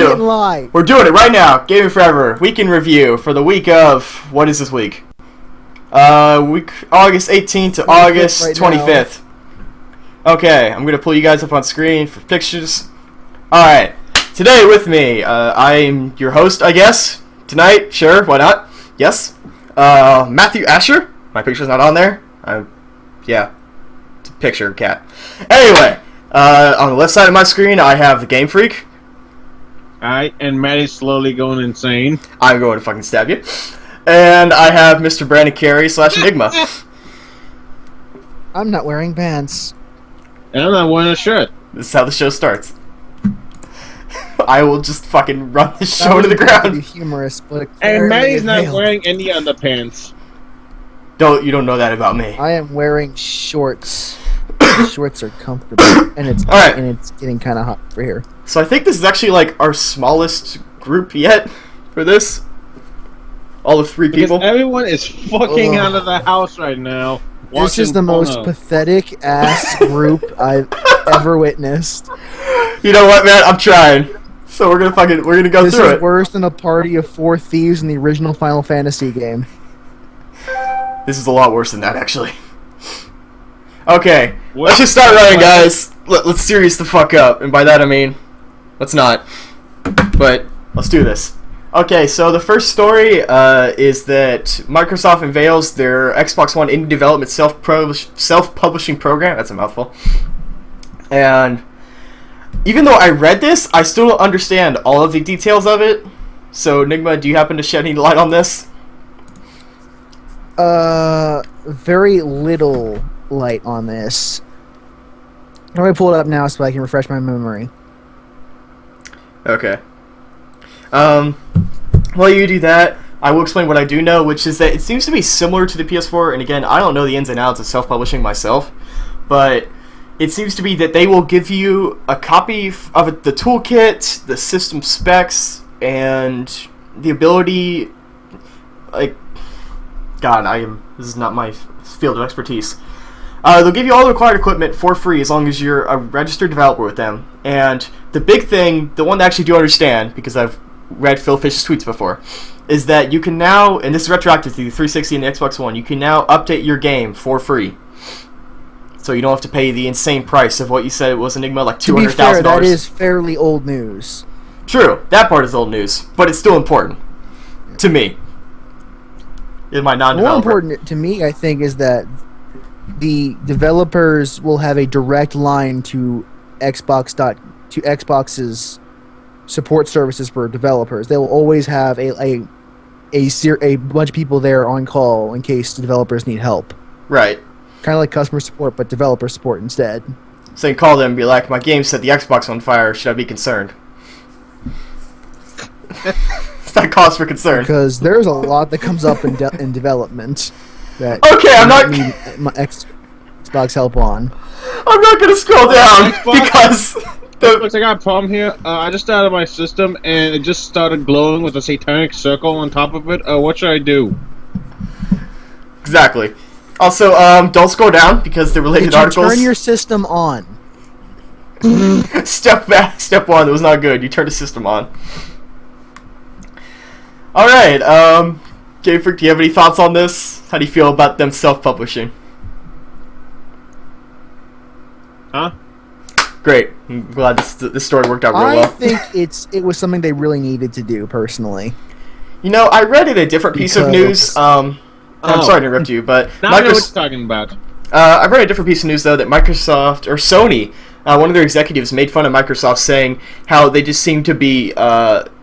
fucking lie. We're doing it right now. Gaming Forever week in review for the week of what is this week? Week August 18th to August 25th. Okay, I'm gonna pull you guys up on screen for pictures. All right, today with me, I'm your host, I guess. Tonight, sure, why not? Yes, Matthew Asher. My picture's not on there. Yeah, it's a picture cat. Anyway, on the left side of my screen, I have the Game Freak. Alright, and Maddie's slowly going insane. I'm going to fucking stab you. And I have Mr. Brandon Carey / Enigma. I'm not wearing pants. And I'm not wearing a shirt. This is how the show starts. I will just fucking run the show to the ground. Be humorous, but And Maddie's not wearing any underpants. You don't know that about me. I am wearing shorts. Shorts are comfortable, and it's Alright. and it's getting kind of hot over here. So I think this is actually like our smallest group yet for this. All of 3 people. Because everyone is fucking out of the house right now. This is the porno. most pathetic ass group I've ever witnessed. You know what, man? I'm trying. So we're gonna go This through is it. worse than a party of 4 thieves in the original Final Fantasy game. This is a lot worse than that, actually. Okay, What? let's just start running, guys. Let's serious the fuck up, and by that I mean, let's not. But let's do this. Okay, so the first story is that Microsoft unveils their Xbox One indie development self-publishing program. That's a mouthful. And even though I read this, I still don't understand all of the details of it. So, Enigma, do you happen to shed any light on this? Very little light on this. Let me pull it up now so I can refresh my memory. Okay. While you do that, I will explain what I do know, which is that it seems to be similar to the PS4, and again, I don't know the ins and outs of self-publishing myself, but it seems to be that they will give you a copy of the toolkit, the system specs, and the ability, like, God, this is not my field of expertise. They'll give you all the required equipment for free as long as you're a registered developer with them. And the big thing, the one that I actually do understand, because I've read Phil Fish's tweets before, is that you can now, and this is retroactive to the 360 and the Xbox One, you can now update your game for free. So you don't have to pay the insane price of what you said it was, Enigma, like $200,000. To be fair, that is fairly old news. True, that part is old news, but it's still important to me. In my non-developer. More important to me, I think, is that the developers will have a direct line to Xbox's support services for developers. They will always have a bunch of people there on call in case the developers need help. Right. Kind of like customer support, but developer support instead. So you can call them and be like, my game set the Xbox on fire, should I be concerned? It's not cause for concern. Because there's a lot that comes up in development that Okay, I'm not... need my Xbox help on. I'm not gonna scroll down, because... Xbox, I got a problem here. I just started my system, and it just started glowing with a satanic circle on top of it. What should I do? Exactly. Also, don't scroll down, because the related Did you articles... turn your system on? Step 1, it was not good. You turned the system on. Alright, Game Freak, do you have any thoughts on this? How do you feel about them self-publishing? Huh? Great. I'm glad this story worked out real I well. think it was something they really needed to do, personally. You know, I read in a different piece of news, I'm sorry to interrupt you, but... Now I know what you're talking about. I read a different piece of news, though, that Microsoft, or Sony, one of their executives made fun of Microsoft, saying how they just seem to be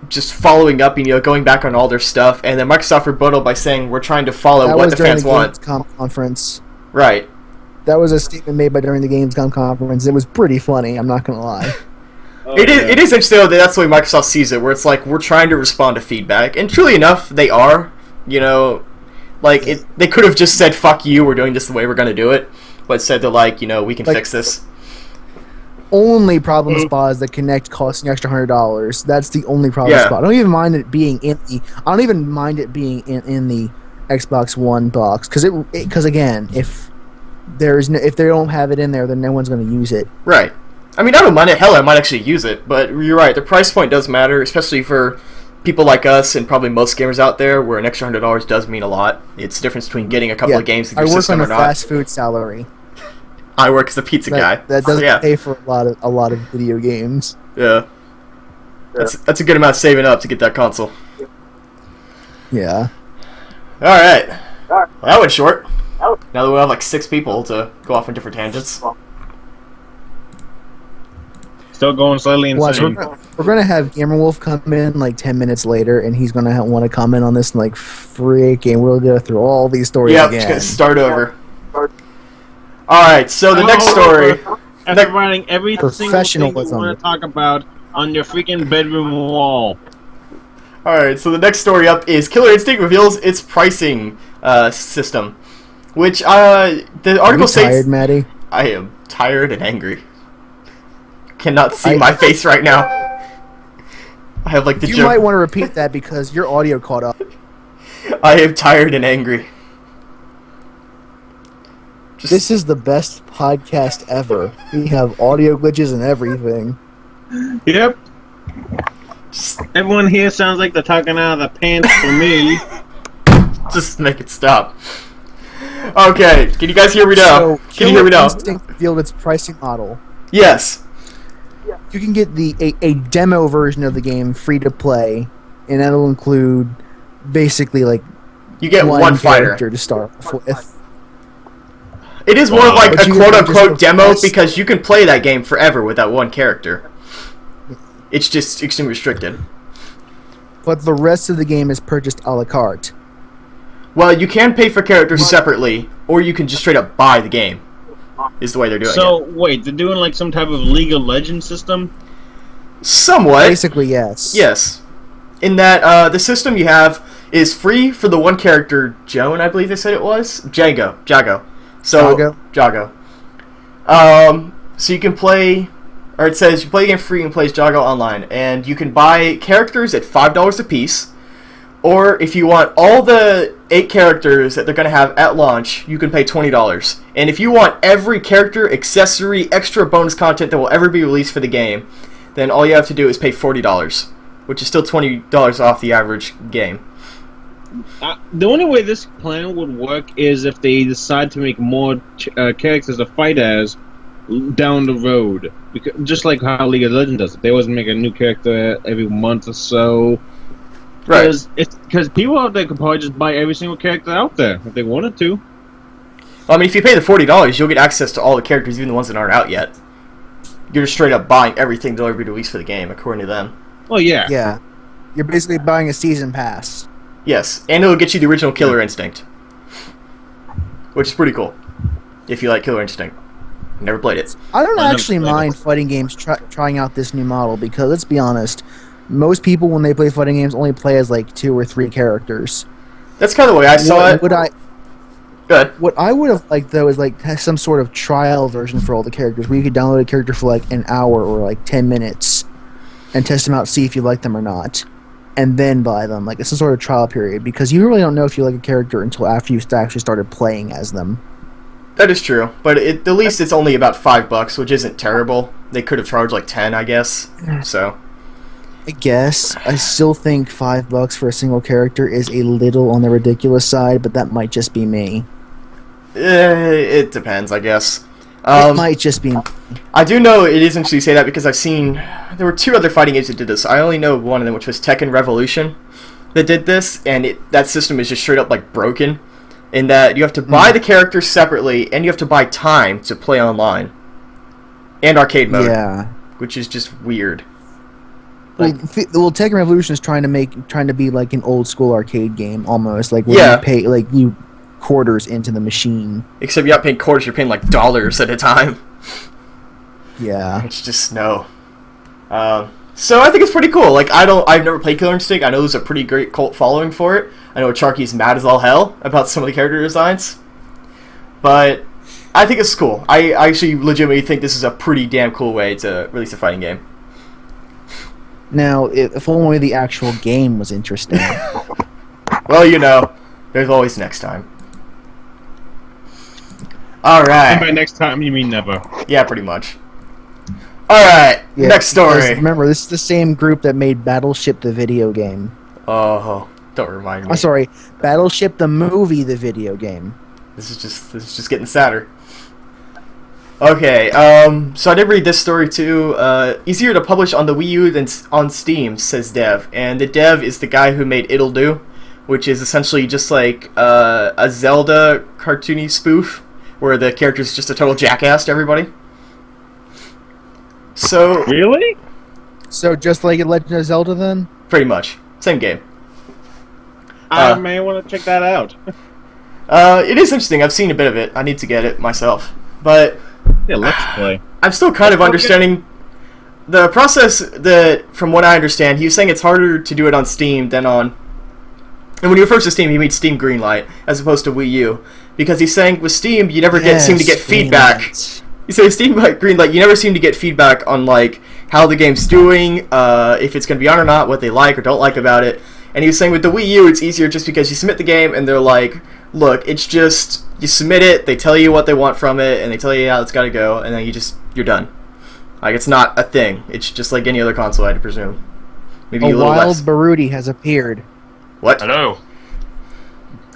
just following up and going back on all their stuff, and then Microsoft rebutted by saying, we're trying to follow what the fans want. That was during the Gamescom conference. Right. That was a statement made during the Gamescom conference. It was pretty funny, I'm not going to lie. It is interesting, though, that that's the way Microsoft sees it, where it's like, we're trying to respond to feedback, and truly enough, they are, like, they could have just said, fuck you, we're doing this the way we're going to do it, but said they're like, we can fix this. Only problem spot is the Kinect costing extra $100. That's the only problem spot. I don't even mind it being in the Xbox One box, because again, if they don't have it in there, then no one's going to use it. Right. I mean, I don't mind it. Hell, I might actually use it. But you're right. The price point does matter, especially for people like us and probably most gamers out there, where an extra $100 does mean a lot. It's the difference between getting a couple of games with your system or not. I work on a fast food salary. I work as a pizza guy. That doesn't pay for a lot of video games. Yeah. That's a good amount of saving up to get that console. Yeah. Alright. Well, that went short. Now that we have like 6 people to go off on different tangents. Still going slightly insane. We're gonna have Gamer Wolf come in like 10 minutes later, and he's gonna want to comment on this and like freaking we'll go through all these stories again. Just gonna start over. Alright, so the next story. After writing every single thing you Professionalism. want to talk about on your freaking bedroom wall. Alright, so the next story up is Killer Instinct reveals its pricing system. Which, the article states... Are you tired, Maddie? I am tired and angry. Cannot see my face right now. I have like the You might want to repeat that because your audio caught up. I am tired and angry. This is the best podcast ever. We have audio glitches and everything. Yep. Everyone here sounds like they're talking out of the pants for me. Just make it stop. Okay, can you guys hear me now? Can you hear me now? Instinct revealed its pricing model. Yes. You can get a demo version of the game free to play, and that'll include basically like you get one fighter character to start with. It is more of like But a you quote-unquote just demo request- because you can play that game forever with that one character. It's just extremely restricted. But the rest of the game is purchased a la carte. Well, you can pay for characters separately, or you can just straight up buy the game. Is the way they're doing So, it. wait, they're doing like some type of League of Legends system? Somewhat. Basically, yes. Yes. In that, the system you have is free for the one character, Joan, I believe they said it was? Jago. So, Jago. So you can play, or it says you play the game free and plays Jago online, and you can buy characters at $5 a piece, or if you want all the 8 characters that they're going to have at launch, you can pay $20. And if you want every character, accessory, extra bonus content that will ever be released for the game, then all you have to do is pay $40, which is still $20 off the average game. The only way this plan would work is if they decide to make more characters to fight as down the road. Because, just like how League of Legends does it. They always make a new character every month or so. Right. Because people out there could probably just buy every single character out there if they wanted to. I mean, if you pay the $40, you'll get access to all the characters, even the ones that aren't out yet. You're just straight up buying everything that'll ever be released for the game, according to them. Oh, yeah. Yeah. You're basically buying a season pass. Yes, and it'll get you the original Killer Instinct. Which is pretty cool. If you like Killer Instinct. Never played it. I don't actually mind fighting games trying out this new model because, let's be honest, most people when they play fighting games only play as like 2 or 3 characters. That's kind of the way I saw it. Good. What I would have liked though is like have some sort of trial version for all the characters where you could download a character for like an hour or like 10 minutes and test them out, see if you like them or not, and then buy them. Like it's some sort of trial period because you really don't know if you like a character until after you actually started playing as them. That is true, but at least it's only about $5, which isn't terrible. They could have charged like 10, I guess. So, I guess I still think $5 for a single character is a little on the ridiculous side, but that might just be me. it depends, I guess. It might just be. I do know it is interesting you say that because I've seen there were 2 other fighting games that did this. I only know one of them, which was Tekken Revolution, that did this, and that system is just straight up like broken. In that you have to buy the characters separately, and you have to buy time to play online, and arcade mode. Yeah, which is just weird. Well, Tekken Revolution is trying to be like an old school arcade game almost, like where you pay like you quarters into the machine. Except you're not paying quarters; you're paying like dollars at a time. Yeah, it's just no. So I think it's pretty cool. Like I've never played Killer Instinct. I know there's a pretty great cult following for it. I know Charky's mad as all hell about some of the character designs, but I think it's cool. I actually legitimately think this is a pretty damn cool way to release a fighting game. Now, if only the actual game was interesting. Well, you know, there's always next time. All right. And by next time, you mean never. Yeah, pretty much. Alright, Yeah, next because story. remember, this is the same group that made Battleship the video game. Oh, don't remind me. I'm sorry, Battleship the movie, the video game. This is just getting sadder. Okay, so I did read this story too. Easier to publish on the Wii U than on Steam, says Dev. And the Dev is the guy who made It'll Do, which is essentially just like a Zelda cartoony spoof, where the character's just a total jackass to everybody. So, Really? So just like in Legend of Zelda, then. pretty much. Same game. I may want to check that out. It is interesting. I've seen a bit of it. I need to get it myself. But Yeah, let's play. I'm still kind of understanding the process that, from what I understand, he was saying it's harder to do it on Steam than on... And when he refers to Steam, he means Steam Greenlight, as opposed to Wii U. Because he's saying with Steam, you never seem to get feedback. Greenlight. You say Steam Greenlight, you never seem to get feedback on, like, how the game's doing, if it's going to be on or not, what they like or don't like about it. And he was saying with the Wii U, it's easier just because you submit the game and they're like, look, it's just, you submit it, they tell you what they want from it, and they tell you how it's got to go, and then you're done. Like, it's not a thing. It's just like any other console, I'd presume. Maybe a A little wild less. Baruti has appeared. What? Hello.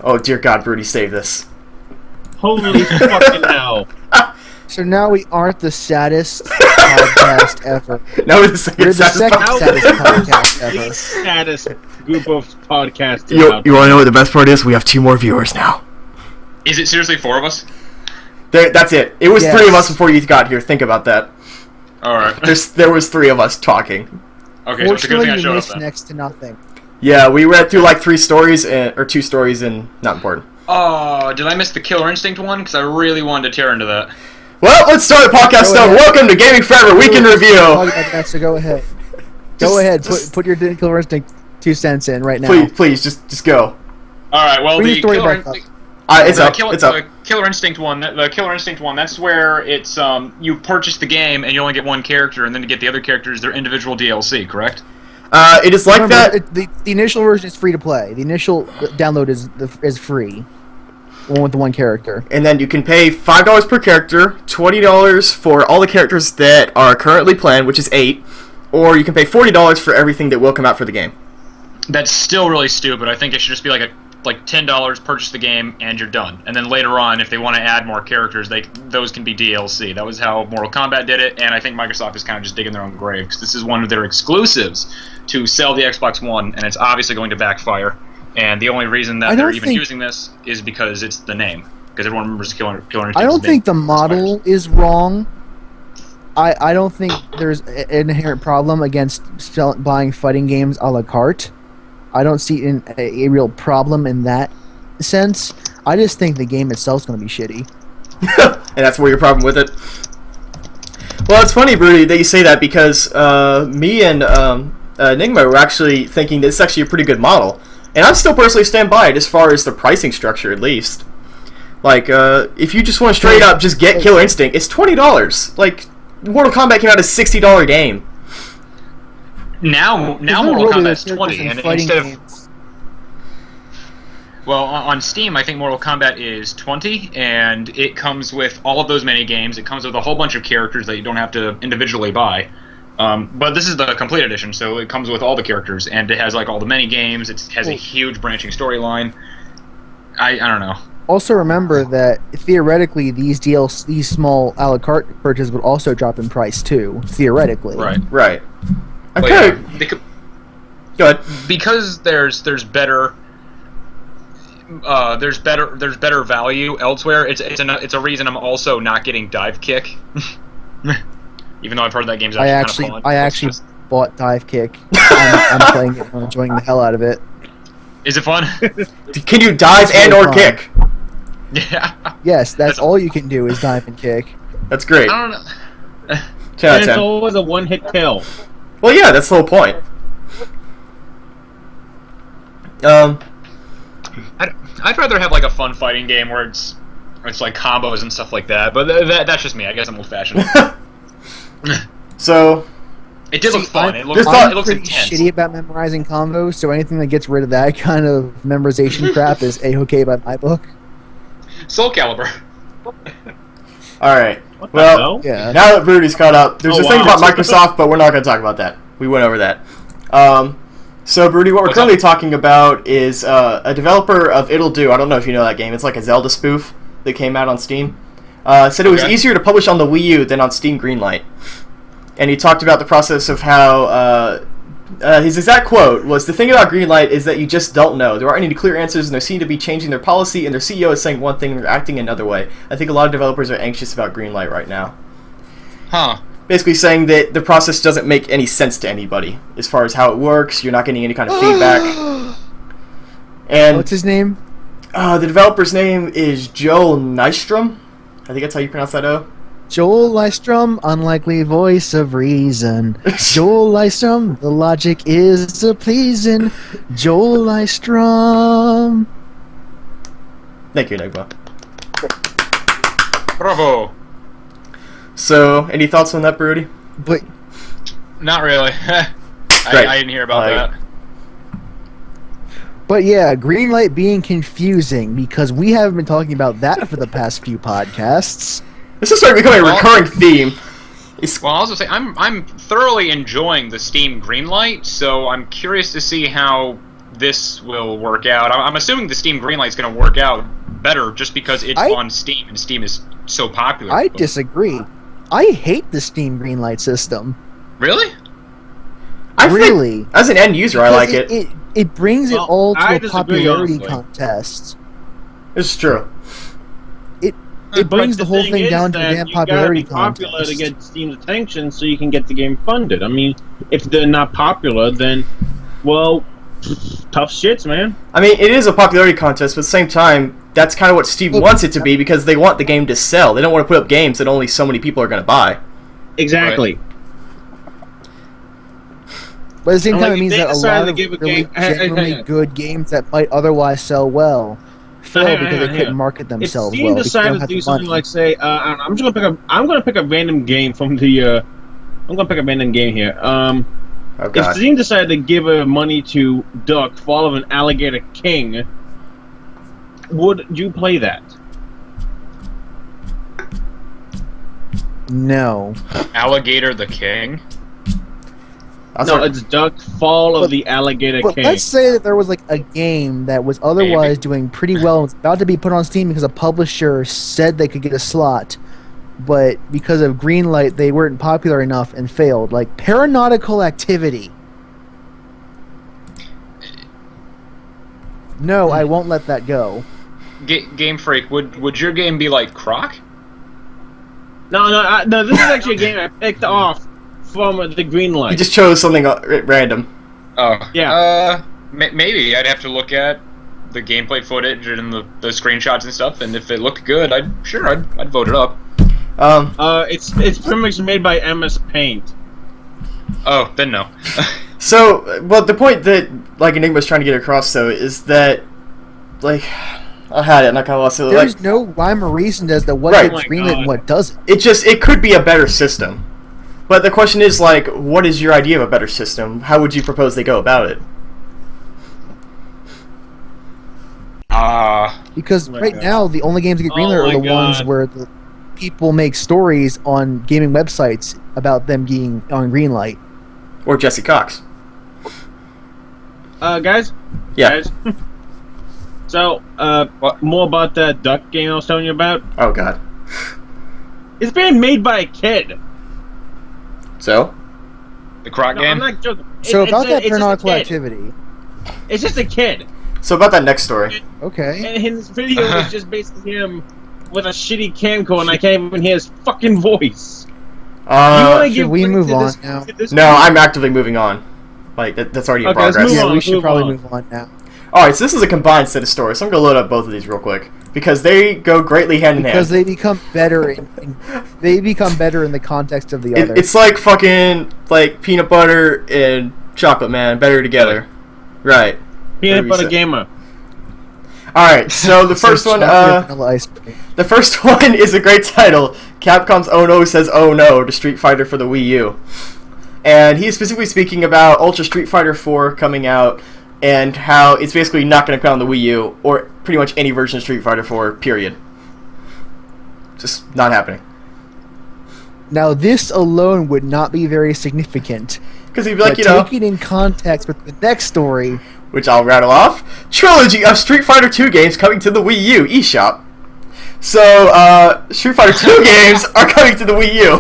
Oh, dear God, Broody, save this. Holy fucking hell. So now we aren't the saddest podcast ever. Now we're the second We're the second saddest saddest podcast The ever. saddest group of podcasts. You out want to know what the best part is? We have 2 more viewers now. Is it seriously 4 of us? That's it. It was Yes. 3 of us before you got here. Think about that. Alright. There was 3 of us talking. Okay, so it's a good Fortunately, thing I you showed up missed then. next to nothing. Yeah, we read through like 3 stories, or 2 stories, and not important. Oh, did I miss the Killer Instinct one? Because I really wanted to tear into that. Well, let's start the podcast Go now. ahead. Welcome to Gaming Forever Weekend Talk Review. about that, so go ahead. Go ahead. just- Put your Killer Instinct 2 cents in right now. Please, just go. Alright, well, Bring the the story Killer back up. Instinct... It's the up. Killer, It's up. The Killer Instinct one. The Killer Instinct one. That's where it's you purchase the game and you only get one character, and then to get the other characters, they're individual DLC. Correct? It is like Remember, that. the initial version is free to play. The initial download is free. The one with the one character. And then you can pay $5 per character, $20 for all the characters that are currently planned, which is 8, or you can pay $40 for everything that will come out for the game. That's still really stupid. I think it should just be like $10, purchase the game, and you're done. And then later on, if they want to add more characters, those can be DLC. That was how Mortal Kombat did it, and I think Microsoft is kind of just digging their own grave, because this is one of their exclusives to sell the Xbox One, and it's obviously going to backfire. And the only reason that they're even using this is because it's the name, because everyone remembers Killer Instinct. I don't think the model is wrong. I don't think there's an inherent problem against buying fighting games a la carte. I don't see a real problem in that sense. I just think the game itself is going to be shitty. And that's where your problem with it. Well, it's funny, Broody, that you say that, because me and Enigma were actually thinking this is actually a pretty good model. And I still personally stand by it as far as the pricing structure, at least. Like, if you just want to straight up just get Killer Instinct, it's $20. Like, Mortal Kombat came out as $60 game. Now There's no Mortal really Kombat's good 20, characters in and fighting instead of games. well, on Steam, I think Mortal Kombat is 20, and it comes with all of those mini games. It comes with a whole bunch of characters that you don't have to individually buy. But this is the complete edition, so it comes with all the characters, and it has like all the mini games. It has a huge branching storyline. I don't know. Also remember that theoretically these small a la carte purchases would also drop in price too. Theoretically. Right. I'm But kind yeah, of... they could, Go ahead. because there's better value elsewhere. It's a reason I'm also not getting Dive Kick, even though I've heard that game's actually kind of fun. I actually bought Dive Kick. I'm playing it and I'm enjoying the hell out of it. Is it fun? Can you dive It's and really or fun. kick? Yeah. Yes, that's all you can do is dive and kick. That's great. I don't know. 10 out And of it's 10. always a one-hit kill. Well, yeah, that's the whole point. I'd rather have like a fun fighting game where it's like combos and stuff like that. But that's just me. I guess I'm old-fashioned. So, It did look fun. It looks I'm it looks pretty intense. shitty about memorizing combos, so anything that gets rid of that kind of memorization crap is a-okay by my book. Soul Calibur. alright. What the Well, hell? Yeah. Now that Brody's caught up, there's Oh, a thing wow. about Microsoft, but we're not going to talk about that. We went over that. So, Broody, what we're What's currently up? talking about is a developer of It'll Do. I don't know if you know that game. It's like a Zelda spoof that came out on Steam. Said it was Okay. easier to publish on the Wii U than on Steam Greenlight. And he talked about the process of how... his exact quote was, "The thing about Greenlight is that you just don't know. There aren't any clear answers, and they seem to be changing their policy, and their CEO is saying one thing and they're acting another way. I think a lot of developers are anxious about Greenlight right now." Huh. Basically saying that the process doesn't make any sense to anybody as far as how it works. You're not getting any kind of feedback. And What's his name? the developer's name is Joel Nystrom. I think that's how you pronounce that O. Joel Lystrom, unlikely voice of reason. Joel Lystrom, the logic is a pleasing. Joel Lystrom. Thank you, Enigma. Bravo. So, any thoughts on that, Broody? But Not really. Great. I didn't hear about Alright. that. But yeah, Greenlight being confusing because we haven't been talking about that for the past few podcasts. This is starting to become a Well- recurring theme. Well, I was gonna say I'm thoroughly enjoying the Steam Greenlight, so I'm curious to see how this will work out. I'm assuming the Steam Greenlight's going to work out better just because it's on Steam and Steam is so popular. I disagree. I hate the Steam Greenlight system. Really? I think, Really? as an end user, I like Because it. It brings it Well, all to I a disagree, popularity honestly. contest. It's true. It But brings the whole thing is down to a that damn you gotta popularity be popular contest. to get Steam's attention, so you can get the game funded. I mean, if they're not popular, then, well, tough shits, man. I mean, it is a popularity contest, but at the same time, that's kind of what Steam Look, wants it to be because they want the game to sell. They don't want to put up games that only so many people are going to buy. Exactly. But at the same And, time, like, it means if they that a decide lot to of give a really game- genuinely good games that might otherwise sell well fail hang on, because hang they on, couldn't market If themselves Steam well. because they decided don't to have do the something money. like, say, I don't know, I'm gonna pick a random game from the. I'm gonna pick a random game here. Oh, If God. Steam decided to give money to Duck, Fall of an Alligator King, would you play that? No. Alligator the King? That's No, what- it's Duck, Fall of But- the Alligator But King. let's say that there was like a game that was otherwise doing pretty well and was about to be put on Steam because a publisher said they could get a slot, but because of Greenlight they weren't popular enough and failed. Like Paranautical Activity. No, I won't let that go. Game Freak, would your game be like Croc? No, this is actually a game I picked off from the Greenlight. You just chose something random. Oh. Yeah. Maybe. I'd have to look at the gameplay footage and the screenshots and stuff, and if it looked good, I'd vote it up. It's pretty much made by MS Paint. Oh, then no. So, well, the point that like Enigma's trying to get across though is that, like, I had it and I kind of lost it. Like, There's no rhyme or reason as to what Right. gets Oh my Greenlit and God. what doesn't. it could be a better system, but the question is like, what is your idea of a better system? How would you propose they go about it? Because Oh my right God. now, the only games that get Oh greenlit my are the ones God. where the people make stories on gaming websites about them being on Greenlight. Or Jesse Cox? Guys? Yeah. Guys? So, more about that Duck game I was telling you about? Oh God. It's being made by a kid. So. The Croc No, game? I'm not joking. So about that it's just a Paranormal kid. Activity. It's just a kid. So about that next story. Okay. And his video is just basically him with a shitty camcorder, and I can't even hear his fucking voice. You wanna should give we credit move to on this- now? to this No, guy? I'm actively moving on. Like that's already in Okay, let's progress. move Yeah, on, we should move probably on. move on now. All right, so this is a combined set of stories. So I'm gonna load up both of these real quick because they go greatly hand in Because hand. they become better they become better in the context of the other. It's like fucking like peanut butter and chocolate, man, better together. Right. Peanut Whatever Butter you said. Gamer. All right, so the first one, chocolate vanilla ice cream. the first one is a great title. Capcom's Oh No says Oh No to Street Fighter for the Wii U, and he's specifically speaking about Ultra Street Fighter 4 coming out and how it's basically not going to come on the Wii U or pretty much any version of Street Fighter 4. Period. Just not happening. Now, this alone would not be very significant. Because he'd be like, But taking in context with the next story, which I'll rattle off, trilogy of Street Fighter 2 games coming to the Wii U eShop. So, Street Fighter 2 games are coming to the Wii U.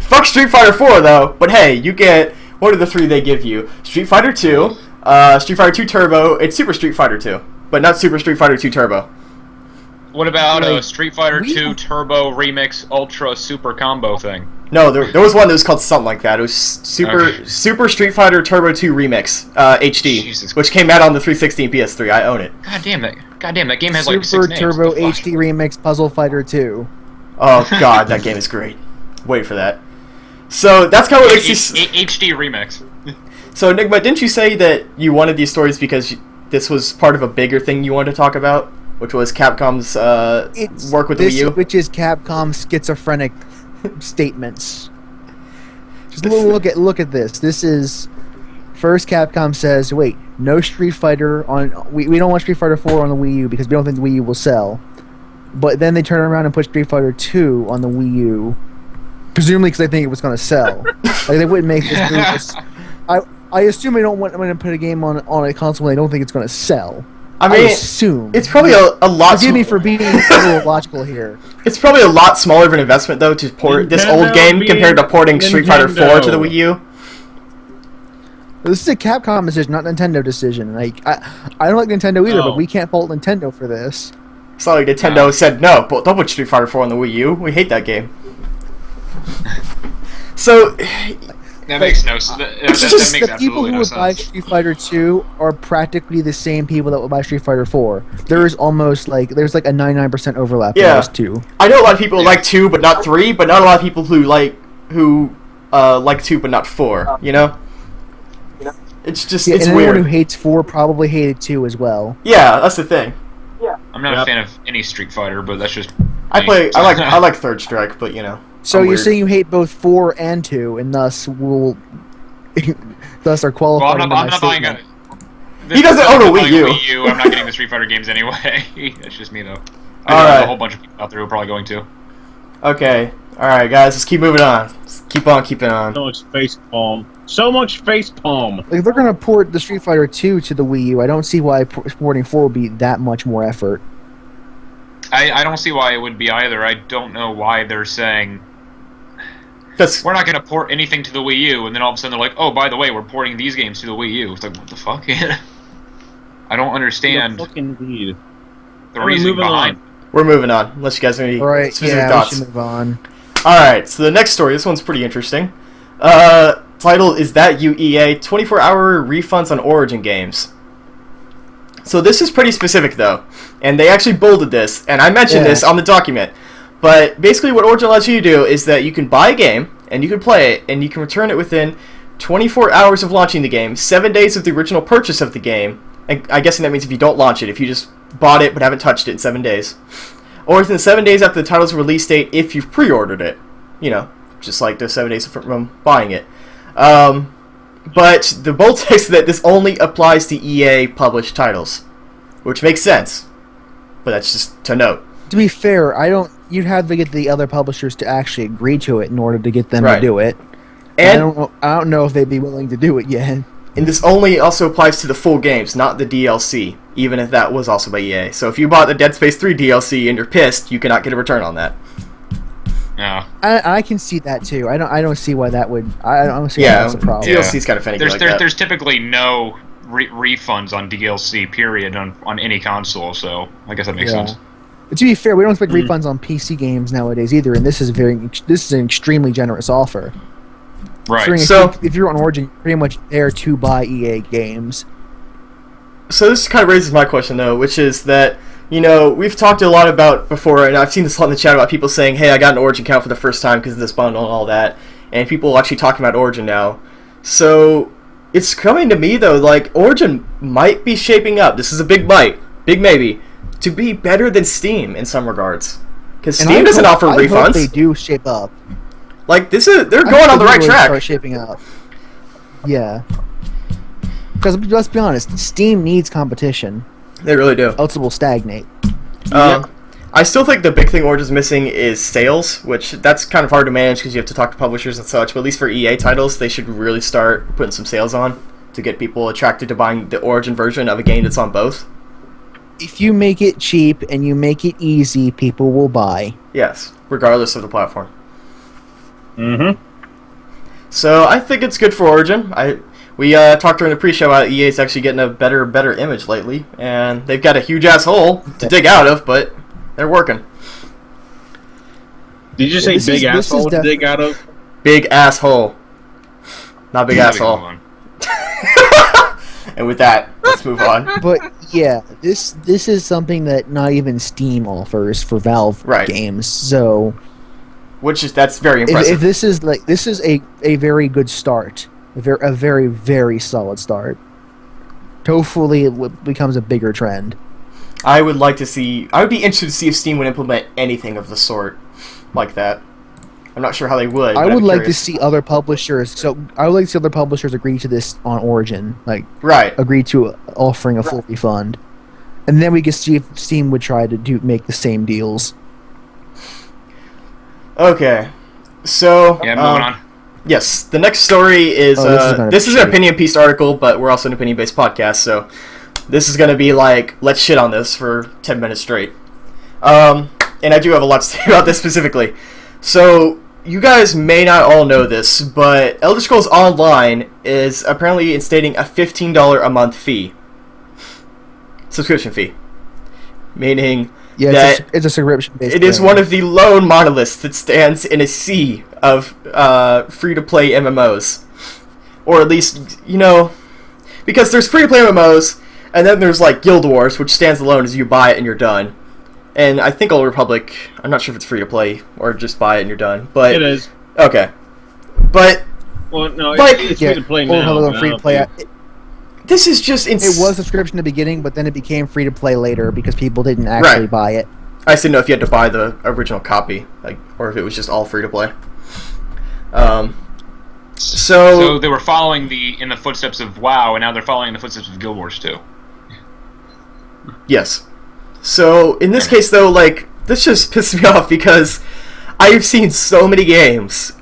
Fuck Street Fighter 4, though. But hey, you get one of the three they give you. Street Fighter 2, Street Fighter 2 Turbo, and Super Street Fighter 2. But not Super Street Fighter 2 Turbo. What about Like, Street Fighter 2 Turbo Remix Ultra Super Combo thing? No, there was one that was called something like that. It was Okay. Super Street Fighter Turbo 2 Remix HD, Jesus. which came out on the 360 and PS3. I own it. God damn, that game has like 6 Super names. Turbo What the fuck? HD Remix Puzzle Fighter 2. Oh god, that game is great. Wait for that. So that's kind of what makes these. HD Remix. So Enigma, didn't you say that you wanted these stories because this was part of a bigger thing you wanted to talk about, which was Capcom's work with the Wii U? Which is Capcom's schizophrenic statements. Just look at this. This is first Capcom says, wait, no Street Fighter on we don't want Street Fighter 4 on the Wii U because we don't think the Wii U will sell. But then they turn around and put Street Fighter 2 on the Wii U, presumably because they think it was going to sell. Like they wouldn't make this. I assume they don't want to put a game on a console when they don't think it's going to sell. I mean, assume it's probably a lot. Forgive me for being a little logical here. It's probably a lot smaller of an investment though to port this old Nintendo game being compared to porting Street Fighter 4 to the Nintendo. Wii U. This is a Capcom decision, not Nintendo decision. Like I don't like Nintendo either, Oh. but we can't fault Nintendo for this. It's not like Nintendo said no, but don't put Street Fighter 4 on the Wii U. We hate that game. So That makes no sense. That makes The people absolutely who no would buy sense. Street Fighter 2 are practically the same people that would buy Street Fighter 4. There's like a 99% overlap in Yeah. those two. I know a lot of people like 2 but not 3, but not a lot of people who like 2 but not 4. You know? It's just Yeah, it's and anyone who weird. hates 4 probably hated 2 as well. Yeah, that's the thing. I'm not a Yep. fan of any Street Fighter, but that's just. I me. like Third Strike, but you know. So I'm you're weird. saying you hate both 4 and 2, and thus will thus are Well, qualified I'm under my not buying a. statement. He doesn't I'm own a not Wii buying U. Wii U. I'm not getting the Street Fighter games anyway. That's just me though. I know Alright. there's a whole bunch of people out there who are probably going to. Okay. Alright, guys, let's keep moving on. Let's keep on keeping on. So much face palm. So much face palm. Like, if they're gonna port the Street Fighter 2 to the Wii U, I don't see why porting 4 would be that much more effort. I don't see why it would be either. I don't know why they're saying That's we're not going to port anything to the Wii U, and then all of a sudden they're like, oh, by the way, we're porting these games to the Wii U. It's like, what the fuck? I don't understand Fucking weed. the Alright, reasoning moving behind. on. we're moving on. Unless you guys have any Right? specific Yeah, thoughts. we should move on. Alright, so the next story, this one's pretty interesting. Title is That UEA 24-hour refunds on Origin games. So this is pretty specific though, and they actually bolded this, and I mentioned Yeah. this on the document. But basically what Origin allows you to do is that you can buy a game, and you can play it, and you can return it within 24 hours of launching the game, 7 days of the original purchase of the game, and I guess that means if you don't launch it, if you just bought it but haven't touched it in 7 days. Or within 7 days after the title's release date if you've pre-ordered it. You know, just like the 7 days from buying it. But the bold text is that this only applies to EA published titles, which makes sense. But that's just to note. To be fair, you'd have to get the other publishers to actually agree to it in order to get them Right. to do it. And I don't know if they'd be willing to do it yet. and this only also applies to the full games, not the DLC, even if that was also by EA. So if you bought the Dead Space 3 DLC and you're pissed, you cannot get a return on that. No. I can see that too. I don't see why that would. I don't see why Yeah, that's a problem. Yeah. DLC's kind of finicky like that. There's typically no refunds on DLC, period, on any console, so I guess that makes Yeah. sense. But to be fair, we don't expect refunds on PC games nowadays either, and this is an extremely generous offer. Right. Considering So- if you're on Origin, you're pretty much there to buy EA games. So this kind of raises my question though, which is that, you know, we've talked a lot about before, and I've seen this a lot in the chat about people saying, hey, I got an Origin account for the first time because of this bundle and all that, and people actually talking about Origin now. So it's coming to me though, like, Origin might be shaping up, this is a big maybe, to be better than Steam in some regards. Because And Steam I doesn't hope- offer I hope refunds. they do shape up. Like, they're I going hope on the they right really track. Start shaping up. Yeah. Because let's be honest, Steam needs competition, They really do. else it will stagnate. Um, I still think the big thing Origin's missing is sales, which that's kind of hard to manage because you have to talk to publishers and such. But at least for EA titles, they should really start putting some sales on to get people attracted to buying the Origin version of a game that's on both. If you make it cheap and you make it easy, people will buy. Yes, regardless of the platform. Mm-hmm. So I think it's good for Origin. We talked during the pre-show about EA's actually getting a better image lately, and they've got a huge ass hole to dig out of, but they're working. Did you say big asshole to dig out of? Big asshole, not big asshole. And with that, let's move on. But yeah, this is something that not even Steam offers for Valve games. So, that's very impressive. If this is a very good start, a very very solid start. Hopefully, it becomes a bigger trend. I would be interested to see if Steam would implement anything of the sort like that. I'm not sure how they would. I would like to see other publishers. So I would like to see other publishers agree to this on Origin, agree to offering a full refund, and then we can see if Steam would try to make the same deals. Okay, so moving on. Yes, the next story is this is an opinion-piece article, but we're also an opinion-based podcast, so this is going to be like, let's shit on this for 10 minutes straight. And I do have a lot to say about this specifically. So, you guys may not all know this, but Elder Scrolls Online is apparently instating a $15 a month fee. Subscription fee. Meaning that it's a subscription-based it is one of the lone monoliths that stands in a sea of free-to-play MMOs. Or at least, because there's free-to-play MMOs, and then there's like Guild Wars, which stands alone as you buy it and you're done. And I think Old Republic, I'm not sure if it's free to play or just buy it and you're done. But it is. Okay. But well, no, it's free to play now. Free to play. This is just it was subscription in the beginning, but then it became free to play later because people didn't actually buy it. I just didn't know if you had to buy the original copy, or if it was just all free to play. So they were following in the footsteps of WoW, and now they're following in the footsteps of Guild Wars too. Yes. So, in this case, though, this just pisses me off because I've seen so many games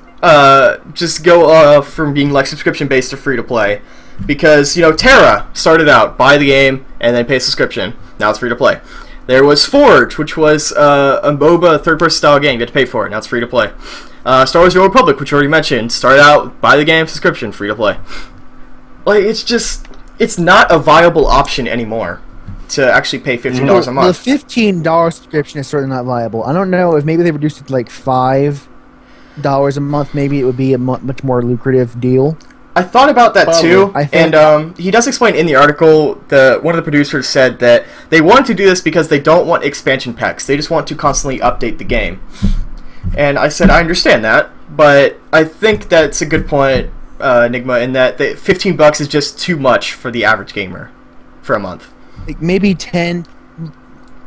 just go off from being, subscription-based to free-to-play. Because, Terra started out, buy the game, and then pay a subscription. Now it's free-to-play. There was Forge, which was a MOBA third-person style game. You had to pay for it. Now it's free-to-play. Star Wars: The Old Republic, which you already mentioned, started out, buy the game, subscription, free-to-play. It's not a viable option anymore to actually pay $15 a month. The $15 subscription is certainly not viable. I don't know if maybe they reduced it to $5 a month. Maybe it would be a much more lucrative deal. I thought about that too, and he does explain in the article. One of the producers said that they wanted to do this because they don't want expansion packs. They just want to constantly update the game. And I said I understand that, but I think that's a good point, Enigma, in that the $15 is just too much for the average gamer for a month. Maybe 10,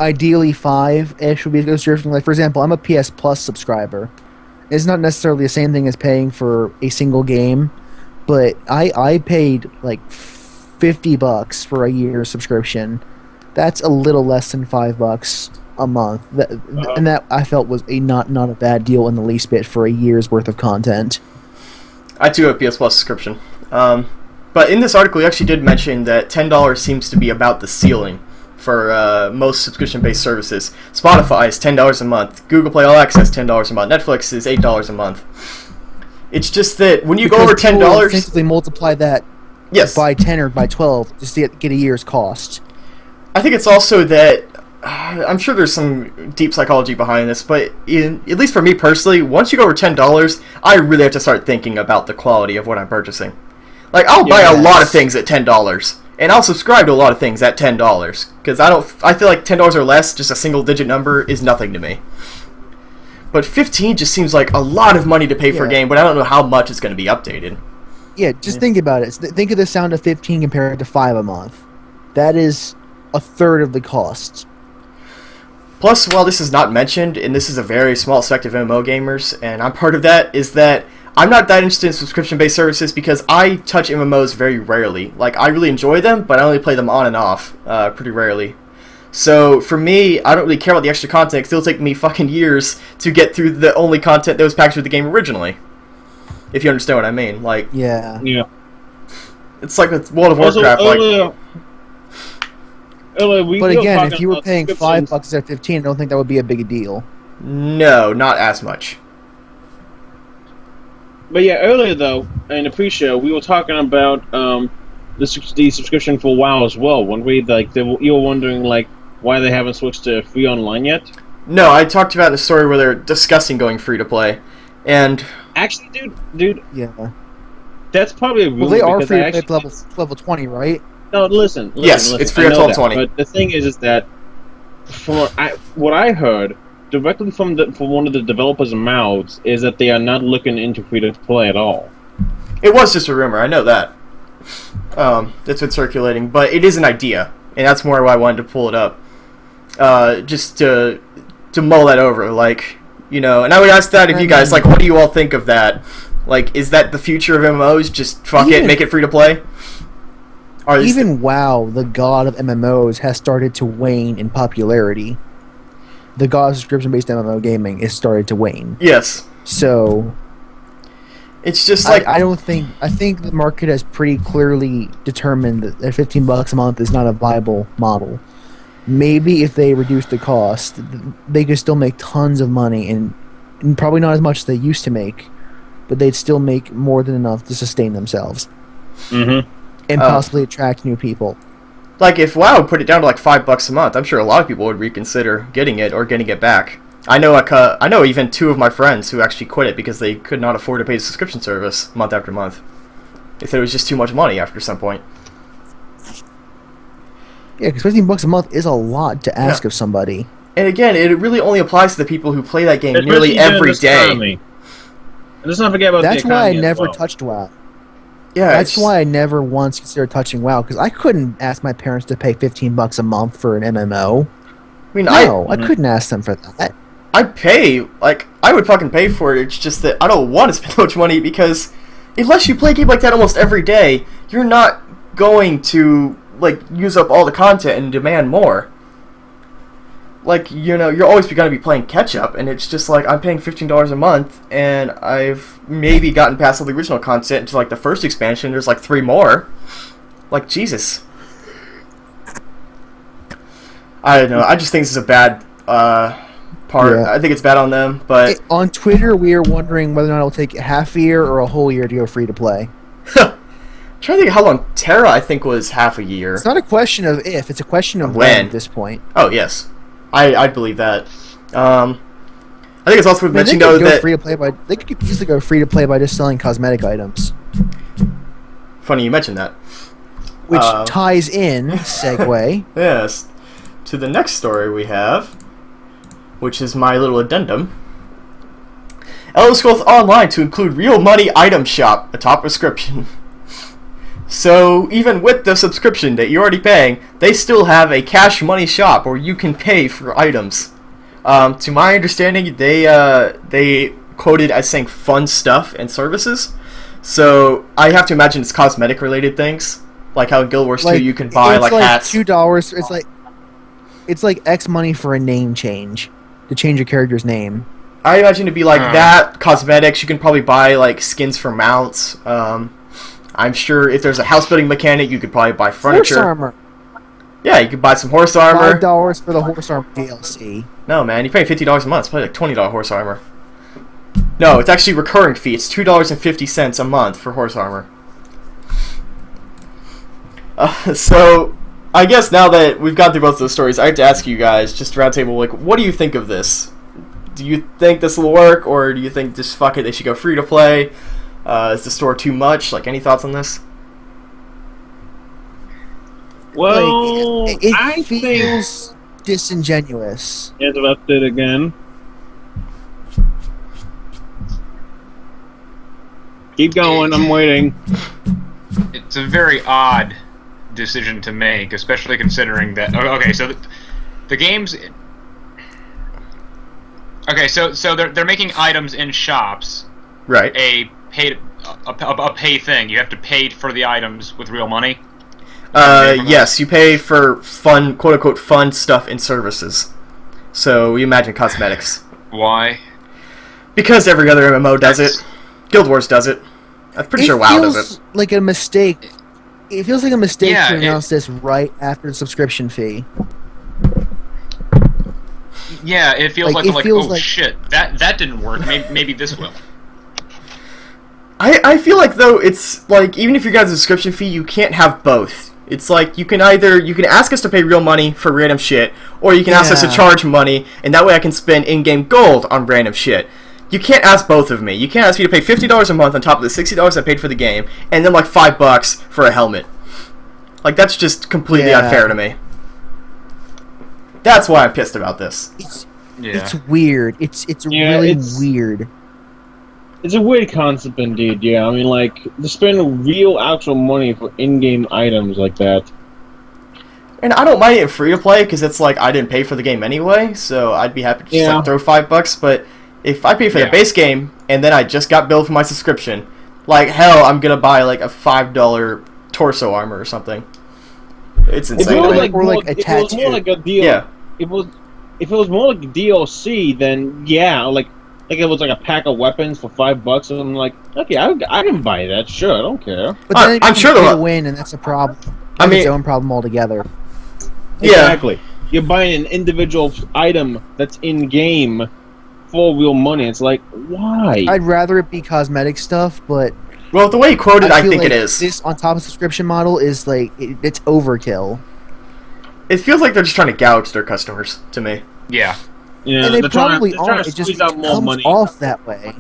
ideally 5-ish would be a good subscription. For example, I'm a PS Plus subscriber. It's not necessarily the same thing as paying for a single game, but I paid $50 for a year subscription. That's a little less than $5 a month. And that I felt was not a bad deal in the least bit for a year's worth of content. I too have a PS Plus subscription. But in this article, he actually did mention that $10 seems to be about the ceiling for most subscription-based services. Spotify is $10 a month. Google Play All Access, $10 a month. Netflix is $8 a month. It's just that when you go over $10... Simply multiply that by 10 or by 12 just to get a year's cost. I think it's also that... I'm sure there's some deep psychology behind this, but at least for me personally, once you go over $10, I really have to start thinking about the quality of what I'm purchasing. I'll buy a lot of things at $10, and I'll subscribe to a lot of things at $10, because I feel like $10 or less, just a single-digit number, is nothing to me. But $15 just seems like a lot of money to pay for a game, but I don't know how much it's going to be updated. Yeah, just think about it. Think of the sound of $15 compared to $5 a month. That is a third of the cost. Plus, while this is not mentioned, and this is a very small sect of MMO gamers, and I'm part of that, is that I'm not that interested in subscription-based services because I touch MMOs very rarely. I really enjoy them, but I only play them on and off pretty rarely. So for me, I don't really care about the extra content. 'Cause it'll take me fucking years to get through the only content that was packaged with the game originally. If you understand what I mean, like Yeah. Yeah. it's like with World of Also, Warcraft. Like earlier we But were again, talking if you were about paying subscriptions. $5 instead of 15, I don't think that would be a big deal. no, not as much. But yeah, earlier though, in the pre-show, we were talking about the subscription for WoW as well. When we you were wondering like why they haven't switched to free online yet. No, I talked about a story where they're discussing going free to play, and Actually, dude, Yeah. that's probably a rumor. Well, they are because free I to play actually- level 20, right? No, listen. Yes, it's free I at know that, 12:20. But the thing is that from what I heard directly from one of the developers' mouths is that they are not looking into free to play at all. it was just a rumor. I know that. That's been circulating, but it is an idea, and that's more why I wanted to pull it up, just to mull that over, like, you know. And I would ask that if you guys, like, what do you all think of that? Like, is that the future of MMOs? Just fuck it, make it free to play. Or is Even WoW, the god of MMOs, has started to wane in popularity. The god of subscription-based MMO gaming is started to wane. yes, So it's just like I think the market has pretty clearly determined that $15 a month is not a viable model. Maybe if they reduce the cost, they could still make tons of money, and probably not as much as they used to make, but they'd still make more than enough to sustain themselves Mm-hmm. and possibly attract new people. Like, if WoW put it down to like $5 a month, I'm sure a lot of people would reconsider getting it or getting it back. I know even two of my friends who actually quit it because they could not afford to pay the subscription service month after month. They said it was just too much money after some point. Yeah, because $15 a month is a lot to ask Yeah. of somebody. And again, it really only applies to the people who play that game Especially nearly during every this day. economy. And let's not forget about That's the why I economy as never well. touched WoW. Yeah, That's it's- why I never once considered touching WoW, because I couldn't ask my parents to pay $15 a month for an MMO. I mean, No, I couldn't ask them for that. I pay, like, I would fucking pay for it. It's just that I don't want to spend much money because unless you play a game like that almost every day, you're not going to, like, use up all the content and demand more. Like, you know, you're always going to be playing catch-up, and it's just like, I'm paying $15 a month, and I've maybe gotten past all the original content to, like, the first expansion. There's, like, 3 more. Like, Jesus. I don't know. I just think this is a bad, part. Yeah. I think it's bad on them, but On Twitter, we are wondering whether or not it'll take half a year or a whole year to go free to play. I'm trying to think how long Terra, I think, was half a year. It's not a question of if, it's a question of When. when at this point. Oh, yes. I believe that. I think it's also worth I mean, they mentioning, could though, go that... free to play by they could easily go free to play by just selling cosmetic items, Funny you mentioned that. which ties in segue. Yes. To the next story we have, which is my little addendum. Elder Scrolls Online to include real money item shop, a top subscription. So, even with the subscription that you're already paying, they still have a cash money shop where you can pay for items. To my understanding, they quoted as saying fun stuff and services. So, I have to imagine it's cosmetic related things. Like how in Guild Wars 2 you can buy it's like hats. $2. It's like X money for a name change to change your character's name. I imagine it'd be like that, cosmetics. You can probably buy like skins for mounts. I'm sure if there's a house building mechanic, you could probably buy furniture. Horse armor. Yeah, you could buy some horse armor. $5 for the horse armor DLC. No, man, you're paying $50 a month. It's probably like $20 horse armor. No, it's actually recurring fee. It's $2.50 a month for horse armor. So, I guess now that we've gone through both of those stories, I have to ask you guys, just round table, like, what do you think of this? Do you think this will work, or do you think just fuck it, they should go free to play? Is the store too much? Like, any thoughts on this? Well, Like, it I think feels disingenuous. interrupted again. Keep going. I'm waiting. It's a very odd decision to make, especially considering that. Okay, so the games. Okay, so they're making items in shops Right. a pay thing. You have to pay for the items with real money. Yes, you pay for fun, quote unquote, fun stuff and services. So you imagine cosmetics. Why? Because every other MMO does it. Guild Wars does it. I'm pretty sure WoW does it. Like a mistake. It feels like a mistake Yeah, to announce this right after the subscription fee. Yeah, it feels Like, like, it feels oh like- shit, that didn't work. Maybe this will. I feel like though it's like even if you got a subscription fee, you can't have both. It's like you can ask us to pay real money for random shit, or you can ask us to Yeah. charge money, and that way I can spend in-game gold on random shit. You can't ask both of me. You can't ask me to pay $50 a month on top of the $60 I paid for the game, and then like $5 for a helmet. Like that's just completely Yeah. unfair to me. That's why I'm pissed about this. It's weird. It's Yeah, really it's- weird. It's a weird concept indeed, yeah. I mean, like, to spend real, actual money for in-game items like that. And I don't mind it free to play because it's like I didn't pay for the game anyway, so I'd be happy to just Yeah. like, throw $5. But if I pay for the Yeah. base game and then I just got billed for my subscription, like hell, I'm gonna buy like a $5 torso armor or something. It's If insane. it to was me. like, Or more, like a if it was more tattoo. like a deal, Yeah. if it was more like a DLC, then yeah, like it was like a pack of weapons for $5, and I'm like, okay, I can buy that, sure, I don't care. But then it I'm becomes sure pay they'll- to win, and that's a problem. I That's its mean- own problem altogether. Yeah. Exactly. You're buying an individual item that's in game for real money. It's like, why? I'd rather it be cosmetic stuff, but Well, the way you quoted, I feel think like it is. This on top of subscription model is like it's overkill, It feels like they're just trying to gouge their customers to me. Yeah. Yeah, and they they're trying- probably they're trying are. to It just squeeze out more comes money. off that way.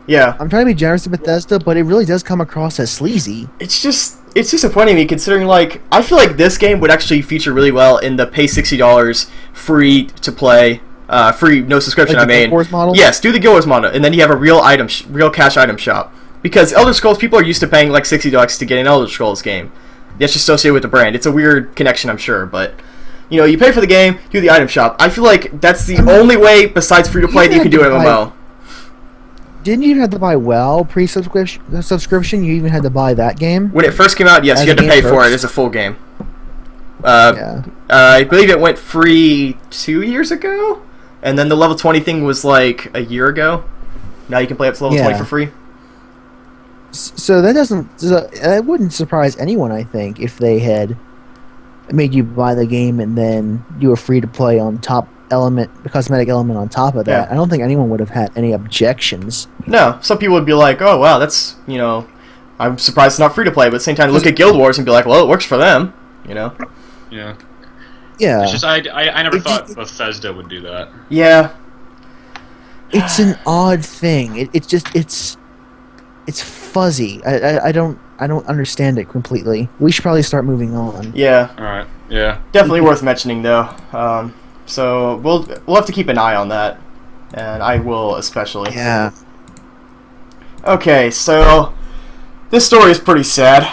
Yeah. I'm trying to be generous to Bethesda, but it really does come across as sleazy. It's disappointing me considering like I feel like this game would actually feature really well in the pay $60 free to play, free no subscription. Like the I mean, Guild Wars model? yes, do the Guild Wars model, and then you have a real real cash item shop because Elder Scrolls people are used to paying like $60 to get an Elder Scrolls game. That's just associated with the brand. It's a weird connection, I'm sure, but you know, you pay for the game, do the item shop. I feel like that's the only way besides free to play that you can do an MMO. Didn't you have to buy WoW subscription? You even had to buy that game. When it first came out, yes, As you had a to pay game for it first? as a full game. Yeah. I believe it went free 2 years ago, and then the level 20 thing was like a year ago. Now you can play up to level 20 Yeah. for free. So that wouldn't surprise anyone, I think, if they had made you buy the game and then you were free to play on top element, the cosmetic element on top of that. Yeah. I don't think anyone would have had any objections. No, some people would be like, oh, wow, that's, you know, I'm surprised it's not free to play, but at the same time, look at Guild Wars and be like, well, it works for them, you know? Yeah. Yeah, It's just I never It- thought it- Bethesda would do that. Yeah. it's an odd thing. It's fuzzy. I don't understand it completely. We should probably start moving on. Yeah. All right. Yeah. Definitely worth mentioning, though. So we'll have to keep an eye on that, and I will especially. Yeah. Okay, so this story is pretty sad,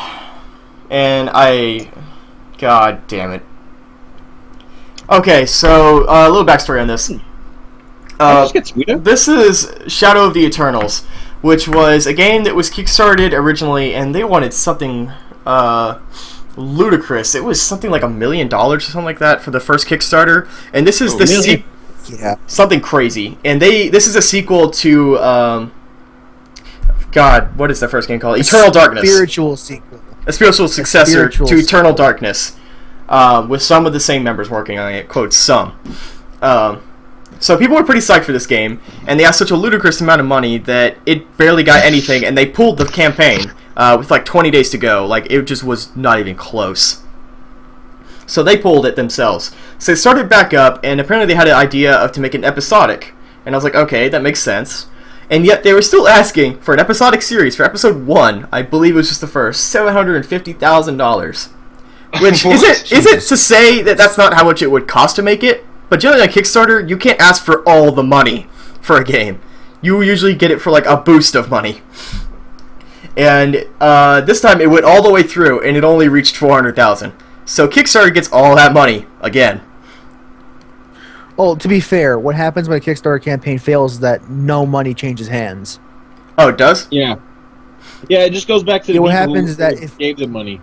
and God damn it. Okay, so a little backstory on this. I just get sweeter. This is Shadow of the Eternals, which was a game that was kickstarted originally, and they wanted something ludicrous. It was something like $1 million or something like that for the first Kickstarter, and this is Oh, the really? Yeah. something crazy. And this is a sequel to God, what is the first game called? Eternal Darkness. Spiritual sequel. A spiritual successor spiritual to Eternal Darkness, with some of the same members working on it. Quote some. So people were pretty psyched for this game, and they asked such a ludicrous amount of money that it barely got anything, and they pulled the campaign with like 20 days to go. Like it just was not even close. So they pulled it themselves. So they started back up, and apparently they had an idea to make an episodic. And I was like, okay, that makes sense. And yet they were still asking for an episodic series for episode 1. I believe it was just the first $750,000. Which isn't to say that that's not how much it would cost to make it. But generally on Kickstarter, you can't ask for all the money for a game. You usually get it for like a boost of money. And this time it went all the way through, and it only reached $400,000. So Kickstarter gets all that money again. Oh, to be fair, what happens when a Kickstarter campaign fails is that no money changes hands. Oh, it does? Yeah. Yeah, it just goes back to the Yeah, what people happens who is that if- gave the money.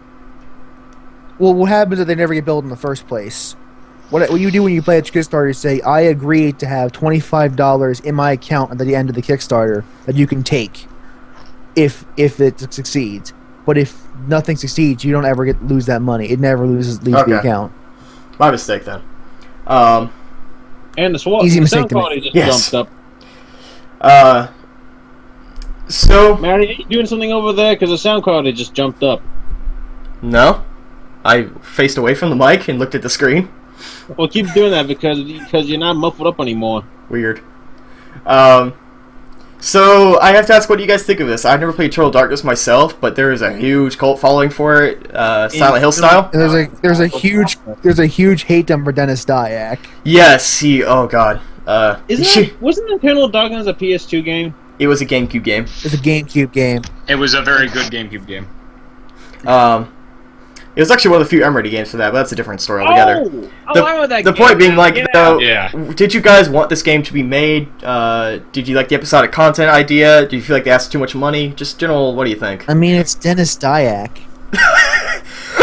Well, what happens if they never get billed in the first place? What you do when you play a Kickstarter is say, I agree to have $25 in my account at the end of the Kickstarter that you can take if it succeeds. But if nothing succeeds, you don't ever lose that money. It never leaves the Okay. account. My mistake then. And the SWAT Easy the mistake sound to make. quality just Yes. jumped So up. Mary, are you doing something over there? Because the sound quality just jumped up. no, I faced away from the mic and looked at the screen. Well, keep doing that because you're not muffled up anymore. Weird. So I have to ask, what do you guys think of this? I've never played Eternal Darkness myself, but there is a huge cult following for it, Silent Hill style. And there's a huge hate dump for Dennis Dyack. Yes, oh god. Wasn't Eternal Darkness a PS2 game? It was a GameCube game. It's a GameCube game. It was a very good GameCube game. It was actually one of the few Emirati games for that, but that's a different story altogether. I remember that The game. point being, like, Yeah. though, Yeah. did you guys want this game to be made? Did you like the episodic content idea? Did you feel like they asked too much money? Just general, what do you think? I mean, it's Dennis Dyack.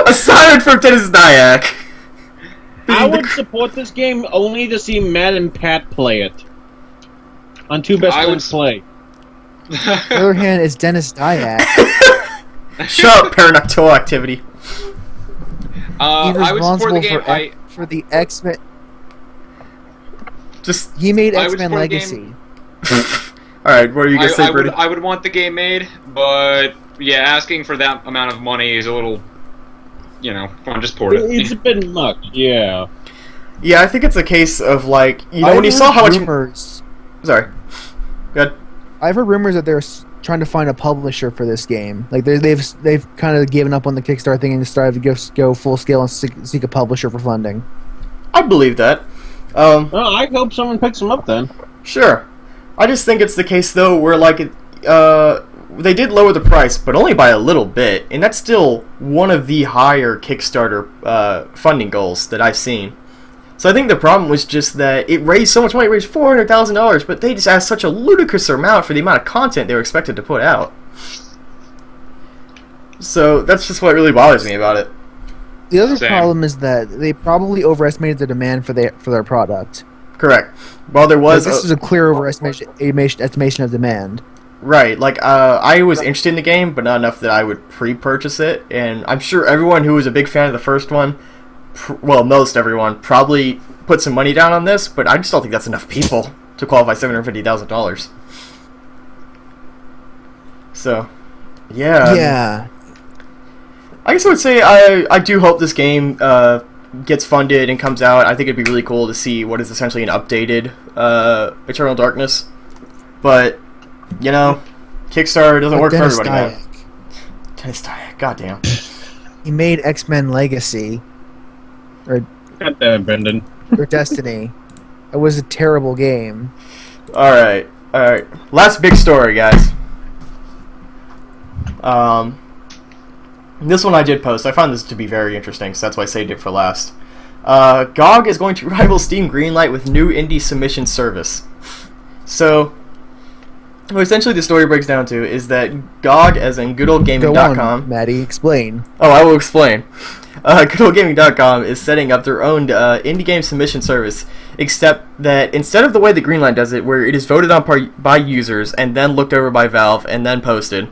Aside from Dennis Dyack. I would support this game only to see Matt and Pat play it. On Two Best I would Friends Play. On the other hand, it's Dennis Dyack. Shut up, Paranoctoral Activity. He's I would support the responsible game. for the X-Men. Just, He made I would X-Men support the Legacy. alright, what are you gonna say, Brady? I would want the game made, but yeah, asking for that amount of money is a little, come on, just port it. It's a bit much, yeah. Yeah, I think it's a case of, like, when you I've saw how heard much... rumors. Sorry. Good. I've heard rumors that they're trying to find a publisher for this game. Like they've kind of given up on the Kickstarter thing and decided to go full scale and seek a publisher for funding. I believe that. Well, I hope someone picks them up then. Sure. I just think it's the case, though, where, like, they did lower the price, but only by a little bit, and that's still one of the higher Kickstarter funding goals that I've seen. So I think the problem was just that it raised so much money. It raised $400,000, but they just asked such a ludicrous amount for the amount of content they were expected to put out. So that's just what really bothers me about it. The other Same. problem is that they probably overestimated the demand for their product. Correct. While there was... This is a clear estimation of demand. Right, like, I was interested in the game, but not enough that I would pre-purchase it, and I'm sure everyone who was a big fan of the first one, most everyone, probably put some money down on this, but I just don't think that's enough people to qualify $750,000. So, yeah. Yeah. I guess I would say I do hope this game gets funded and comes out. I think it'd be really cool to see what is essentially an updated Eternal Darkness, but... Kickstarter doesn't work Dennis for everybody, man. Dyack. Dennis Dyack, goddamn. He made X-Men Legacy God damn, Brendan. or Destiny. It was a terrible game. Alright. Last big story, guys. This one I did post. I found this to be very interesting, so that's why I saved it for last. GOG is going to rival Steam Greenlight with new indie submission service. So... what essentially the story breaks down to is that GOG, as in Go goodoldgaming.com... on, Maddie, explain. Oh, I will explain. Goodoldgaming.com is setting up their own indie game submission service, except that instead of the way that Greenlight does it, where it is voted on by users and then looked over by Valve and then posted,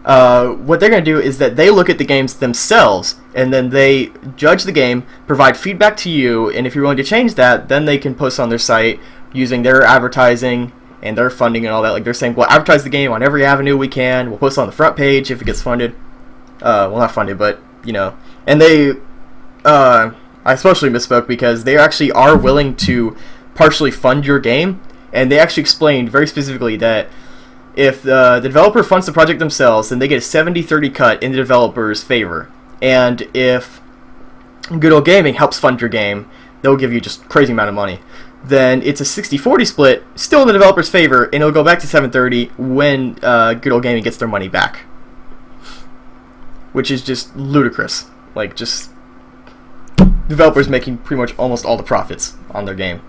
what they're going to do is that they look at the games themselves and then they judge the game, provide feedback to you, and if you're willing to change that, then they can post on their site using their advertising and their funding and all that. Like, they're saying, we'll advertise the game on every avenue we can. We'll post it on the front page if it gets funded. Well, not funded, but, And they, I especially misspoke because they actually are willing to partially fund your game. And they actually explained very specifically that if the developer funds the project themselves, then they get a 70-30 cut in the developer's favor. And if Good Old Gaming helps fund your game, they'll give you just crazy amount of money. Then it's a 60-40 split, still in the developer's favor, and it'll go back to 730 when Good Old Gaming gets their money back. Which is just ludicrous. Like, just... developers making pretty much almost all the profits on their game.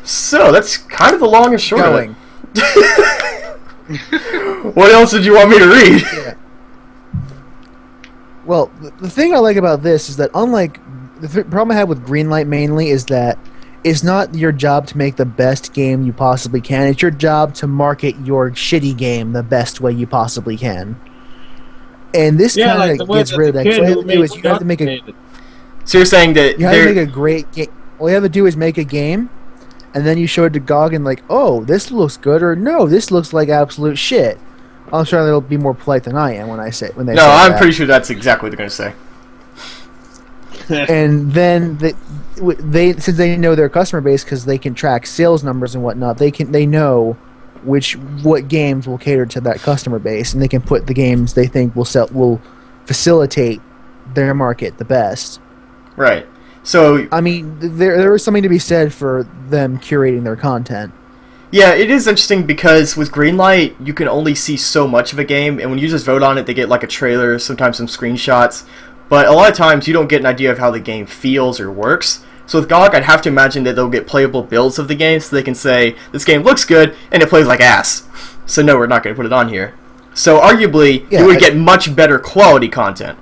So, that's kind of the long and short Going. of it. What else did you want me to read? Yeah. Well, the thing I like about this is that unlike the problem I have with Greenlight mainly is that it's not your job to make the best game you possibly can. It's your job to market your shitty game the best way you possibly can. And this Yeah, kind like of the way gets that rid of the that. So kid what you who have to do made is you have to make a Documented. So you're saying that you have to they're make a great game. All you have to do is make a game, and then you show it to GOG and like, oh, this looks good, or no, this looks like absolute shit. I'm sure they'll be more polite than I am when they no, say I'm that. pretty sure that's exactly what they're going to say. And then they since they know their customer base because they can track sales numbers and whatnot, they know what games will cater to that customer base, and they can put the games they think will facilitate their market the best. Right. So I mean, there is something to be said for them curating their content. yeah, it is interesting because with Greenlight, you can only see so much of a game, and when users vote on it, they get like a trailer, sometimes some screenshots. But a lot of times, you don't get an idea of how the game feels or works. So with GOG, I'd have to imagine that they'll get playable builds of the game, so they can say, this game looks good, and it plays like ass. So no, we're not going to put it on here. So arguably, Yeah, you would get much better quality content.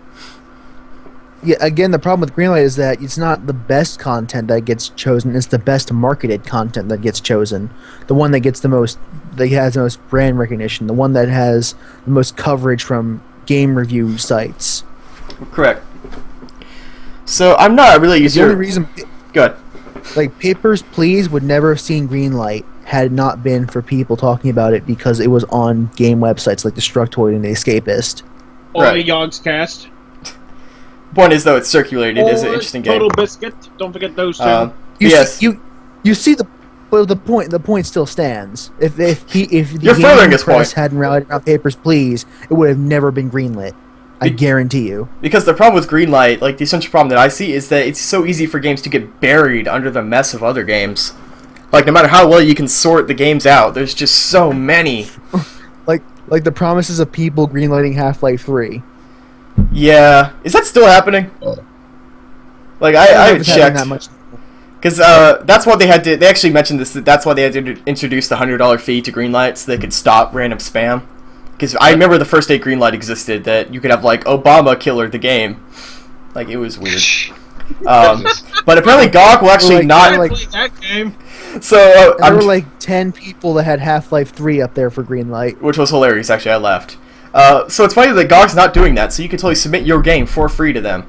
Yeah, again, the problem with Greenlight is that it's not the best content that gets chosen; it's the best marketed content that gets chosen. The one that gets that has the most brand recognition, the one that has the most coverage from game review sites. Correct. So I'm not really a The only user... reason, Good. like Papers, Please would never have seen Greenlight had it not been for people talking about it because it was on game websites like Destructoid and The Escapist. Or Right. Yogscast. Point is, though, it's circulated. It is an Or interesting game. Total Biscuit. Don't forget those two. You Yes. see, you see the point still stands. If the You're furthering game his press point. hadn't rallied around Papers, Please, it would have never been greenlit. I guarantee you. Because the problem with Greenlight, like the essential problem that I see, is that it's so easy for games to get buried under the mess of other games. Like, no matter how well you can sort the games out, there's just so many. Like the promises of people greenlighting Half-Life 3. Yeah. Is that still happening? Like, I don't know I if it's happening checked. that much. Because that's what they had to... They actually mentioned this, that's why they had to introduce the $100 fee to Greenlight, so they could stop random spam. Because I remember the first day Greenlight existed, that you could have, like, Obama killer the game. Like, it was weird. But apparently GOG will actually Like, not... they're like- Play that game. So, There were like 10 people that had Half-Life 3 up there for greenlight. which was hilarious, actually, I left. So it's funny that GOG's not doing that, so you can totally submit your game for free to them.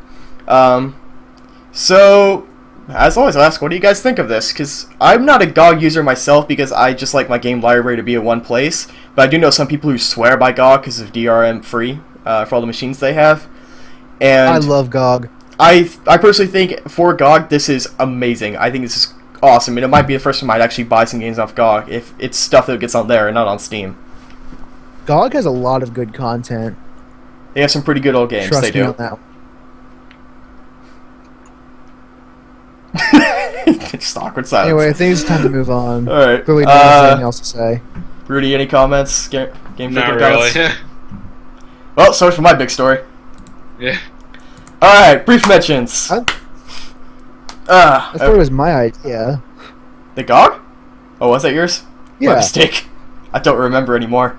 So, as always, I'll ask, what do you guys think of this? Because I'm not a GOG user myself, because I just like my game library to be in one place, but I do know some people who swear by GOG because of DRM free for all the machines they have. And I love GOG. I personally think, for GOG, this is amazing. I think this is awesome, and it might be the first time I'd actually buy some games off GOG if it's stuff that gets on there and not on Steam. GOG has a lot of good content. They have some pretty good old games, Trust they me do. on that. Just awkward silence. Anyway, I think it's time to move on. Alright. Really, there's nothing else to say. Rudy, any comments? Game Not freaking really. comments? Well, sorry for my big story. Yeah. Alright, brief mentions. I thought it was my idea. The GOG? Oh, was that yours? My Yeah. mistake. I don't remember anymore.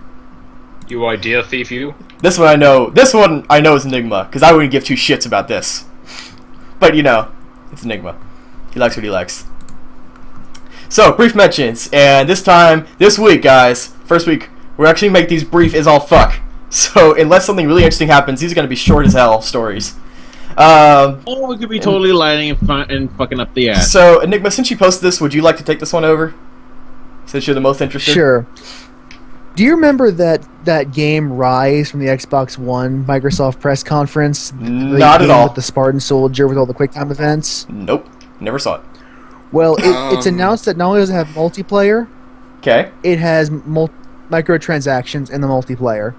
You idea thief, you. This one I know. This one I know is Enigma, because I wouldn't give two shits about this. But you know, it's Enigma. He likes what he likes. So, brief mentions, and this week, guys, first week, we're actually make these brief as all fuck. So, unless something really interesting happens, these are gonna be short as hell stories. Or we could be totally lying and fucking up the ass. So, Enigma, since you posted this, would you like to take this one over? Since you're the most interested. Sure. Do you remember that game Rise from the Xbox One Microsoft press conference? The Not at game all. With the Spartan Soldier with all the QuickTime events? Nope. Never saw it. Well, it's announced that not only does it have multiplayer, Okay. it has microtransactions in the multiplayer.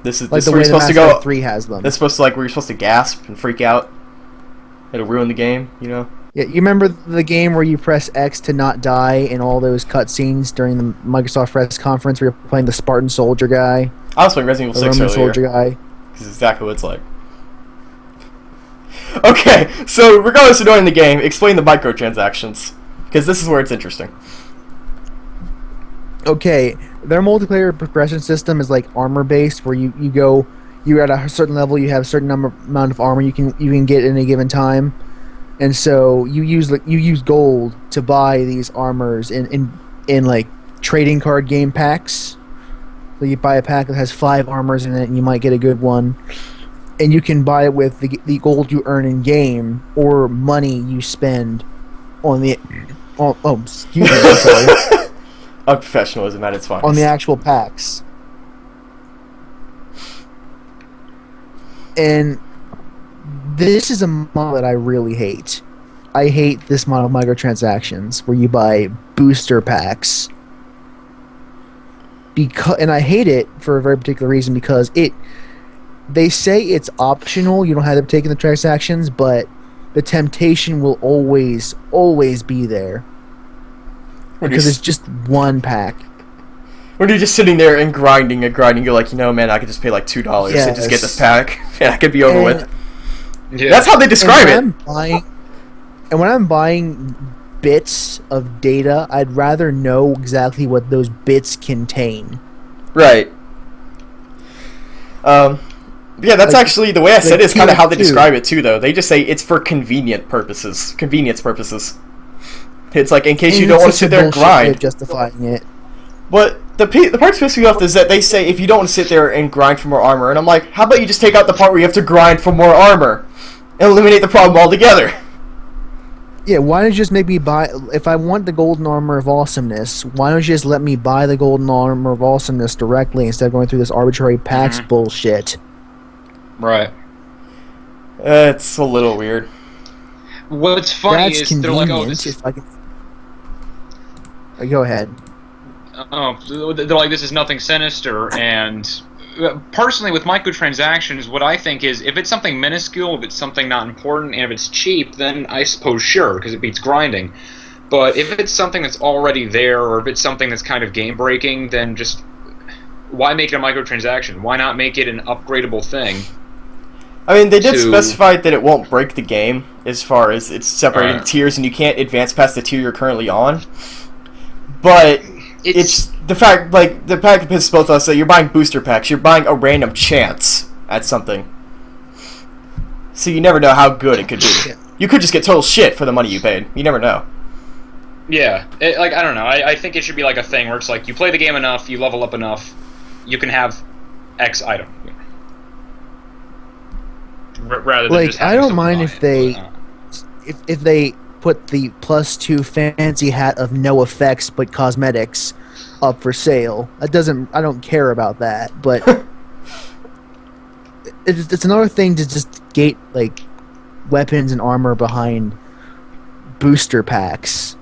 This is Like this the where way you're the supposed Mass to go. Effect 3 has them. That's supposed to where you're supposed to gasp and freak out. It'll ruin the game, you know. Yeah, you remember the game where you press X to not die in all those cutscenes during the Microsoft press conference where you're playing the Spartan Soldier guy, I was playing Resident the Evil 6 Roman earlier. Soldier guy? This is exactly what it's like. Okay, so regardless of knowing the game, explain the microtransactions. Because this is where it's interesting. Okay, their multiplayer progression system is like armor based, where you go, you're at a certain level, you have a certain amount of armor you can get in a given time, and so you use gold to buy these armors in like trading card game packs. So you buy a pack that has 5 armors in it, and you might get a good one. And you can buy it with the gold you earn in game or money you spend on the. Excuse me. I'm sorry. Unprofessionalism at its finest. On the actual packs. And this is a model that I really hate. I hate this model of microtransactions where you buy booster packs. And I hate it for a very particular reason, because they say it's optional, you don't have to take in the transactions, but the temptation will always be there. Because it's just one pack. When you're just sitting there and grinding, you're like, man, I could just pay like $2 and just get this pack, and I could be over with. Yeah. That's how they describe it. And when I'm buying bits of data, I'd rather know exactly what those bits contain. Right. Yeah, that's actually the way I said it is kind of how they describe it too. Though they just say it's for convenience purposes. It's like in case you don't want to sit there and grind. Justifying it. But the part pissing me off is that they say if you don't want to sit there and grind for more armor, and I'm like, how about you just take out the part where you have to grind for more armor and eliminate the problem altogether? Yeah, why don't you just make me buy... If I want the golden armor of awesomeness, why don't you just let me buy the golden armor of awesomeness directly instead of going through this arbitrary packs bullshit? Right. It's a little weird. What's funny That's is they're like, oh, convenient. this is... If I can... Go ahead. Oh, they're like, this is nothing sinister, and personally with microtransactions, what I think is, if it's something minuscule, if it's something not important, and if it's cheap, then I suppose sure, because it beats grinding. But if it's something that's already there, or if it's something that's kind of game-breaking, then just, why make it a microtransaction? Why not make it an upgradable thing? I mean, they did specify that it won't break the game, as far as it's separated in tiers, and you can't advance past the tier you're currently on. But it's the fact, like, the fact that pisses both of us that you're buying booster packs, you're buying a random chance at something. So you never know how good it could be. You could just get total shit for the money you paid. You never know. Yeah, like, I don't know. I think it should be like a thing where it's like, you play the game enough, you level up enough, you can have X item. Rather than like, just having I don't someone mind buy if it. they... If they put the +2 fancy hat of no effects but cosmetics up for sale. I don't care about that, but it's another thing to just gate like weapons and armor behind booster packs.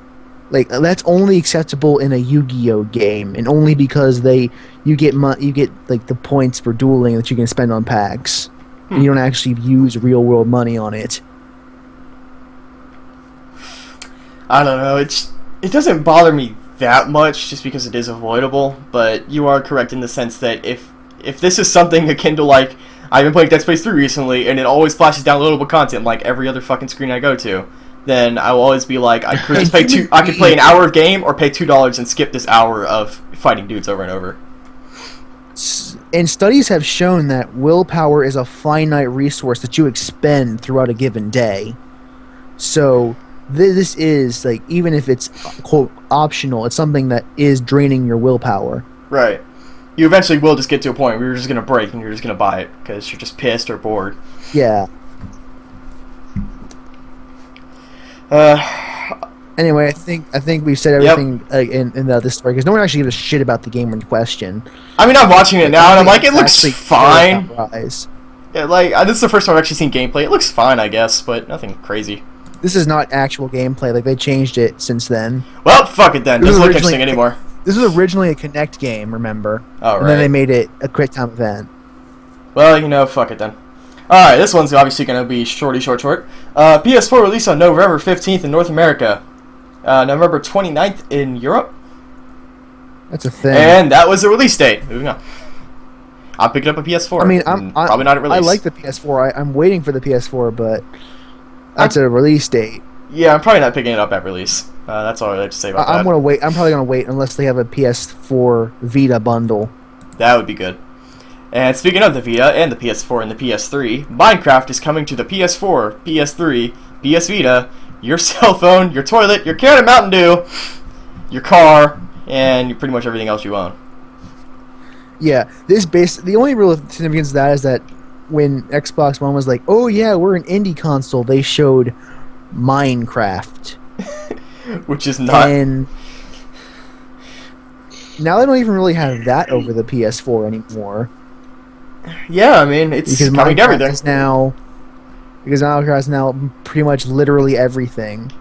Like, that's only acceptable in a Yu-Gi-Oh game, and only because you get like the points for dueling that you can spend on packs. And you don't actually use real world money on it. I don't know, it doesn't bother me that much just because it is avoidable, but you are correct in the sense that if this is something akin to, like, I've been playing Dead Space 3 recently and it always flashes downloadable content like every other fucking screen I go to, then I will always be like, I could just I could play an hour of game or pay $2 and skip this hour of fighting dudes over and over. And studies have shown that willpower is a finite resource that you expend throughout a given day. So this is, like, even if it's, quote, optional, it's something that is draining your willpower. Right. You eventually will just get to a point where you're just going to break and you're just going to buy it because you're just pissed or bored. Yeah. Anyway, I think we've said everything in this story, because no one actually gives a shit about the game in question. I mean, I'm watching it now and I'm like, it looks fine. Rise. Yeah, like, this is the first time I've actually seen gameplay. It looks fine, I guess, but nothing crazy. This is not actual gameplay. Like, they changed it since then. Well, fuck it then. It doesn't look interesting anymore. This was originally a Kinect game, remember? Oh, right. And then they made it a quick time event. Well, fuck it then. Alright, this one's obviously going to be short. PS4 released on November 15th in North America. November 29th in Europe. That's a thing. And that was the release date. Moving on. I'm picking up a PS4. I mean, I'm probably not at release. I like the PS4. I'm waiting for the PS4, but that's a release date. Yeah, I'm probably not picking it up at release. That's all I have to say about that. I'm gonna wait. I'm probably gonna wait unless they have a PS4 Vita bundle. That would be good. And speaking of the Vita and the PS4 and the PS3, Minecraft is coming to the PS4, PS3, PS Vita, your cell phone, your toilet, your can of Mountain Dew, your car, and pretty much everything else you own. Yeah, the only real significance of that is that when Xbox One was like, oh yeah, we're an indie console, they showed Minecraft. Which is not... And now they don't even really have that over the PS4 anymore. Yeah, I mean, it's Because coming to Minecraft everything. is now... Because Minecraft is now pretty much literally everything.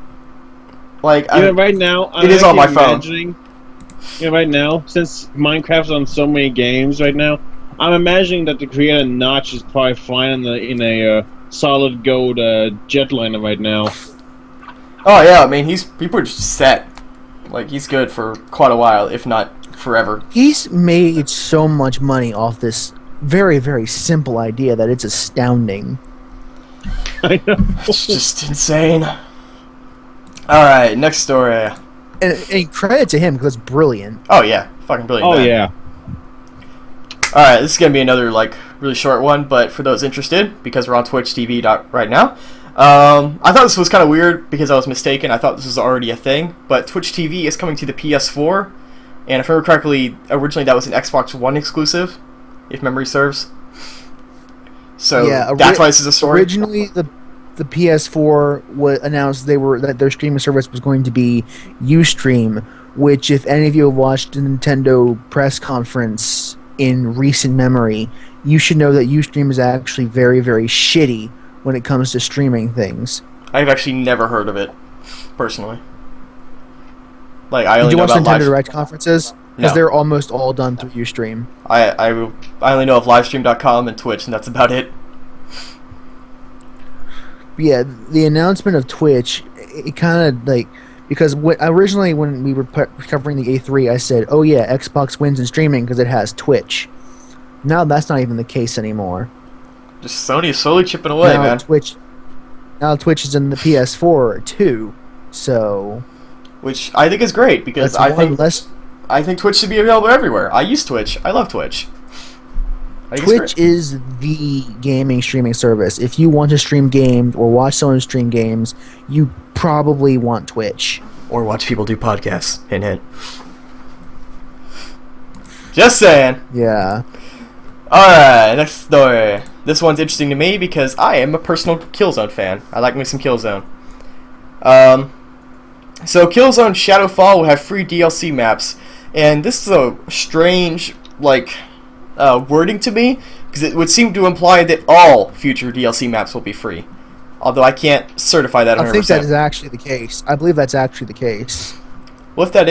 Like, Right now, it is on my phone. imagining- right now, since Minecraft's on so many games right now, I'm imagining that the creator Notch is probably flying in a solid gold jetliner right now. Oh yeah, I mean, he's pretty much set. Like, he's good for quite a while, if not forever. He's made so much money off this very, very simple idea that it's astounding. I know. It's just insane. Alright, next story. And credit to him, because it's brilliant. Oh yeah, fucking brilliant. Oh man. yeah. Alright, this is gonna be another, like, really short one, but for those interested, because we're on Twitch TV right now, I thought this was kind of weird because I was mistaken. I thought this was already a thing, but Twitch TV is coming to the PS4, and if I remember correctly, originally that was an Xbox One exclusive, if memory serves. So Yeah, that's why this is a story. Originally, the PS4 announced that their streaming service was going to be Ustream, which, if any of you have watched the Nintendo press conference in recent memory, you should know that Ustream is actually very, very shitty when it comes to streaming things. I've actually never heard of it, personally. Like, I Did only you know watch about Nintendo live. Direct conferences? Because No. they're almost all done through Ustream. I only know of livestream.com and Twitch, and that's about it. Yeah, the announcement of Twitch, it kind of like, because originally when we were covering the A3, I said, "Oh yeah, Xbox wins in streaming because it has Twitch." Now that's not even the case anymore. Just Sony is slowly chipping away, now man. Twitch is in the PS4 too, so Which I think is great because that's one less. I think Twitch should be available everywhere. I use Twitch. I love Twitch. I think it's Twitch great. is the gaming streaming service. If you want to stream games or watch someone stream games, you probably want Twitch. Or watch people do podcasts. Hint, hint. Just saying. Yeah. Alright, next story. This one's interesting to me because I am a personal Killzone fan. I like me some Killzone. So Killzone Shadowfall will have free DLC maps, and this is a strange, like, wording to me, because it would seem to imply that all future DLC maps will be free. Although I can't certify that 100%. I think that is actually the case. I believe that's actually the case. Well, if that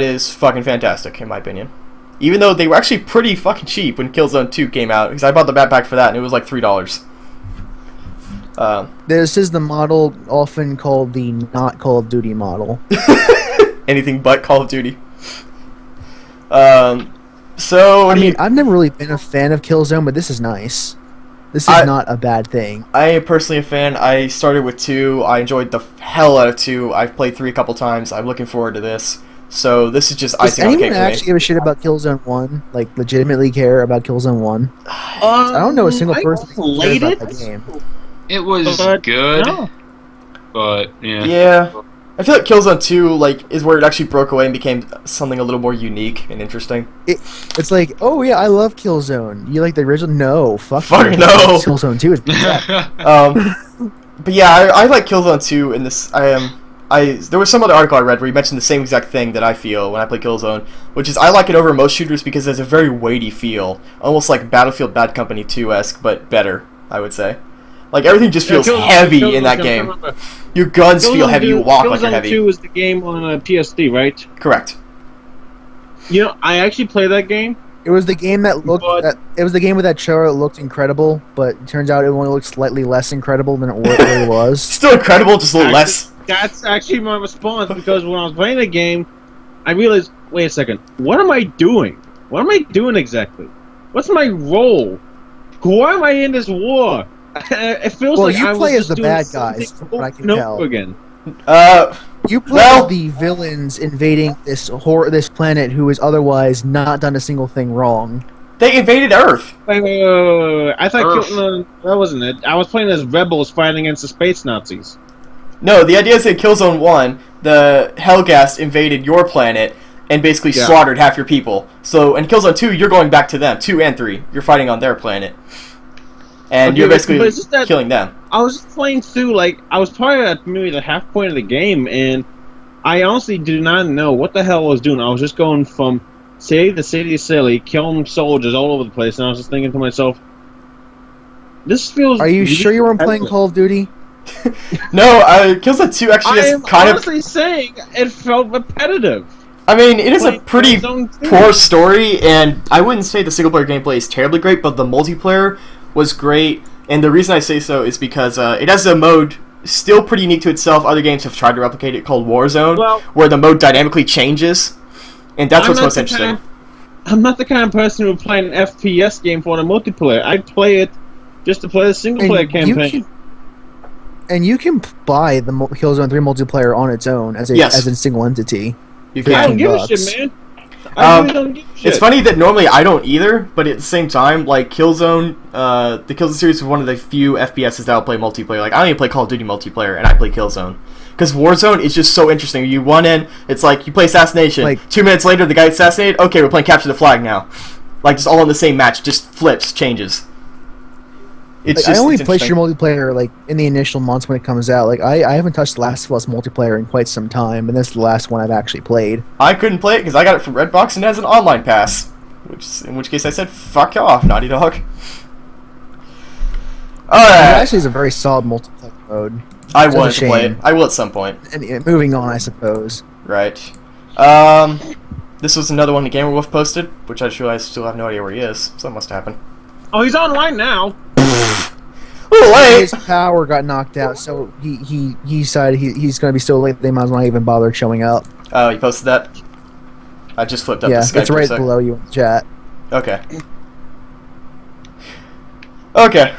is fucking fantastic, in my opinion. Even though they were actually pretty fucking cheap when Killzone 2 came out, because I bought the backpack for that, and it was like $3. This is the model often called the not Call of Duty model. Anything but Call of Duty. So, I mean, I've never really been a fan of Killzone, but this is nice. This is not a bad thing. I am personally a fan. I started with 2. I enjoyed the hell out of 2. I've played 3 a couple times. I'm looking forward to this. So this is just Does icing on the anyone cake for actually give a shit about Killzone 1? Like, legitimately care about Killzone 1? I don't know a single person who cares played about it. that game. It was But good, no. but yeah. Yeah. I feel like Killzone 2, like, is where it actually broke away and became something a little more unique and interesting. It's like, oh yeah, I love Killzone. You like the original? No, fuck Fuck you. no. Killzone 2 is bad. But yeah, I like Killzone 2 in this. There was some other article I read where he mentioned the same exact thing that I feel when I play Killzone, which is I like it over most shooters because it has a very weighty feel, almost like Battlefield Bad Company 2-esque, but better, I would say. Like, everything just feels heavy in that game. Your guns feel heavy, you walk like you're Killzone heavy. 2 is the game on PS3, right? Correct. You know, I actually played that game. It was the game that looked. But- It was the game with that trailer that looked incredible, but it turns out it only looked slightly less incredible than it really was. Still incredible, just a little less. That's actually my response because when I was playing the game, I realized, wait a second, what am I doing? What am I doing exactly? What's my role? Why am I in this war? It feels Well, like you I was play as just the doing bad something guys, from what I can over tell. again. You play Well- the villains invading this planet who has otherwise not done a single thing wrong. They invaded Earth. Wait. I thought Earth. that wasn't it. I was playing as rebels fighting against the space Nazis. No, the idea is in Killzone 1, the Helghast invaded your planet and basically Yeah. slaughtered half your people. So in Killzone 2, you're going back to them. 2 and 3, you're fighting on their planet. And Okay, you're but basically it's just that- killing them. I was just playing through, like, I was probably at maybe the half point of the game, and I honestly did not know what the hell I was doing. I was just going from city to city to city, killing soldiers all over the place, and I was just thinking to myself, this feels... Are you really sure you weren't playing repetitive. Call of Duty? No, Killzone 2 actually I is am kind of... honestly saying it felt repetitive. I mean, it is a Playing pretty Killzone 2. poor story, and I wouldn't say the single-player gameplay is terribly great, but the multiplayer was great, and the reason I say so is because it has a mode still pretty unique to itself. Other games have tried to replicate it, called Warzone, Well- where the mode dynamically changes, and that's I'm what's not most the interesting. I'm not the kind of person who would play an FPS game for the multiplayer. I'd play it just to play the single-player campaign. You can buy the Killzone 3 multiplayer on its own as a Yes. as a single entity. You I I can. don't give a $15. shit, man. I Um, really don't give a shit. It's funny that normally I don't either, but at the same time, like Killzone, the Killzone series is one of the few FPSs that I'll play multiplayer. Like I don't even play Call of Duty multiplayer, and I play Killzone. Because Warzone is just so interesting. You one in, it's like you play assassination. Like- 2 minutes later, the guy assassinated. Okay, we're playing capture the flag now. Like just all in the same match, just flips, changes. It's Like, I only it's play interesting. your multiplayer like in the initial months when it comes out. Like I haven't touched Last of Us multiplayer in quite some time, and this is the last one I've actually played. I couldn't play it because I got it from Redbox and it has an online pass. In which case I said, "Fuck off, Naughty Dog." It Alright, actually is a very solid multiplayer mode. I it's a wanted to play it. shame. I will at some point. And moving on, I suppose. Right. This was another one that Gamer Wolf posted, which I just realized still have no idea where he is. Something must happen. Oh, he's online now. A little late. His power got knocked out, so he decided he's going to be so late they might as well not even bother showing up. Oh, you posted that? I just flipped up Yeah, the Skype it's for a right sec. below you in the chat. Okay. Okay.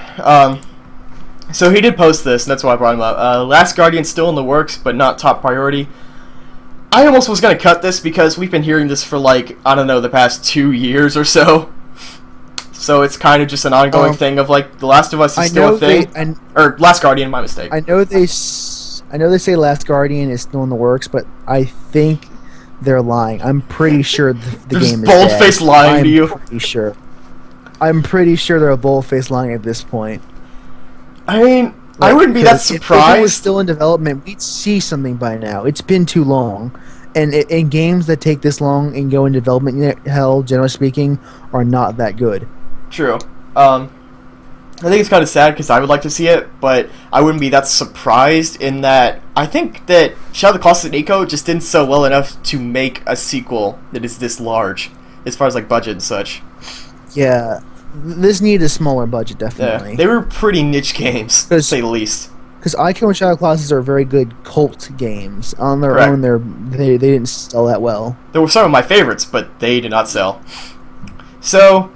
So he did post this, and that's why I brought him up. Last Guardian still in the works, but not top priority. I almost was gonna cut this because we've been hearing this for like, I don't know, the past 2 years or so. So it's kind of just an ongoing thing of like, The Last of Us is still a thing. Or Last Guardian, my mistake. I know they say Last Guardian is still in the works, but I think they're lying. I'm pretty sure the They're game is just bold-faced dead. lying I'm to you. Pretty sure. I'm pretty sure they're bold-faced lying at this point. I mean, I wouldn't be that Because If it was surprised. still in development, we'd see something by now. It's been too long. And in games that take this long and go in development hell, generally speaking, are not that good. True. I think it's kind of sad because I would like to see it, but I wouldn't be that surprised in that I think that Shadow of the Colossus and Ico just didn't sell well enough to make a sequel that is this large, as far as like budget and such. Yeah, this needed a smaller budget, Yeah, definitely. they were pretty niche games, to 'Cause- say the least. Because Ico and Shadow Colossus are very good cult games. On their Correct. own, they didn't sell that well. They were some of my favorites, but they did not sell. So,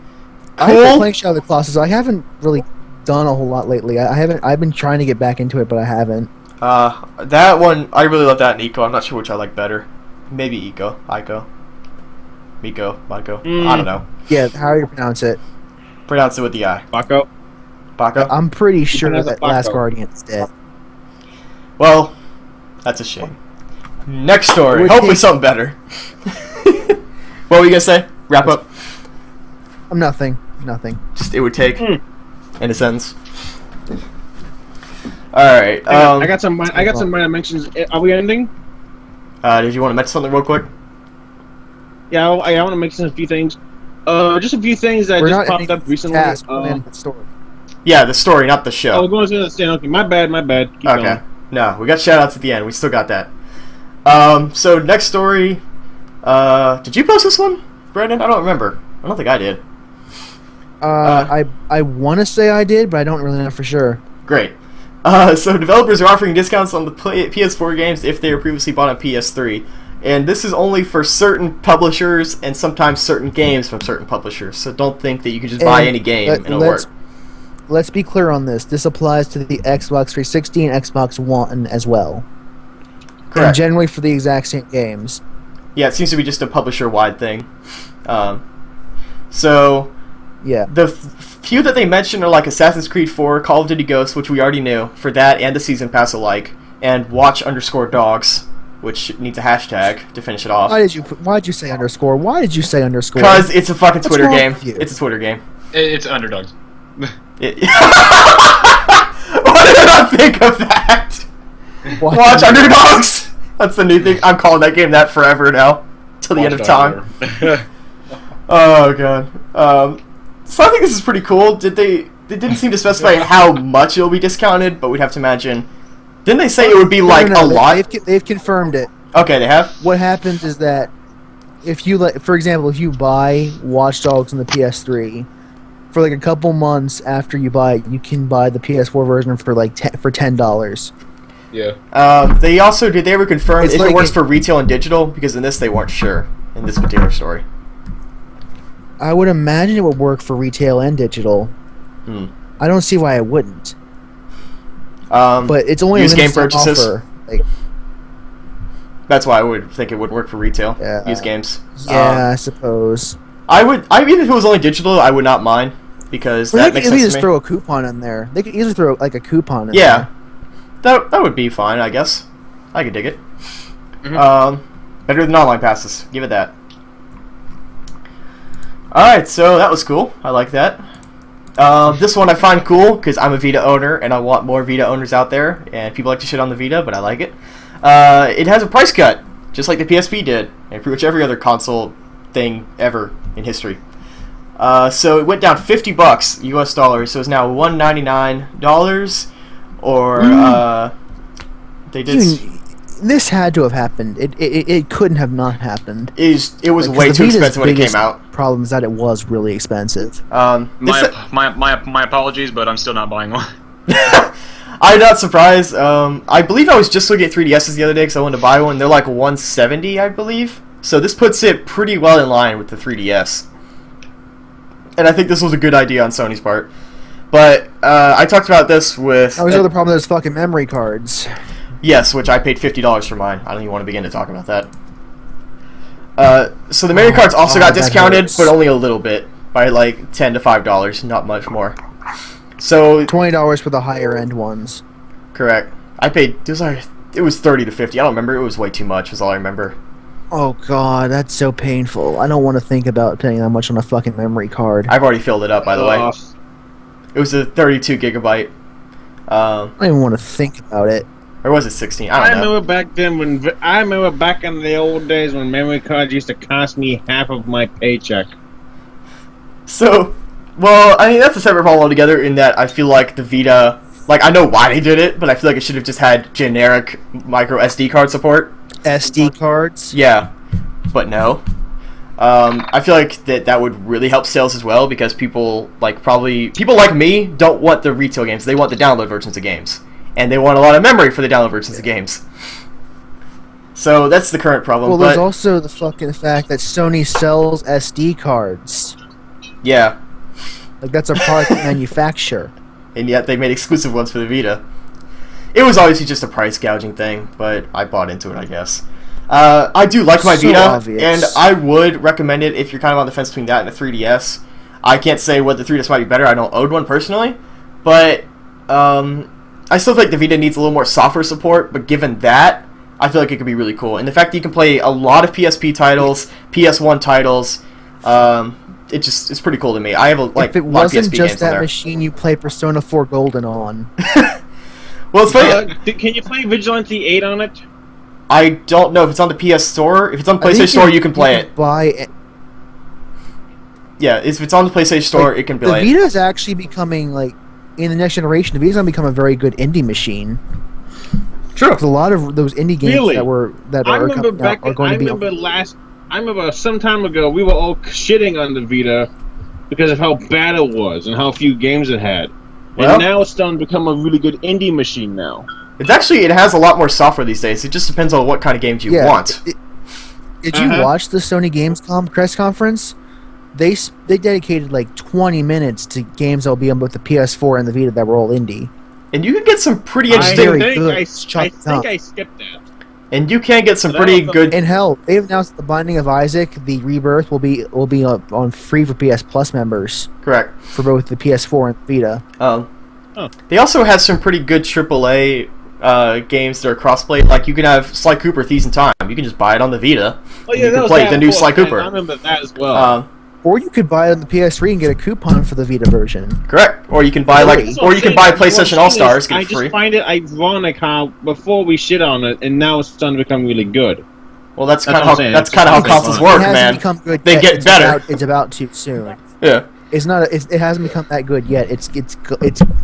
I've been cool. playing Shadow of the Colossus. I haven't really done a whole lot lately. I haven't. I've been trying to get back into it, but I haven't. That one, I really love that in Ico. I'm not sure which I like better. Maybe Ico. Miko, Mako. I don't know. Yeah, how do you pronounce it? Pronounce it with the I. Baco. Baka? I'm pretty sure pronounce it that Last Baco. Guardian is dead. Well, that's a shame. Next story. Would Hopefully take- something better. What were you gonna say? Wrap up. Nothing. Just it would take in a sentence. All right. I got some minor mentions. Are we ending? Did you want to mention something real quick? Yeah, I want to mention a few things. Just a few things that We're just not popped ending up the recently. task, we're ending the story. Yeah, the story, not the Oh, show. we're going to the stand. Okay, my bad. Keep Okay. going. No, we got shoutouts at the end. We still got that. So next story. Did you post this one, Brandon? I don't remember. I don't think I did. I want to say I did, but I don't really know for sure. Great. So developers are offering discounts on the PS4 games if they were previously bought on PS3. And this is only for certain publishers and sometimes certain games from certain publishers. So don't think that you can just buy And any game and it'll let's- work. Let's be clear on this. This applies to the Xbox 360 and Xbox One as well. And Correct. generally for the exact same games. Yeah, it seems to be just a publisher-wide thing. So Yeah. The few that they mentioned are like Assassin's Creed 4, Call of Duty Ghosts, which we already knew for that and the season pass alike, and Watch_Dogs, which needs a hashtag to finish it off. Why did you say underscore? Why did you say underscore? Because it's a fucking What's Twitter wrong game. with you? It's a Twitter game. It's underdogs. Why did I not think of that? Watch Underdogs. That's the new thing. I'm calling that game that forever now, till the end of time. Oh god. So I think this is pretty cool. They didn't seem to specify how much it'll be discounted, but we'd have to imagine. Didn't they say it would be like a lot? They've confirmed it. Okay, they have. What happens is that if you for example, if you buy Watch Dogs on the PS3 for like a couple months after you buy it, you can buy the PS4 version for like $10. Yeah. They also did they ever confirm It's if like it works for retail and digital? Because in this they weren't sure in this particular story. I would imagine it would work for retail and digital. I don't see why it wouldn't. But it's only a used game limited purchases. offer. Like, That's why I would think it would work for retail. Yeah. Used games. yeah, I suppose. I mean, if it was only digital, I would not mind because Well, that they makes could easily sense just to me. throw a coupon in there. They could easily throw like a coupon in Yeah, that would be fine, I guess. I could dig it. Better than online passes. Give it that. Alright, so that was cool. I like that. This one I find cool because I'm a Vita owner and I want more Vita owners out there. And people like to shit on the Vita, but I like it. It has a price cut, just like the PSP did, and pretty much every other console thing ever in history. So it went down $50 US dollars, so it's now $199, or they did. This had to have happened. It couldn't have not happened. It was Like, 'cause way the too Vita's expensive when it came biggest out. Problem is that it was really expensive. My apologies, but I'm still not buying one. I'm not surprised. I believe I was just looking at 3DSs the other day because I wanted to buy one. They're like $170, I believe. So this puts it pretty well in line with the 3DS. And I think this was a good idea on Sony's part. But I talked about this with... That was the other problem. There's fucking memory cards. Yes, which I paid $50 for mine. I don't even want to begin to talk about that. So the memory cards also got that discounted, hurts. but only a little bit. By like $10 to $5, not much more. So... $20 for the higher end ones. Correct. I paid... It was $30 to $50. I don't remember. It was way too much, is all I remember. Oh god, that's so painful. I don't want to think about paying that much on a fucking memory card. I've already filled it up, by the way. It was a 32 gigabyte. I don't even want to think about it. Or was it 16? I I don't know. remember back then I remember back in the old days when memory cards used to cost me half of my paycheck. So, well, I mean, that's a separate problem altogether in that I feel like the Vita... Like, I know why they did it, but I feel like it should have just had generic micro SD card support. SD cards? Yeah, but no. I feel like that would really help sales as well because people like me don't want the retail games. They want the download versions of games, and they want a lot of memory for the download versions of games. So that's the current problem. Well, there's also the fucking fact that Sony sells SD cards. Yeah, Like, that's a product they manufacture. and yet they made exclusive ones for the Vita. It was obviously just a price gouging thing, but I bought into it, I guess. I do like my So Vita, obvious. and I would recommend it if you're kind of on the fence between that and a 3DS. I can't say what the 3DS might be better. I don't own one personally, but I still think the Vita needs a little more software support. But given that, I feel like it could be really cool. And the fact that you can play a lot of PSP titles, PS1 titles, it's pretty cool to me. I have If it a lot of wasn't PSP just games on that there. machine you play Persona 4 Golden on. Well, it's funny. Can you play Vigilante 8 on it? I don't know if it's on the PS Store. If it's on the I think PlayStation Store, you can play it. Buy it. Yeah, if it's on the PlayStation Store, it can The play it. Vita is actually becoming, like, in the next generation, the Vita's going to become a very good indie machine. True. Because a lot of those indie games Really? that I are remember coming out are going to be... I remember some time ago we were all shitting on the Vita because of how bad it was and how few games it had. Well- And now it's starting to become a really good indie machine now. It has a lot more software these days. It just depends on what kind of games you want. Did you watch the Sony Gamescom press conference? They dedicated like 20 minutes to games that will be on both the PS4 and the Vita that were all indie. And you can get some pretty I interesting... Very think good. I Shut think up. I skipped that. And you can get some But I pretty also- good. And hell, they've announced The Binding of Isaac, the Rebirth will be on free for PS Plus members Correct. for both the PS4 and Vita. They also have some pretty good AAA games that are crossplay. Like you can have Sly Cooper Thieves in Time. You can just buy it on the Vita. Oh You yeah, can that was play that the new before. Sly Cooper. I remember that as well. Or you could buy it on the PS3 and get a coupon for the Vita version. Correct. Or you can buy That's what or I'm you can saying. buy What I'm PlayStation saying All is, Stars, get I it free. just find it ironic how before we shit on it, and now it's starting to become really good. Well, that's That's kind what I'm of saying. how that's It's kind of how just consoles fine. work, It hasn't man. become good They yet. get It's better. It's about to soon. Yeah. It hasn't become that good yet. It's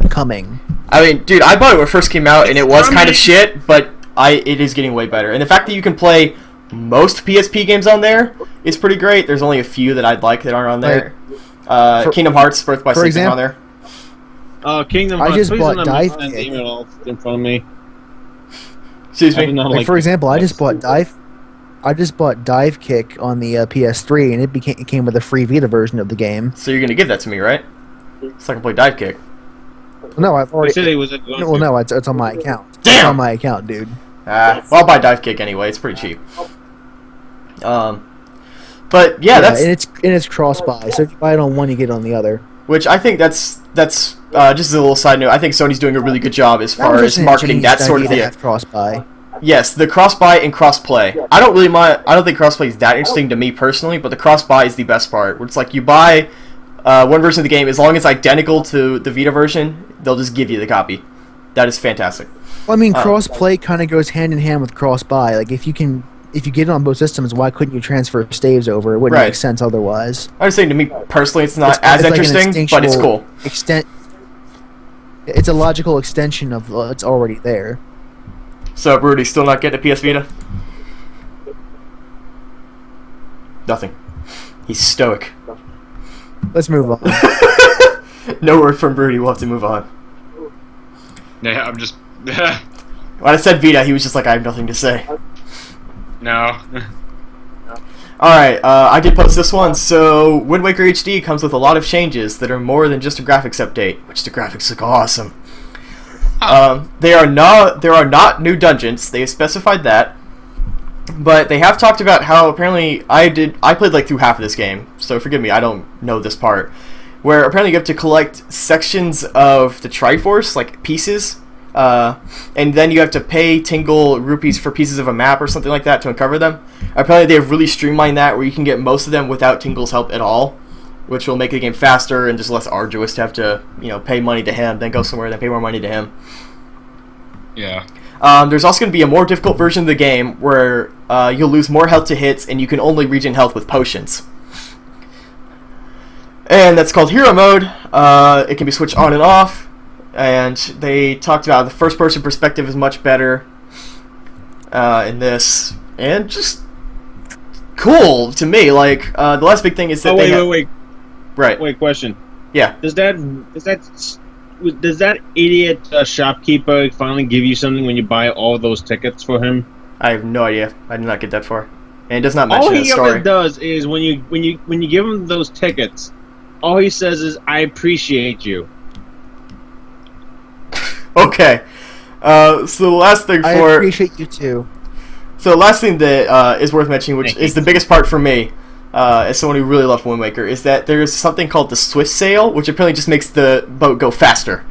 coming. I mean, dude, I bought it when it first came out, and it was kind of shit, but it is getting way better. And the fact that you can play most PSP games on there is pretty great. There's only a few that I'd like that aren't on there. Kingdom Hearts, Birth by for Sleep is example- on there. Kingdom I Hearts. just please bought don't Dive have Kick. email in front of me. Excuse I do me. not Like for example, I just bought Dive. Dive Kick on the PS3, and it came with a free Vita version of the game. So you're gonna give that to me, right? So I can play Dive Kick. No, I've They already. said it was Well, no, it's on my account. It's Damn! on my account, dude. Well, I'll buy Dive Kick anyway. It's pretty cheap. But yeah, that's and it's cross buy. So if you buy it on one, you get it on the other. which I think that's just as a little side note. I think Sony's doing a really good job as far as marketing that sort of thing. Cross buy. Yes, the cross-buy and cross-play. I don't really mind. I don't think cross-play is that interesting to me personally, but the cross-buy is the best part. Where it's like you buy one version of the game, as long as it's identical to the Vita version, they'll just give you the copy. That is fantastic. Well, I mean, cross play kind of goes hand in hand with cross buy. Like if you get it on both systems, why couldn't you transfer saves over? It wouldn't Right. make sense otherwise. I'm just saying, to me personally, it's not as It's like an interesting, but it's cool. It's a logical extension of what's already there. So, Rudy, still not getting a PS Vita? Nothing. He's stoic. Let's move on. No word from Rudy. We'll have to move on. Yeah, I'm just. When I said Vita, he was just like, I have nothing to say. No. Alright, I did post this one. So, Wind Waker HD comes with a lot of changes that are more than just a graphics update, which the graphics look awesome. There are not new dungeons. They specified that. But they have talked about how apparently I played like through half of this game, so forgive me, I don't know this part. Where apparently you have to collect sections of the Triforce, like pieces, and then you have to pay Tingle rupees for pieces of a map or something like that to uncover them. Apparently they've really streamlined that where you can get most of them without Tingle's help at all, which will make the game faster and just less arduous to have to, pay money to him, then go somewhere, then pay more money to him. Yeah. There's also going to be a more difficult version of the game where you'll lose more health to hits and you can only regen health with potions. And that's called Hero Mode. It can be switched on and off. And they talked about the first-person perspective is much better in this. And just cool to me. Like, the last big thing is that Right. Wait, question. Yeah. Does that idiot shopkeeper finally give you something when you buy all those tickets for him? I have no idea. I did not get that far. And it does not mention All in the he story. ever does is when you give him those tickets, all he says is "I appreciate you." Okay. So the last thing I for... appreciate you too. So the last thing that is worth mentioning, which is the biggest part for me, as someone who really loved Wind Waker, is that there's something called the Swift Sail, which apparently just makes the boat go faster.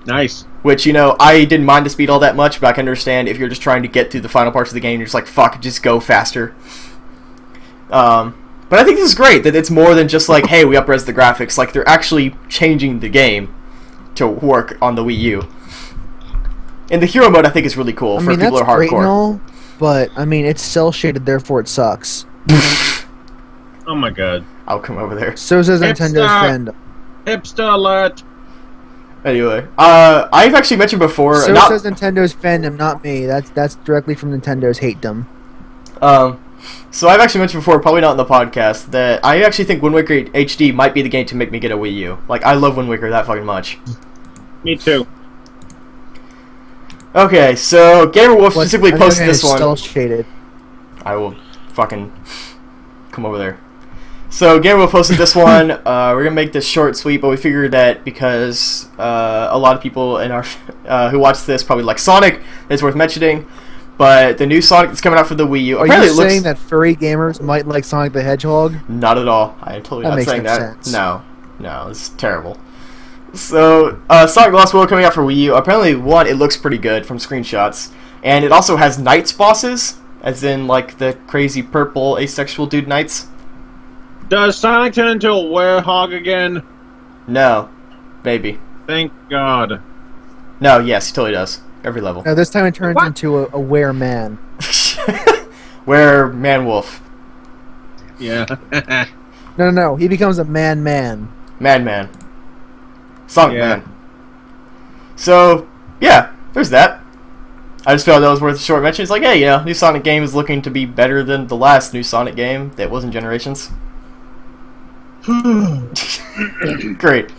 Nice. Which, I didn't mind the speed all that much, but I can understand if you're just trying to get through the final parts of the game, you're just like, fuck, just go faster. But I think this is great, that it's more than just like, hey, we up-res the graphics. Like, they're actually changing the game to work on the Wii U. And the hero mode, I think, is really cool for people who that's are great and hardcore. all, but I mean, it's cell shaded, therefore it sucks. Oh my god. I'll come over there. So says It's Nintendo's not- fandom. Hipster alert. Anyway, I've actually mentioned before... So not- says Nintendo's fandom, not me. That's directly from Nintendo's hatedom. So I've actually mentioned before, probably not in the podcast, that I actually think Wind Waker HD might be the game to make me get a Wii U. Like, I love Wind Waker that fucking much. Me too. Okay, so Gamer Wolf specifically posted this one. Cell shaded. I will fucking come over there. So Gamer Wolf posted this one. We're gonna make this short, sweet, but we figured that because a lot of people in our who watch this probably like Sonic, it's worth mentioning. But the new Sonic that's coming out for the Wii U. Are Apparently you it looks saying that furry gamers might like Sonic the Hedgehog? not at all. I am totally That not makes saying no that. sense. No, it's terrible. So, Sonic Lost World coming out for Wii U. Apparently, one, it looks pretty good from screenshots, and it also has Knights bosses, as in like the crazy purple asexual dude Knights. Does Sonic turn into a werehog again? No, maybe. Thank God. No, yes, he totally does. Every level. No, this time it turns What? into a were-man. Where Man Wolf, Yeah. No. He becomes a man-man. Man, Sonic Yeah. Man. So, yeah, there's that. I just felt that was worth a short mention. It's like, hey, new Sonic game is looking to be better than the last new Sonic game that wasn't Generations. Great.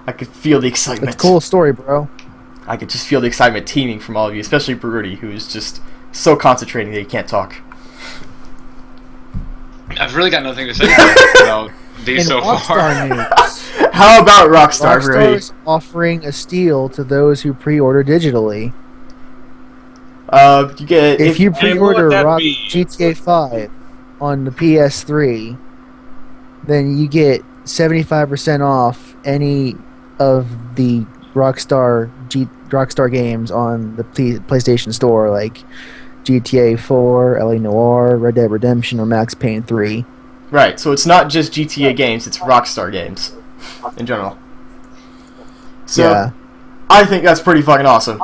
I could feel the excitement. It's a cool story, bro. I could just feel the excitement teeming from all of you, especially Broody, who is just so concentrating that he can't talk. I've really got nothing to say about these In so far. Rockstar news, How about Rockstar, Broody? Rockstar is offering a steal to those who pre-order digitally. You get If you And what pre-order would that Rock be? GTA 5 on the PS3, then you get 75% off any of the Rockstar games on the PlayStation Store, like GTA 4, LA Noire, Red Dead Redemption, or Max Payne 3. right. So it's not just GTA games; it's Rockstar games in general. So Yeah. I think that's pretty fucking awesome.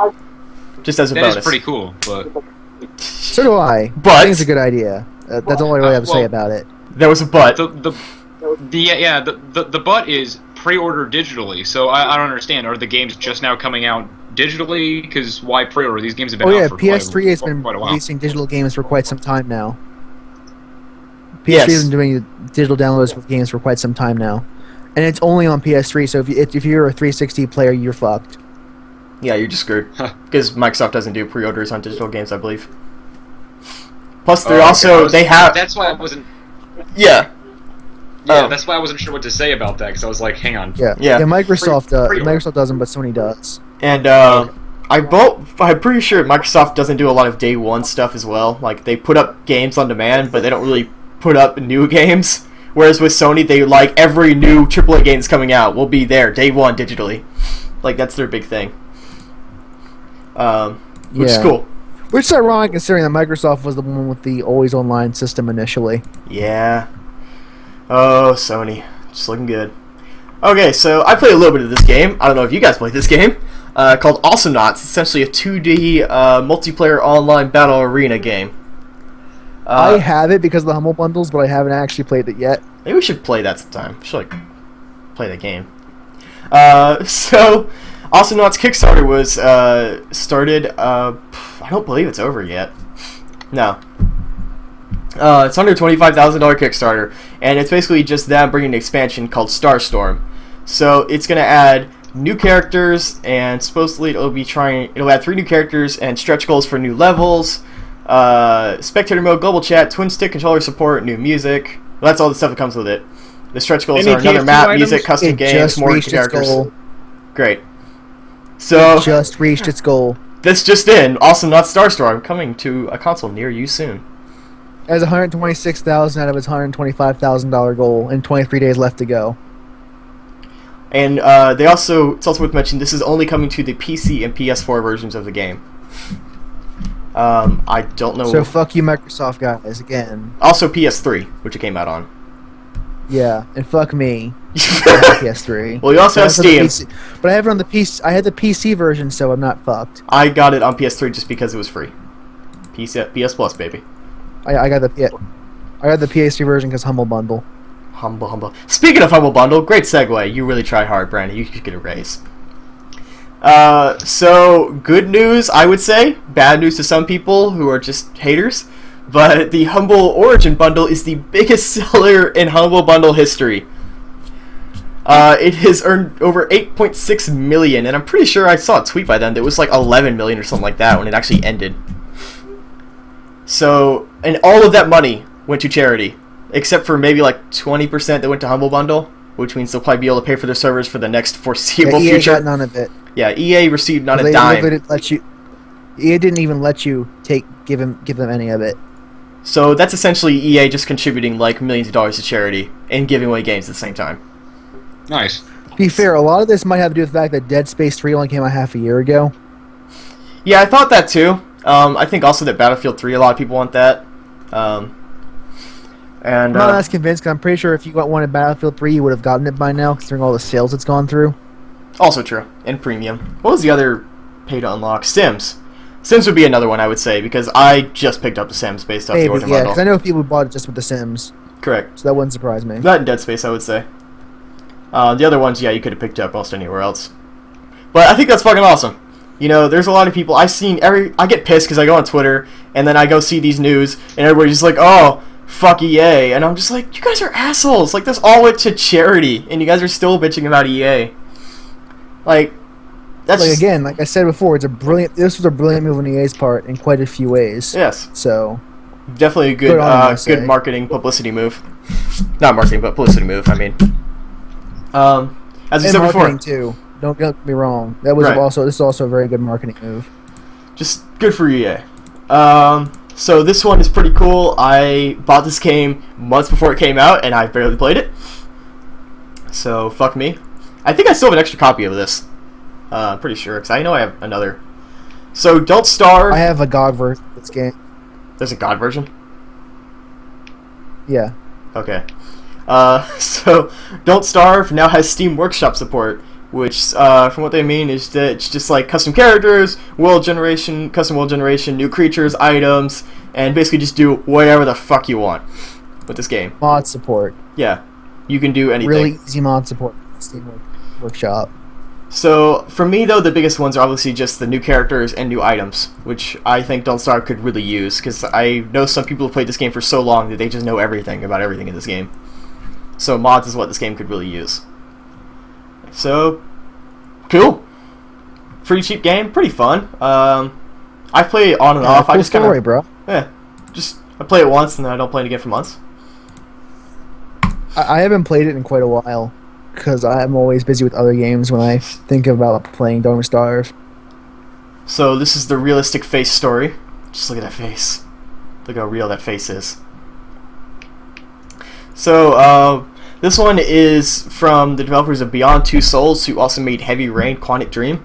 Just as a That bonus. is pretty cool, but So do I. But- I think it's a good idea. That's all I really have to say well- about it. There was a but. the but is pre-order digitally. So I don't understand. Are the games just now coming out digitally? Because why pre-order? These games have been Oh out yeah, for PS3 has been quite a while. releasing digital games for quite some time now. PS3 Yes. has been doing digital downloads of games for quite some time now, and it's only on PS3. So if you're a 360 player, you're fucked. Yeah, you're just screwed. Huh. Because Microsoft doesn't do pre-orders on digital games, I believe. Plus, Oh, they're okay. also they have That's why I wasn't. yeah. Yeah, Oh. that's why I wasn't sure what to say about that. Because I was like, hang on. Yeah, Yeah. Microsoft Pre-order. Microsoft doesn't, but Sony does. And I'm pretty sure Microsoft doesn't do a lot of day one stuff as well. Like they put up games on demand, but they don't really put up new games. Whereas with Sony, they like every new AAA game that's coming out will be there day one digitally. Like that's their big thing. Which is Yeah. cool. Which is ironic considering that Microsoft was the one with the always online system initially. Yeah. Oh, Sony. Just looking good. Okay, so I played a little bit of this game. I don't know if you guys played this game. Called Awesomenauts. It's essentially a 2D multiplayer online battle arena game. I have it because of the Humble Bundles, but I haven't actually played it yet. Maybe we should play that sometime. We should like play that game. So Awesomenauts Kickstarter was started. I don't believe it's over yet. No. It's under $25,000 Kickstarter, and it's basically just them bringing an expansion called Starstorm. So it's gonna add new characters, and supposedly it'll add 3 new characters and stretch goals for new levels, spectator mode, global chat, twin stick controller support, new music. Well, that's all the stuff that comes with it. The stretch goals Any are another TF2 map, items? music, custom It games, just more reached its characters. goal. Great. So It just reached its goal. this just in, Awesomenauts Starstorm coming to a console near you soon. It has 126,000 out of its $125,000 goal, and 23 days left to go. And it's also worth mentioning, this is only coming to the PC and PS4 versions of the game. I don't know. So fuck you, Microsoft guys, again. Also PS3, which it came out on. Yeah, and fuck me. PS3. Well, you also have But I the Steam. PC but I have it on the PC. I had the PC version, so I'm not fucked. I got it on PS3 just because it was free. PS Plus, baby. I got the PS3 version because Humble Bundle. Humble. Speaking of Humble Bundle, great segue. You really tried hard, Brandon. You should get a raise. So, good news, I would say. Bad news to some people who are just haters. But the Humble Origin Bundle is the biggest seller in Humble Bundle history. It has earned over 8.6 million, and I'm pretty sure I saw a tweet by them that it was like 11 million or something like that when it actually ended. So, and all of that money went to charity, except for maybe like 20% that went to Humble Bundle, which means they'll probably be able to pay for their servers for the next foreseeable EA future. got none of it. Yeah, EA received not a They dime. literally let you. It didn't even let you give them any of it. So that's essentially EA just contributing like millions of dollars to charity and giving away games at the same time. Nice. To be fair, a lot of this might have to do with the fact that Dead Space 3 only came out half a year ago. Yeah, I thought that too. I think also that Battlefield 3, a lot of people want that. And I'm not as convinced, because I'm pretty sure if you wanted Battlefield 3, you would have gotten it by now, considering all the sales it's gone through. also true. And premium. What was the other pay to unlock? Sims. Sims would be another one I would say, because I just picked up the Sims based off the Maybe, Origin yeah, bundle. because I know people who bought it just with The Sims, Correct. so that wouldn't surprise me. That and Dead Space, I would say. The other ones, yeah, you could have picked up almost anywhere else. But I think that's fucking awesome. You know, there's a lot of people I get pissed because I go on Twitter and then I go see these news and everybody's like, oh, fuck EA, and I'm just like, you guys are assholes. Like, this all went to charity and you guys are still bitching about EA. Like, that's Like just- again, like I said before, this was a brilliant move on EA's part in quite a few ways. yes, So definitely a Good on them, I good say. marketing publicity move. Not marketing, but publicity move. I mean, as we and said marketing before, too. Don't get me wrong. That was Right. this is also a very good marketing move. just good for EA. So this one is pretty cool. I bought this game months before it came out, and I barely played it. So fuck me. I think I still have an extra copy of this. Pretty sure, because I know I have another. So Don't Starve. I have a GOG version of this game. There's a God version. Yeah. Okay. So Don't Starve now has Steam Workshop support, which, from what they mean, is that it's just like custom characters, world generation, custom world generation, new creatures, items, and basically just do whatever the fuck you want with this game. Mod support. Yeah, you can do anything. Really easy mod support. Steam Workshop. So for me, though, the biggest ones are obviously just the new characters and new items, which I think Don't Starve could really use, because I know some people have played this game for so long that they just know everything about everything in this game. So mods is what this game could really use. So, cool. Pretty cheap game, pretty fun. I play it on and off. Cool I just story, kind of, bro. I play it once and then I don't play it again for months. I haven't played it in quite a while because I'm always busy with other games when I think about playing Don't Starve. So this is the realistic face story. Just look at that face. Look how real that face is. So, this one is from the developers of Beyond Two Souls, who also made Heavy Rain, Quantic Dream.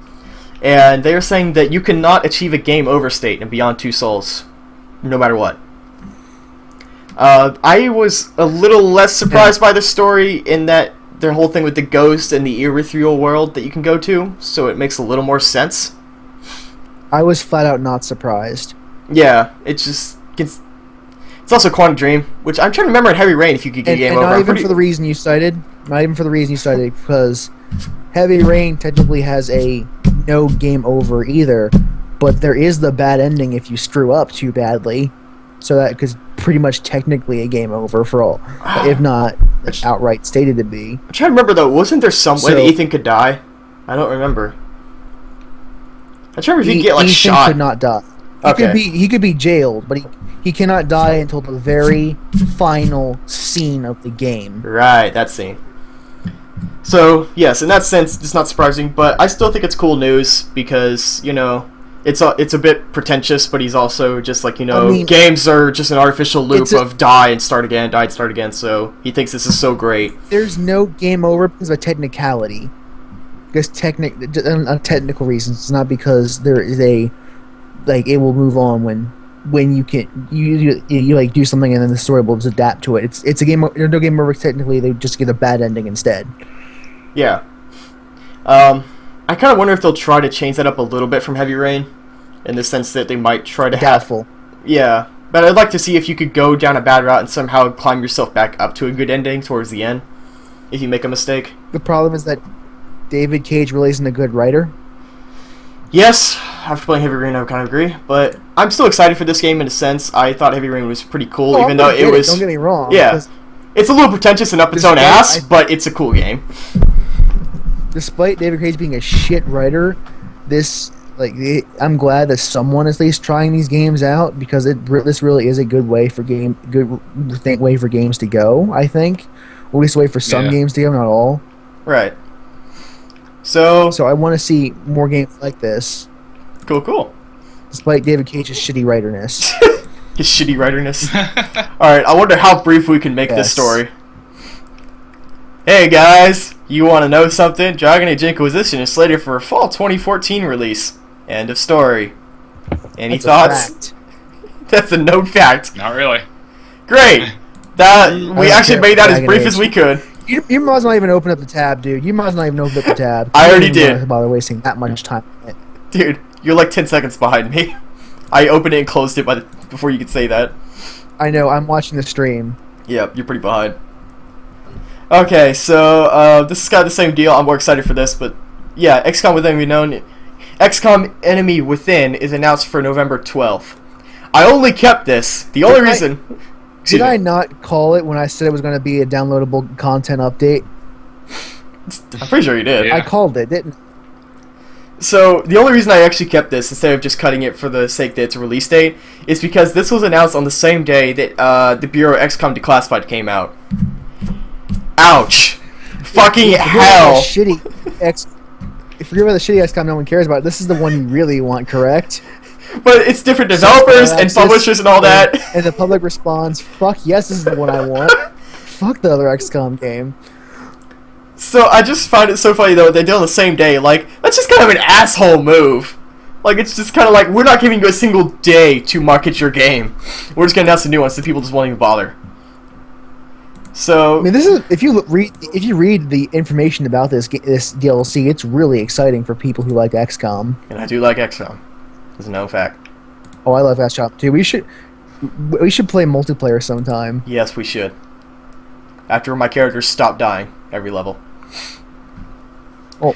And they are saying that you cannot achieve a game over state in Beyond Two Souls, no matter what. I was a little less surprised by the story in that their whole thing with the ghost and the ethereal world that you can go to, so it makes a little more sense. I was flat out not surprised. Yeah, it's also Quantum Dream, which I'm trying to remember in Heavy Rain if you could get a game and over. not I'm even pretty- for the reason you cited. Not even for the reason you cited, because Heavy Rain technically has a no game over either, but there is the bad ending if you screw up too badly. So that is pretty much technically a game over for all, if not outright stated to be. I'm trying to remember though, wasn't there some way So- that Ethan could die? I don't remember. I'm trying to remember if you could get like Ethan shot. could not die. Okay. He could be jailed, but he cannot die until the very final scene of the game. Right, that scene. So yes, in that sense, it's not surprising, but I still think it's cool news because it's a bit pretentious, but he's also just like I mean, games are just an artificial loop it's a- of die and start again, die and start again. So he thinks this is so great. There's no game over because of a technicality. Because on technical reasons, it's not because there is a it will move on when you can you like do something and then the story will just adapt to it. It's a game. There's no game over technically. They just get a bad ending instead. Yeah. I kind of wonder if they'll try to change that up a little bit from Heavy Rain, in the sense that they might try to have. Doubtful. Yeah, but I'd like to see if you could go down a bad route and somehow climb yourself back up to a good ending towards the end, if you make a mistake. The problem is that David Cage really isn't a good writer. Yes, after playing Heavy Rain, I would kind of agree, but I'm still excited for this game in a sense. I thought Heavy Rain was pretty cool, even though it was. Don't get me wrong. Yeah. because It's a little pretentious and up its This own game, ass, but it's a cool game. Despite David Cage being a shit writer, I'm glad that someone is at least trying these games out because this really is a good way for games to go. I think, or at least a way for some Yeah. games to go, not all. Right. So So I want to see more games like this. cool. despite David Cage's shitty writerness. His shitty writerness. Alright, I wonder how brief we can make this Yes. story. Hey guys, you want to know something? Dragon Age Inquisition is slated for a fall 2014 release. End of story. Any That's a thoughts? fact. That's a known fact. Not really. Great. That we don't actually care made that as Dragon brief Age. as we could. You might as well not even open up the tab, dude. You might as well not even open up the tab. I You already don't even did. bother wasting that much time on it. Dude, you're like 10 seconds behind me. I opened it and closed it before you could say that. I know. I'm watching the stream. Yep, you're pretty behind. Okay, so this is kind of the same deal. I'm more excited for this, but yeah, XCOM Within Unknown. XCOM Enemy Within is announced for November 12th. I only kept this. The only reason. Excuse Did I me. not call it when I said it was going to be a downloadable content update? I'm pretty sure you did. Yeah. I called it, didn't? So the only reason I actually kept this instead of just cutting it for the sake that it's a release date is because this was announced on the same day that the Bureau XCOM Declassified came out. Ouch! Fucking hell! If you remember the shitty XCOM no one cares about, this is the one you really want, correct? But it's different developers and Access, publishers and all that. And the public responds, fuck yes, this is the one I want. Fuck the other XCOM game. So I just find it so funny though they did it on the same day. Like that's just kind of an asshole move. Like it's just kind of like we're not giving you a single day to market your game. We're just gonna announce a new one so people just won't even bother. So I mean, this is if you read the information about this DLC, it's really exciting for people who like XCOM. and I do like XCOM. It's a known fact. Oh, I love XCOM too. We should play multiplayer sometime. Yes, we should. After my characters stop dying every level. Well,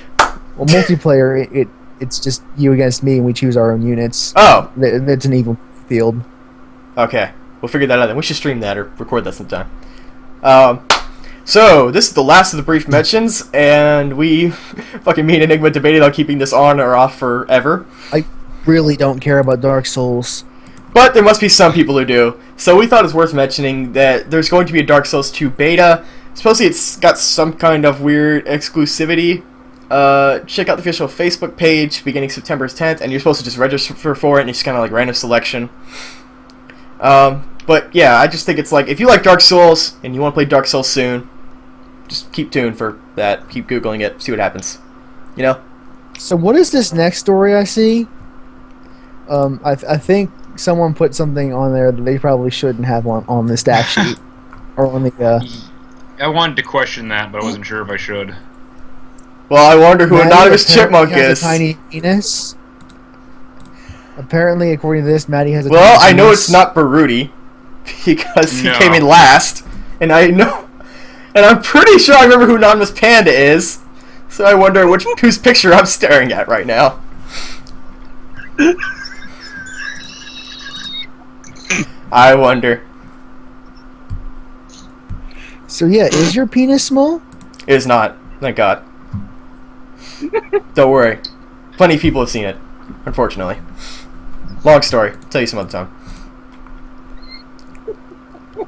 multiplayer, it's just you against me, and we choose our own units. Oh, It's an even field. okay. We'll figure that out then. We should stream that or record that sometime. So, this is the last of the brief mentions, and we, fucking me and Enigma debated on keeping this on or off forever. I really don't care about Dark Souls. But there must be some people who do. So we thought it was worth mentioning that there's going to be a Dark Souls 2 beta. Supposedly it's got some kind of weird exclusivity. Check out the official Facebook page beginning September 10th, and you're supposed to just register for it, and it's kind of like random selection. But yeah, I just think it's like, if you like Dark Souls, and you want to play Dark Souls soon, just keep tuned for that. Keep Googling it, see what happens. You know? So what is this next story I see? I think someone put something on there that they probably shouldn't have on the stat sheet. Or on the, I wanted to question that, but I wasn't sure if I should. Well, I wonder who Maddie Anonymous apparently Chipmunk has is. a tiny penis. Apparently, according to this, Maddie has a Well, tiny I know penis. it's not Baruti, because he No. came in last, and I know, and I'm pretty sure I remember who Anonymous Panda is, so I wonder whose picture I'm staring at right now. I wonder. So yeah, is your penis small? It is not, thank God. Don't worry. Plenty of people have seen it, unfortunately. Long story, I'll tell you some other time.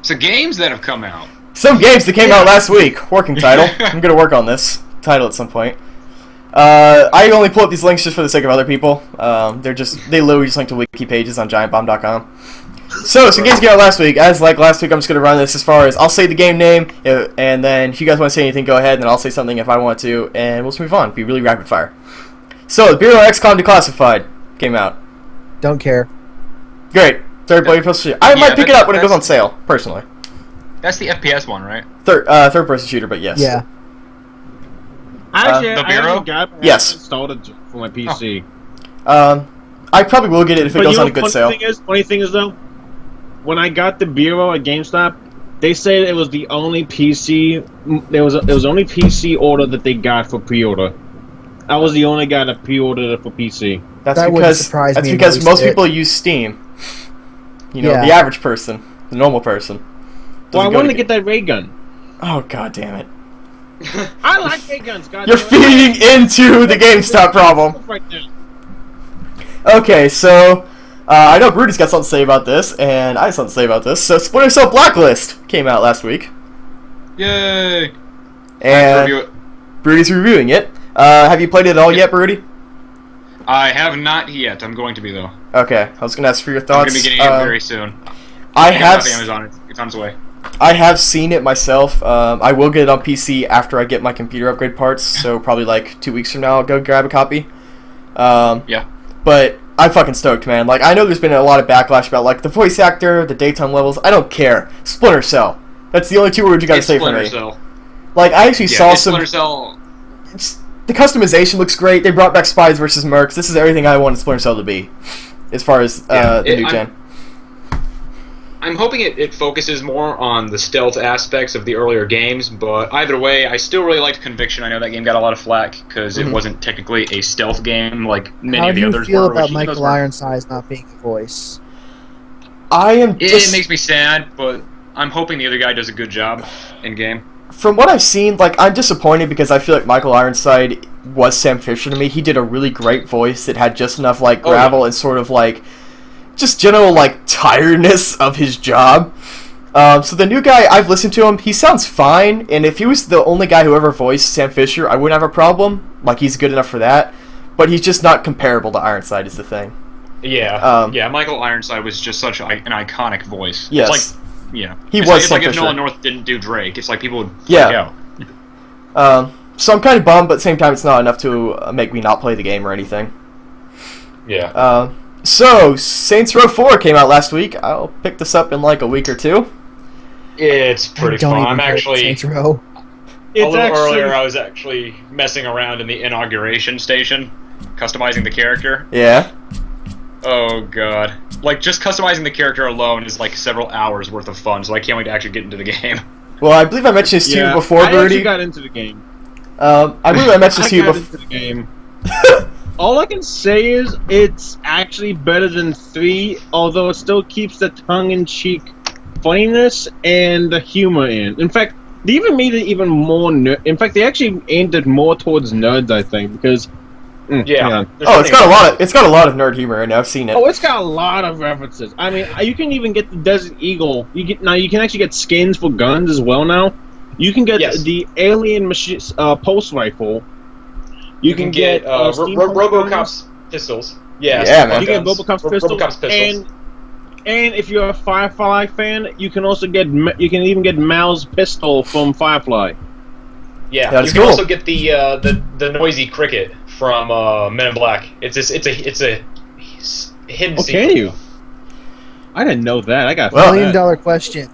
So games that have come out. Some games that came out last week. Working title. I'm gonna work on this title at some point. I only pull up these links just for the sake of other people. They literally just link to wiki pages on giantbomb.com. So some games came out last week. As like last week, I'm just gonna run this as far as I'll say the game name, and then if you guys want to say anything, go ahead, and then I'll say something if I want to, and we'll just move on. Be really rapid fire. So the Bureau XCOM Declassified came out. Don't care. Great. Third person shooter. I might pick it up when it goes on that's- sale, personally. That's the FPS one, right? Third person shooter, but yes. Yeah. The Bureau? Yes. Installed it for my PC. I probably will get it if it But goes you know on a good what sale. Funny thing is though, when I got the Bureau at GameStop, they said it was the only PC. There was only PC order that they got for pre-order. I was the only guy that pre-ordered it for PC. That's That wouldn't because surprise that's me in because the most least people use Steam. You know, Yeah. the average person, the normal person. Well, I doesn't go wanted to get that ray gun. Oh god damn it! I like ray guns. God You're damn it. feeding into the GameStop problem. Right now. Okay, so I know Brudy's got something to say about this, and I have something to say about this. So Splinter Cell Blacklist came out last week, Yay! and Review it. Brudy's reviewing it. Have you played it at all yet, Brudy? I have not yet. I'm going to be though. Okay, I was gonna ask for your I'm thoughts. going to be getting it very soon. I got it have off Amazon. It's on its way. I have seen it myself. I will get it on PC after I get my computer upgrade parts, so probably like 2 weeks from now I'll go grab a copy. Yeah. But I'm fucking stoked, man. Like, I know there's been a lot of backlash about, like, the voice actor, the daytime levels. I don't care. Splinter Cell. That's the only 2 words you gotta It's say for Splinter me. Cell. Like, I actually Yeah, saw it's some... Splinter Cell. The customization looks great. They brought back Spies versus Mercs. This is everything I wanted Splinter Cell to be, as far as the new gen. I'm hoping it focuses more on the stealth aspects of the earlier games, but either way, I still really liked Conviction. I know that game got a lot of flack because it wasn't technically a stealth game like many How of do the you others feel were. about which even those Michael were- Ironsides not being a voice? I am It just... makes me sad, but I'm hoping the other guy does a good job in game. From what I've seen, like, I'm disappointed because I feel like Michael Ironside was Sam Fisher to me. He did a really great voice that had just enough, like, Oh, yeah. gravel and sort of, like, just general, like, tiredness of his job. So the new guy, I've listened to him, he sounds fine, and if he was the only guy who ever voiced Sam Fisher, I wouldn't have a problem. Like, he's good enough for that. But he's just not comparable to Ironside is the thing. Yeah, yeah. Michael Ironside was just such an iconic voice. Yes. It's like, yeah, He it's was like, it's like Sam if Fisher. Nolan North didn't do Drake. It's like people would freak Yeah. out. So I'm kind of bummed, but at the same time, it's not enough to make me not play the game or anything. Yeah. So, Saints Row 4 came out last week. I'll pick this up in like a week or two. It's pretty I don't fun. even I'm play actually Saints Row. a little earlier. I was actually messing around in the inauguration station, customizing the character. Yeah. Oh god! Like just customizing the character alone is like several hours worth of fun. So I can't wait to actually get into the game. Well, I believe I mentioned this to you before, I actually Birdie. got into the game. I believe I mentioned this to you got before. into the game. All I can say is it's actually better than 3, although it still keeps the tongue-in-cheek funniness and the humor in. In fact, they even made it even more in fact, they actually aimed it more towards nerds, I think, because Yeah. Oh, it's got a lot of nerd humor, and I've seen it. Oh, it's got a lot of references. I mean, you can even get the Desert Eagle. You can actually get skins for guns as well now. You can get Yes. the Alien pulse rifle. You can get steampunk guns. RoboCop's pistols. Yeah, Yeah, man. You can get Robocop's pistols. RoboCop's pistols. And if you're a Firefly fan, you can also get even get Mal's pistol from Firefly. Yeah, That's you can cool. also get the noisy cricket from Men in Black. It's a hidden Oh, secret. can you? I didn't know that. I got Well, $1 million question.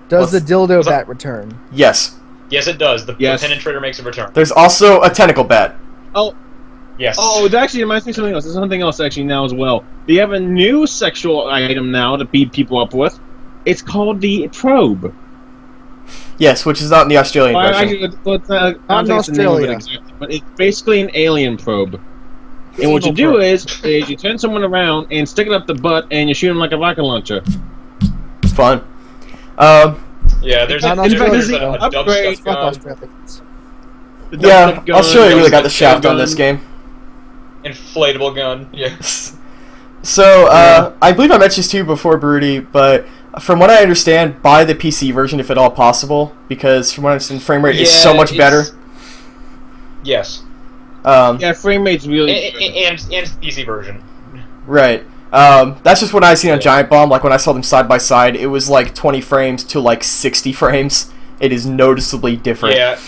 Does the dildo what's bat return? Yes. Yes, it does. The Yes. penetrator makes a return. There's also a tentacle bat. Yes. Oh, it actually reminds me of something else. There's something else actually now as well. They have a new sexual item now to beat people up with. It's called the probe. Yes, which is not in the Australian Well, version. actually, it's not, I Not don't in think it's the name of it Australia. exactly, but it's basically an alien probe. And what you Anal do probe. is you turn someone around and stick it up the butt, and you shoot them like a rocket launcher. It's fun. Yeah, there's Not a, in in fact, there's there's a, an a upgrade. dubstep Fuck gun, Australians. The Yeah, dubstep gun, Australia really got the dubstep shaft on gun. this game. inflatable gun. Yeah. So, I believe I mentioned this to you before, Broody, but from what I understand, buy the PC version if at all possible, because from what I understand, frame rate is so Yeah, much better. Yes. Yeah, frame rate's really And, good. and PC version. Right. That's just what I seen on Giant Bomb. Like when I saw them side by side, it was like 20 frames to like 60 frames. It is noticeably different. Yeah.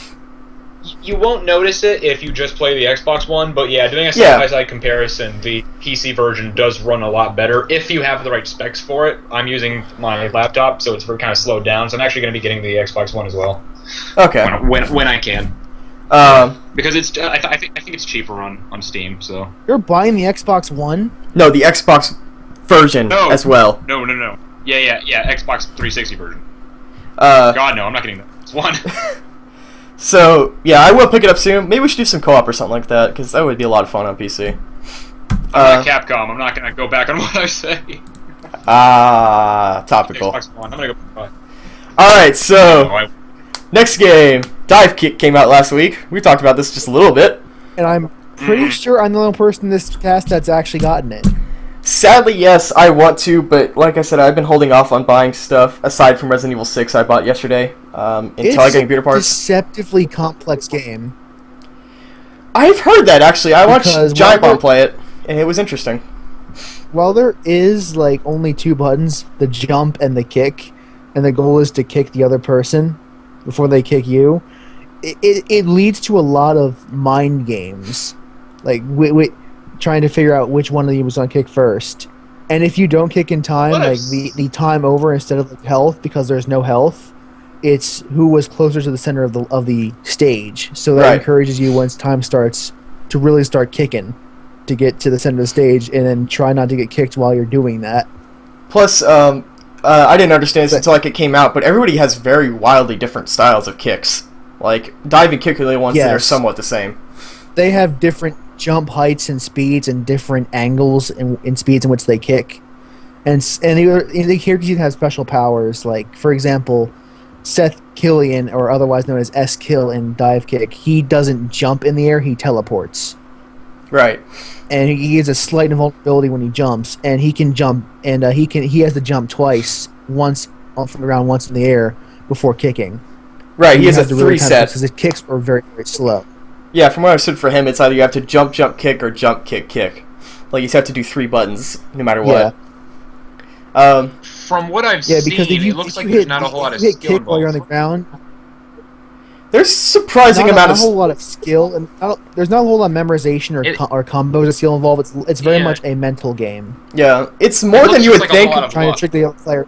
You won't notice it if you just play the Xbox One, but yeah, doing a Yeah. side-by-side comparison, the PC version does run a lot better if you have the right specs for it. I'm using my laptop, so it's kind of slowed down, so I'm actually going to be getting the Xbox One as well Okay. when I can, Um, because it's I think it's cheaper on Steam. So You're buying the Xbox One? no, the Xbox version No. as well. no, yeah, Xbox 360 version. Uh, God no, I'm not getting that. It's one. so yeah, I will pick it up soon. Maybe we should do some co-op or something like that, because that would be a lot of fun on PC. I'm not Capcom. I'm not going to go back on what I say. Topical. Xbox One. I'm going to go buy. All right, so No, I- next game, Dive Kick came out last week. We talked about this just a little bit. And I'm pretty sure I'm the only person in this cast that's actually gotten it. Sadly, yes, I want to, but like I said, I've been holding off on buying stuff aside from Resident Evil 6 I bought yesterday until I get computer parts. Deceptively complex game. I've heard that actually. I watched Because Giant while Bomb play it, and it was interesting. While there is like only two buttons, the jump and the kick, and the goal is to kick the other person before they kick you, it leads to a lot of mind games, like trying to figure out which one of you was going to kick first. And if you don't kick in time, What like if- the time over, instead of like health, because there's no health, it's who was closer to the center of the stage. So that Right. encourages you once time starts to really start kicking to get to the center of the stage, and then try not to get kicked while you're doing that. Plus, I didn't understand this until like it came out, but everybody has very wildly different styles of kicks. Like diving kick are the only ones that are Yes. somewhat the same. They have different jump heights and speeds and different angles and speeds in which they kick. And the characters even have special powers. Like, for example, Seth Killian, or otherwise known as S-Kill in Dive Kick, he doesn't jump in the air, he teleports. Right. And he has a slight invulnerability when he jumps, and he can jump, and he has to jump twice, once off the ground, once in the air, before kicking. Right. And He you has a have to really 3 time set. because his kicks are very, very slow. Yeah, from what I understood for him, it's either you have to jump, kick, or jump, kick. Like you just have to do 3 buttons no matter what. From what I've Yeah, seen, because if you, it looks if like you there's hit, not a whole lot if of you hit skill kick while you're on the involved. ground, There's surprising not amount a of whole lot of skill, and there's not a whole lot of memorization or combos of skill involved. It's very Yeah. much a mental game. yeah. It's more It than looks you would like a think. lot of Trying luck. to trick the other player.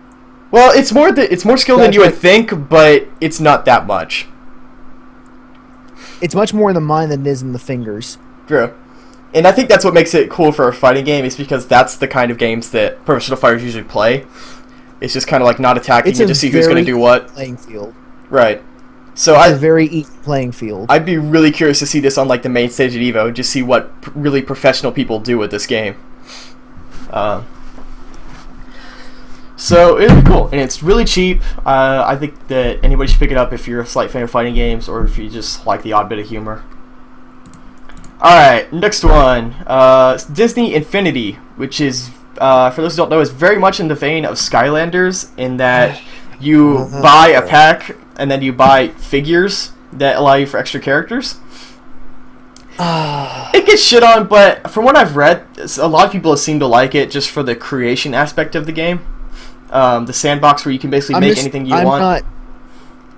Well, it's more skill than That's you would right. think, but it's not that much. It's much more in the mind than it is in the fingers. True. And I think that's what makes it cool for a fighting game, is because that's the kind of games that professional fighters usually play. It's just kind of like not attacking It's and a just see who's going to very do what. playing field. Right. So It's a very easy playing field. I'd be really curious to see this on like the main stage at EVO, and just see what really professional people do with this game. So it'd be cool, and it's really cheap. I think that anybody should pick it up if you're a slight fan of fighting games, or if you just like the odd bit of humor. Alright, next one. Disney Infinity, which is, for those who don't know, is very much in the vein of Skylanders, in that you buy a pack, and then you buy figures that allow you for extra characters. It gets shit on, but from what I've read, a lot of people seem to like it just for the creation aspect of the game. The sandbox where you can basically make anything you want.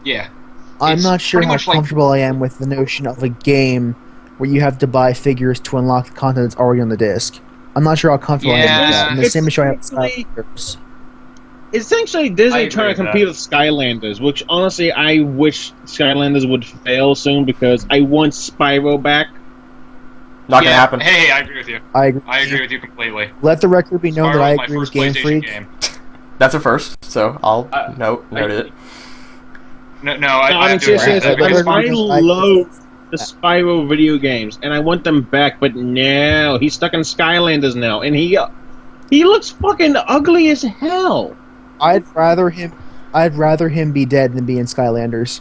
Yeah. I'm It's not sure pretty how much like- comfortable I am with the notion of a game where you have to buy figures to unlock the content that's already on the disc. I'm not sure how comfortable I am with Yeah. that. And the same issue I have with Essentially- Skylanders. Essentially, I Disney agree trying to with that. compete with Skylanders, which honestly I wish Skylanders would fail soon because I want Spyro back. Not yeah. gonna happen. Hey, I agree with you. I agree. I agree with you completely. Let the record be known Spyro that I was my agree with first Game PlayStation Freak. game. That's a first, so I'll I- note it. No, I No, I mean do seriously, agree with Let I the that. record be known that I- love the Spyro video games, and I want them back. But no, he's stuck in Skylanders now, and he looks fucking ugly as hell. I'd rather him be dead than be in Skylanders.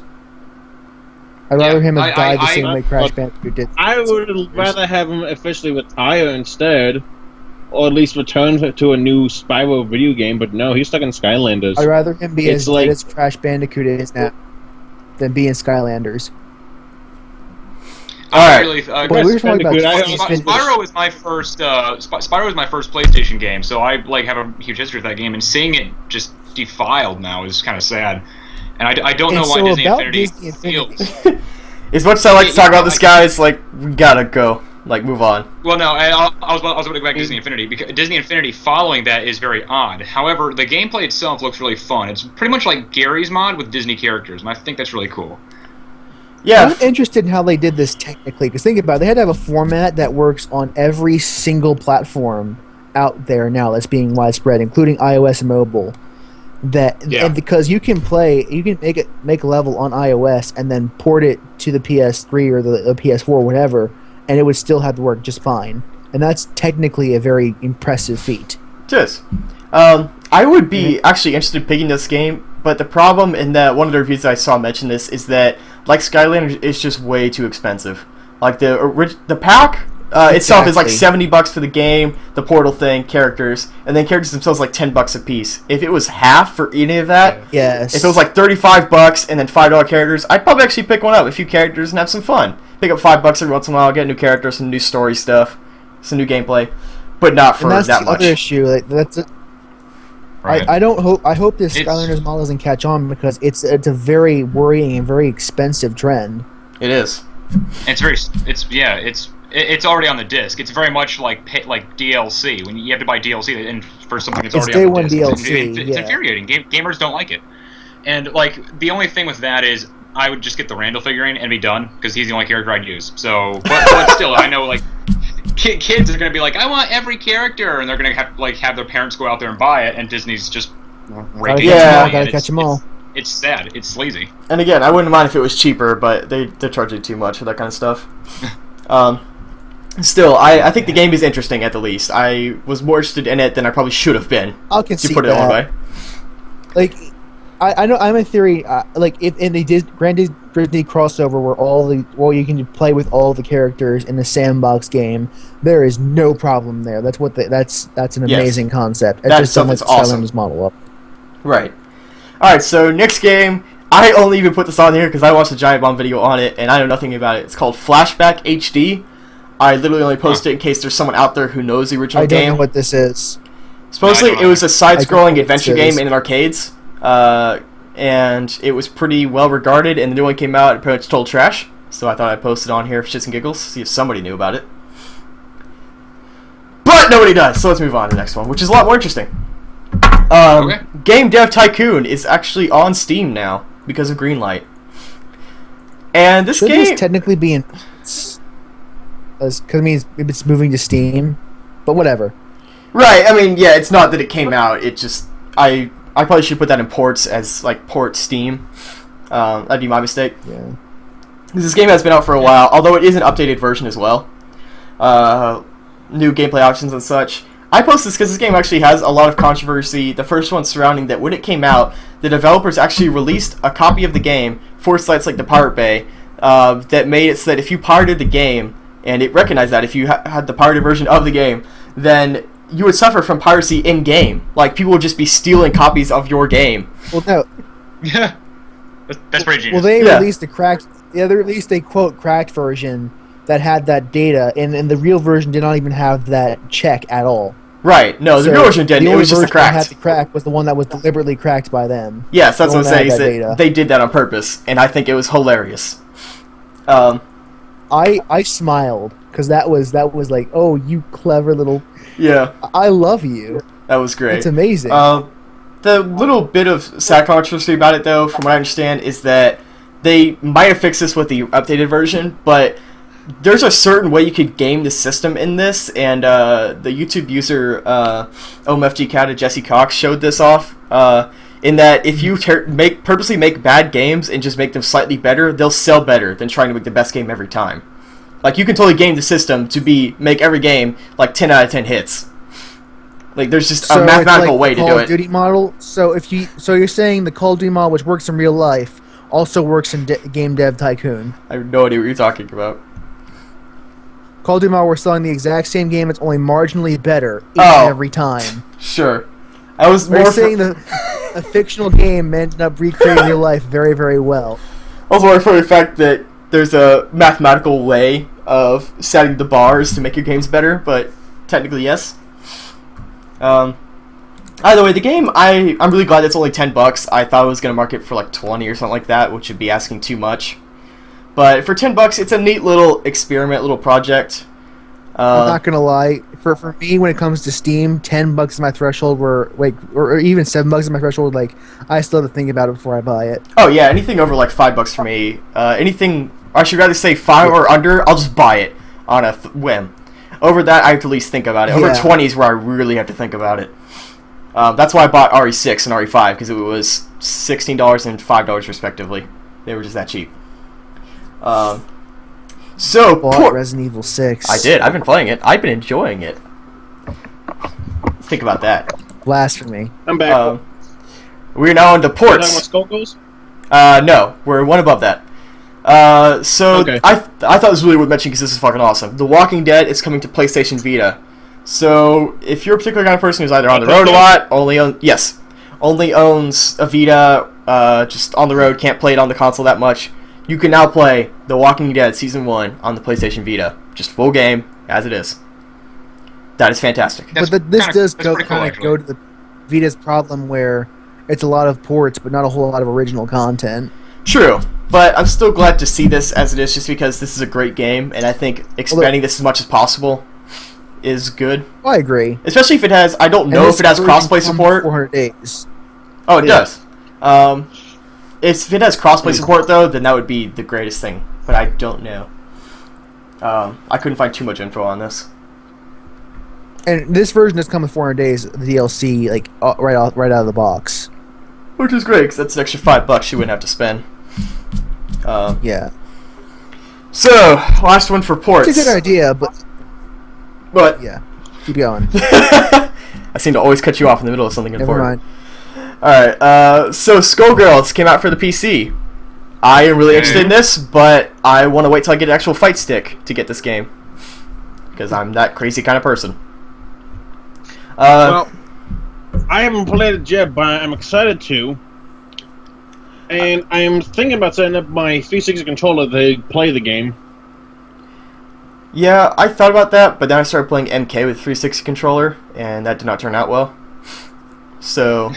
I'd rather him have died the same way Crash Bandicoot did. I would rather have him officially retire instead, or at least return to a new Spyro video game. But no, he's stuck in Skylanders. I'd rather him be It's as like- dead as Crash Bandicoot is now than be in Skylanders. Alright. I really, But we were talking about Bandicoot, I Disney also- Infinity. Spyro was my first. Spyro was my first PlayStation game, so I like have a huge history with that game. And seeing it just defiled now is kind of sad. And I don't know And why so Disney about Infinity Disney Infinity- feels. As much as I like to Yeah, talk you know, about this, like- guys, like we gotta go, like move on. Well, no, I was about to go back to Disney Infinity because Disney Infinity following that is very odd. However, the gameplay itself looks really fun. It's pretty much like Gary's mod with Disney characters, and I think that's really cool. Yeah, I'm interested in how they did this technically, because think about it, they had to have a format that works on every single platform out there now that's being widespread, including iOS and mobile. Yeah. And because you can make a level on iOS and then port it to the PS3 or the PS4 or whatever, and it would still have to work just fine. And that's technically a very impressive feat. it is. I would be actually interested in picking this game, but the problem in that one of the reviews that I saw mention this is that, like Skylanders, it's just way too expensive. Like the pack itself is like Exactly. $70 for the game, the portal thing, characters, and then characters themselves like $10 a piece. If it was half for any of that, Yes. if it was like $35 and then $5 characters, I'd probably actually pick one up, a few characters, and have some fun. pick up $5 every once in a while, get a new character, some new story stuff, some new gameplay, but not for And that's that the much. other issue. Like, that's it. Right. I hope this It's- Skylanders model doesn't catch on because it's a very worrying and very expensive trend. It is. It's already on the disc. It's very much like DLC when you have to buy DLC and for something that's It's already day on the one disc. DLC, It's yeah. infuriating. Gamers don't like it. And like the only thing with that is I would just get the Randall figurine and be done because he's the only character I'd use. So, but still, I know like kids are gonna be like, I want every character, and they're gonna have their parents go out there and buy it, and Disney's just raking catch 'em all, money, gotta and catch 'em all. It's sad. It's sleazy. And again, I wouldn't mind if it was cheaper, but they're charging too much for that kind of stuff. Still, I think the game is interesting at the least. I was more interested in it than I probably should have been, I'll to concede put it one way. Like, I know I'm in theory. Like, if in the Disney crossover where you can play with all the characters in the sandbox game, there is no problem there. That's an Yes. amazing concept. It's That just something stuff is awesome. Skylanders model up. Right. Alright, so next game, I only even put this on here because I watched a Giant Bomb video on it, and I know nothing about it. It's called Flashback HD. I literally only posted it in case there's someone out there who knows the original I don't game. know what this is. Supposedly, I it was a I don't side-scrolling know what adventure this is. game in arcades, and it was pretty well regarded, and the new one came out and pretty much told trash, so I thought I'd post it on here for shits and giggles, see if somebody knew about it. But nobody does, so let's move on to the next one, which is a lot more interesting. Okay. Game Dev Tycoon is actually on Steam now because of Greenlight. And this Should game... this technically be in? Because it's moving to Steam, but whatever. Right, I mean, yeah, it's not that it came out, it just... I probably should put that in ports as, like, port Steam. That'd be my mistake. Yeah. This game has been out for a while, although it is an updated version as well. New gameplay options and such. I post this because this game actually has a lot of controversy. The first one surrounding that when it came out, the developers actually released a copy of the game for sites like the Pirate Bay that made it so that if you pirated the game, and it recognized that if you had the pirated version of the game, then you would suffer from piracy in-game. Like, people would just be stealing copies of your game. Well, no. Yeah. That's pretty genius. Well, they Yeah. released a cracked. Yeah, they released a quote cracked version that had that data, and the real version did not even have that check at all. Right, no, the So real version didn't, the it only was just a version that had cracked. the crack was the one that was deliberately cracked by them. Yes, that's what I'm the one saying, that is had that that data. they did that on purpose, and I think it was hilarious. I smiled because that was like, oh, you clever little. Yeah, I love you. that was great. It's amazing. The little bit of sad controversy about it, though, from what I understand, is that they might have fixed this with the updated version, but there's a certain way you could game the system in this, and the YouTube user OMFG Cat Jesse Cox showed this off. In that if you purposely make bad games and just make them slightly better, they'll sell better than trying to make the best game every time. Like, you can totally game the system to make every game like 10 out of 10 hits. Like, there's just So a it's mathematical like way the to Call do of it. Duty model. So you're saying the Call of Duty model, which works in real life, also works in Game Dev Tycoon. I have no idea what you're talking about. Call of Duty model, we're selling the exact same game. It's only marginally better each Oh. and every time. Sure. I was Are you more saying a fictional game ended up recreating real life very, very well? also more for the fact that there's a mathematical way of setting the bars to make your games better, but technically yes. Either way, the game, I'm really glad it's only $10. I thought it was going to market for like 20 or something like that, which would be asking too much. But for $10, it's a neat little experiment, little project. I'm not gonna lie. For me, when it comes to Steam, $10 is my threshold. Or even $7 is my threshold. Like, I still have to think about it before I buy it. Oh yeah, anything over like $5 for me. Anything, I should rather say 5 or under, I'll just buy it on a whim. Over that, I have to at least think about it. Over Yeah. 20 is where I really have to think about it. That's why I bought RE6 and RE5, because it was $16 and $5 respectively. They were just that cheap. So, Bought Resident Evil 6. I did. I've been playing it. I've been enjoying it. Think about that. Blasphemy. I'm back. We're now into Are you talking about ports. Skullgirls? No, we're one above that. So Okay. I thought this was really worth mentioning because this is fucking awesome. The Walking Dead is coming to PlayStation Vita. So if you're a particular kind of person who's either on the road a lot, only owns a Vita, just on the road, can't play it on the console that much, you can now play The Walking Dead Season 1 on the PlayStation Vita. Just full game, as it is. That is fantastic. That's This does that's pretty cool, kind of actually. go to the Vita's problem where it's a lot of ports, but not a whole lot of original content. True, but I'm still glad to see this as it is, just because this is a great game, and I think expanding this as much as possible is good. I agree. Especially if it has, I don't know And if it has this crossplay version comes support. 400 days. Oh, it Yeah. does. If it has crossplay support, though, then that would be the greatest thing, but I don't know. I couldn't find too much info on this. And this version does come with 400 days of the DLC, like right out of the box. Which is great, because that's an extra $5 you wouldn't have to spend. Yeah, So, last one for ports. it's a good idea, but But yeah, keep going. I seem to always cut you off in the middle of something Never important. mind. Alright, so Skullgirls came out for the PC. I am really interested in this, but I want to wait till I get an actual fight stick to get this game. Because I'm that crazy kind of person. Well, I haven't played it yet, but I'm excited to. And I am thinking about setting up my 360 controller to play the game. Yeah, I thought about that, but then I started playing MK with 360 controller, and that did not turn out well. So,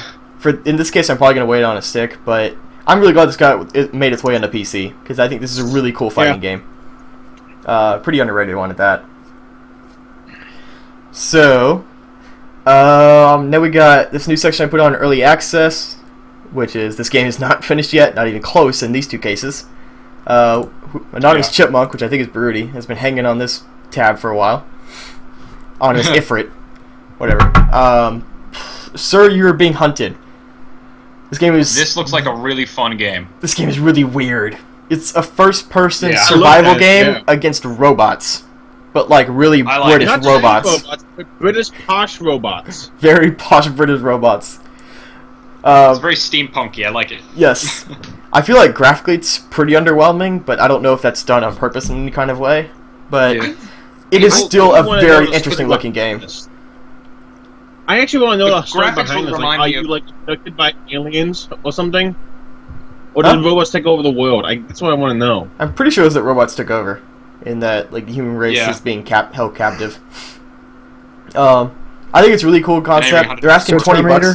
in this case, I'm probably going to wait on a stick, but I'm really glad it made its way on the PC, because I think this is a really cool fighting game. Pretty underrated one at that. So, now we got this new section I put on Early Access, which is, this game is not finished yet, not even close in these two cases. Anonymous Chipmunk, which I think is Broody, has been hanging on this tab for a while. Honest Ifrit. Whatever. Sir, you're being hunted. This looks like a really fun game. This game is really weird. It's a first-person Yeah, I survival love that, game yeah. against robots. But, like, really I like it. British Not just robots. but British posh robots. Very posh British robots. It's very steampunky. I like it. Yes. I feel like graphically it's pretty underwhelming, but I don't know if that's done on purpose in any kind of way. But Yeah. it is I still a wanna know very the interesting story looking game. behind this. I actually want to know The the story graphics behind will this. Like, remind are me you of- like abducted by aliens or something? Or Huh? did robots take over the world? That's what I want to know. I'm pretty sure it's that robots took over, in that like the human race Yeah. is being held captive. I think it's a really cool concept. They're asking So $20. Terminator?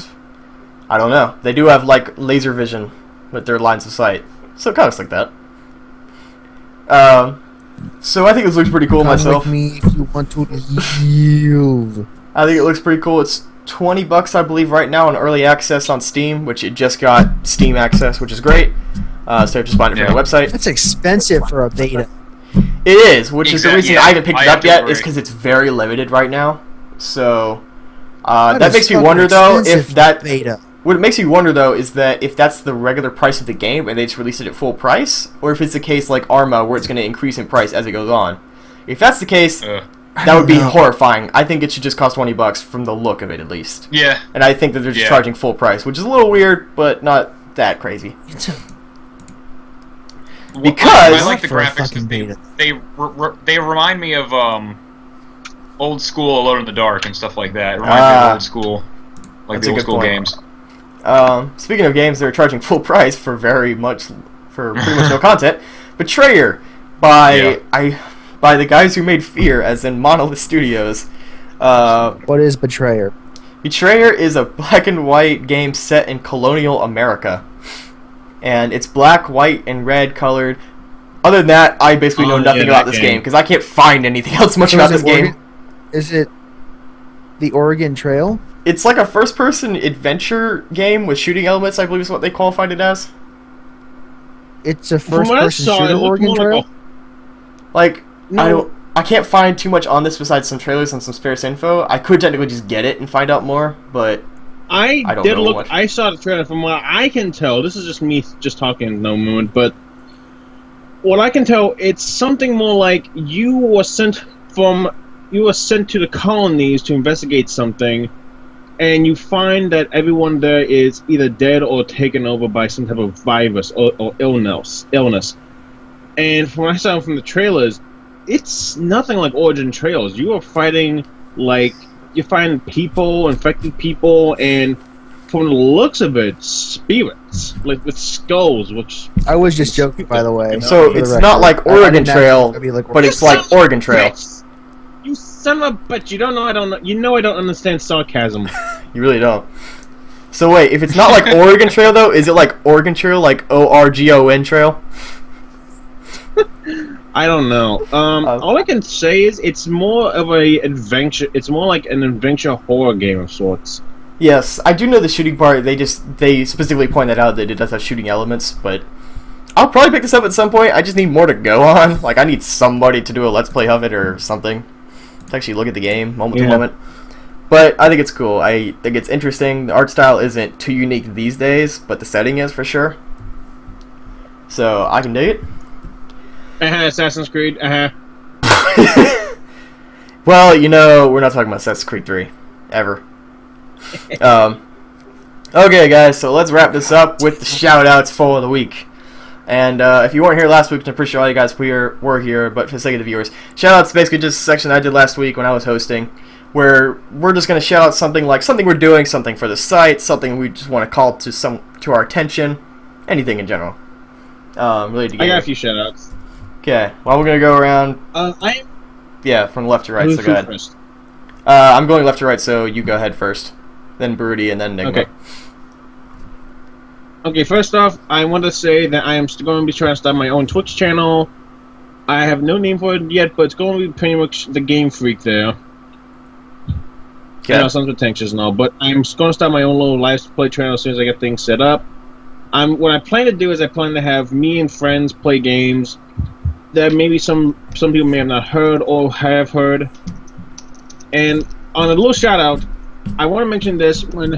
I don't know. They do have like laser vision with their lines of sight, so it kind of looks like that. So I think this looks pretty cool Come myself. with me if you want to live. I think it looks pretty cool. It's $20, I believe, right now on early access on Steam, which it just got Steam access, which is great. So just buying it from the website. That's expensive for a beta. It is, which is the Exactly, reason yeah. I haven't picked I it have up to yet, agree. is because it's very limited right now. So That that is makes me fucking wonder though expensive if for that. a beta. What it makes me wonder though is that if that's the regular price of the game and they just release it at full price, or if it's the case like Arma where it's going to increase in price as it goes on. If that's the case, that would be know. horrifying. I think it should just cost $20 from the look of it at least. Yeah. And I think that they're just Yeah. charging full price, which is a little weird, but not that crazy. It's a Because- I like the for a graphics. fucking beta. They remind me of old school Alone in the Dark and stuff like that. It reminds me of old school, like That's the a old good school point. games. Speaking of games that are charging full price for pretty much no content, Betrayer by the guys who made Fear, as in Monolith Studios. What is Betrayer? Betrayer is a black and white game set in colonial America, and it's black, white, and red colored. Other than that, I basically know nothing yeah, about that this game. game because I can't find anything else much So about is this it game. Oregon- Is it the Oregon Trail? It's like a first-person adventure game with shooting elements, I believe is what they qualified it as. It's a From what I first-person saw, it shooter looked Oregon more Trail? like Like, No. I can't find too much on this besides some trailers and some sparse info. I could technically just get it and find out more, but I I don't did know look. what- I saw the trailer. From what I can tell, this is just me just talking at the moment. But what I can tell, it's something more like you were sent to the colonies to investigate something, and you find that everyone there is either dead or taken over by some type of virus or illness. And from what I saw from the trailers, it's nothing like Origin Trails. You are fighting you're fighting people, infected people, and from the looks of it, spirits. swords with skulls, which I was just joking, by the way. So for the it's record. not like I Oregon didn't Trail, actually be like but it's like Oregon Trail. Bitch! You son of a bitch! You don't know. I don't know. You know I don't understand sarcasm. You really don't. So wait, if it's not like Oregon Trail though, is it like Oregon Trail, like ORGON Trail? I don't know. All I can say is it's more of a adventure. It's more like an adventure horror game of sorts. Yes, I do know the shooting part. They specifically point that out that it does have shooting elements, but I'll probably pick this up at some point. I just need more to go on. Like I need somebody to do a let's play of it or something to actually look at the game moment to moment. But I think it's cool. I think it's interesting. The art style isn't too unique these days, but the setting is for sure. So I can dig it. Assassin's Creed. Well, you know, we're not talking about Assassin's Creed 3 ever. Okay, guys, so let's wrap this up with the shout-outs for the week. And if you weren't here last week, I appreciate all you guys were here, but for the sake of the viewers, shout-outs basically just a section I did last week when I was hosting, where we're just going to shout out something like something we're doing, something for the site, something we just want to call to our attention, anything in general. Related to I got a gaming. few shoutouts. Okay, well, we're going to go around, from left to right, so go ahead. First? I'm going left to right, so you go ahead first. Then Broody, and then Nigma. Okay, first off, I want to say that I am still going to be trying to start my own Twitch channel. I have no name for it yet, but it's going to be pretty much the Game Freak there. Okay. I know, sounds pretentious and all, but I'm going to start my own little live play channel as soon as I get things set up. What I plan to do is I plan to have me and friends play games that maybe some people may have not heard or have heard. And on a little shout out, I want to mention this when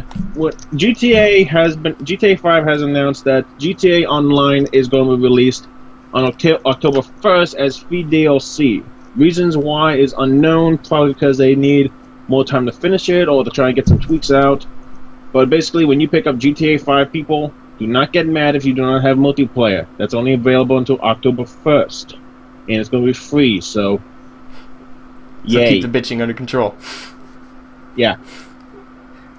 GTA 5 has announced that GTA Online is going to be released on October 1st as free DLC. Reasons why is unknown, probably because they need more time to finish it or to try and get some tweaks out. But basically, when you pick up GTA 5, people, do not get mad if you do not have multiplayer. That's only available until October 1st. And it's going to be free, so yay. Keep the bitching under control. Yeah.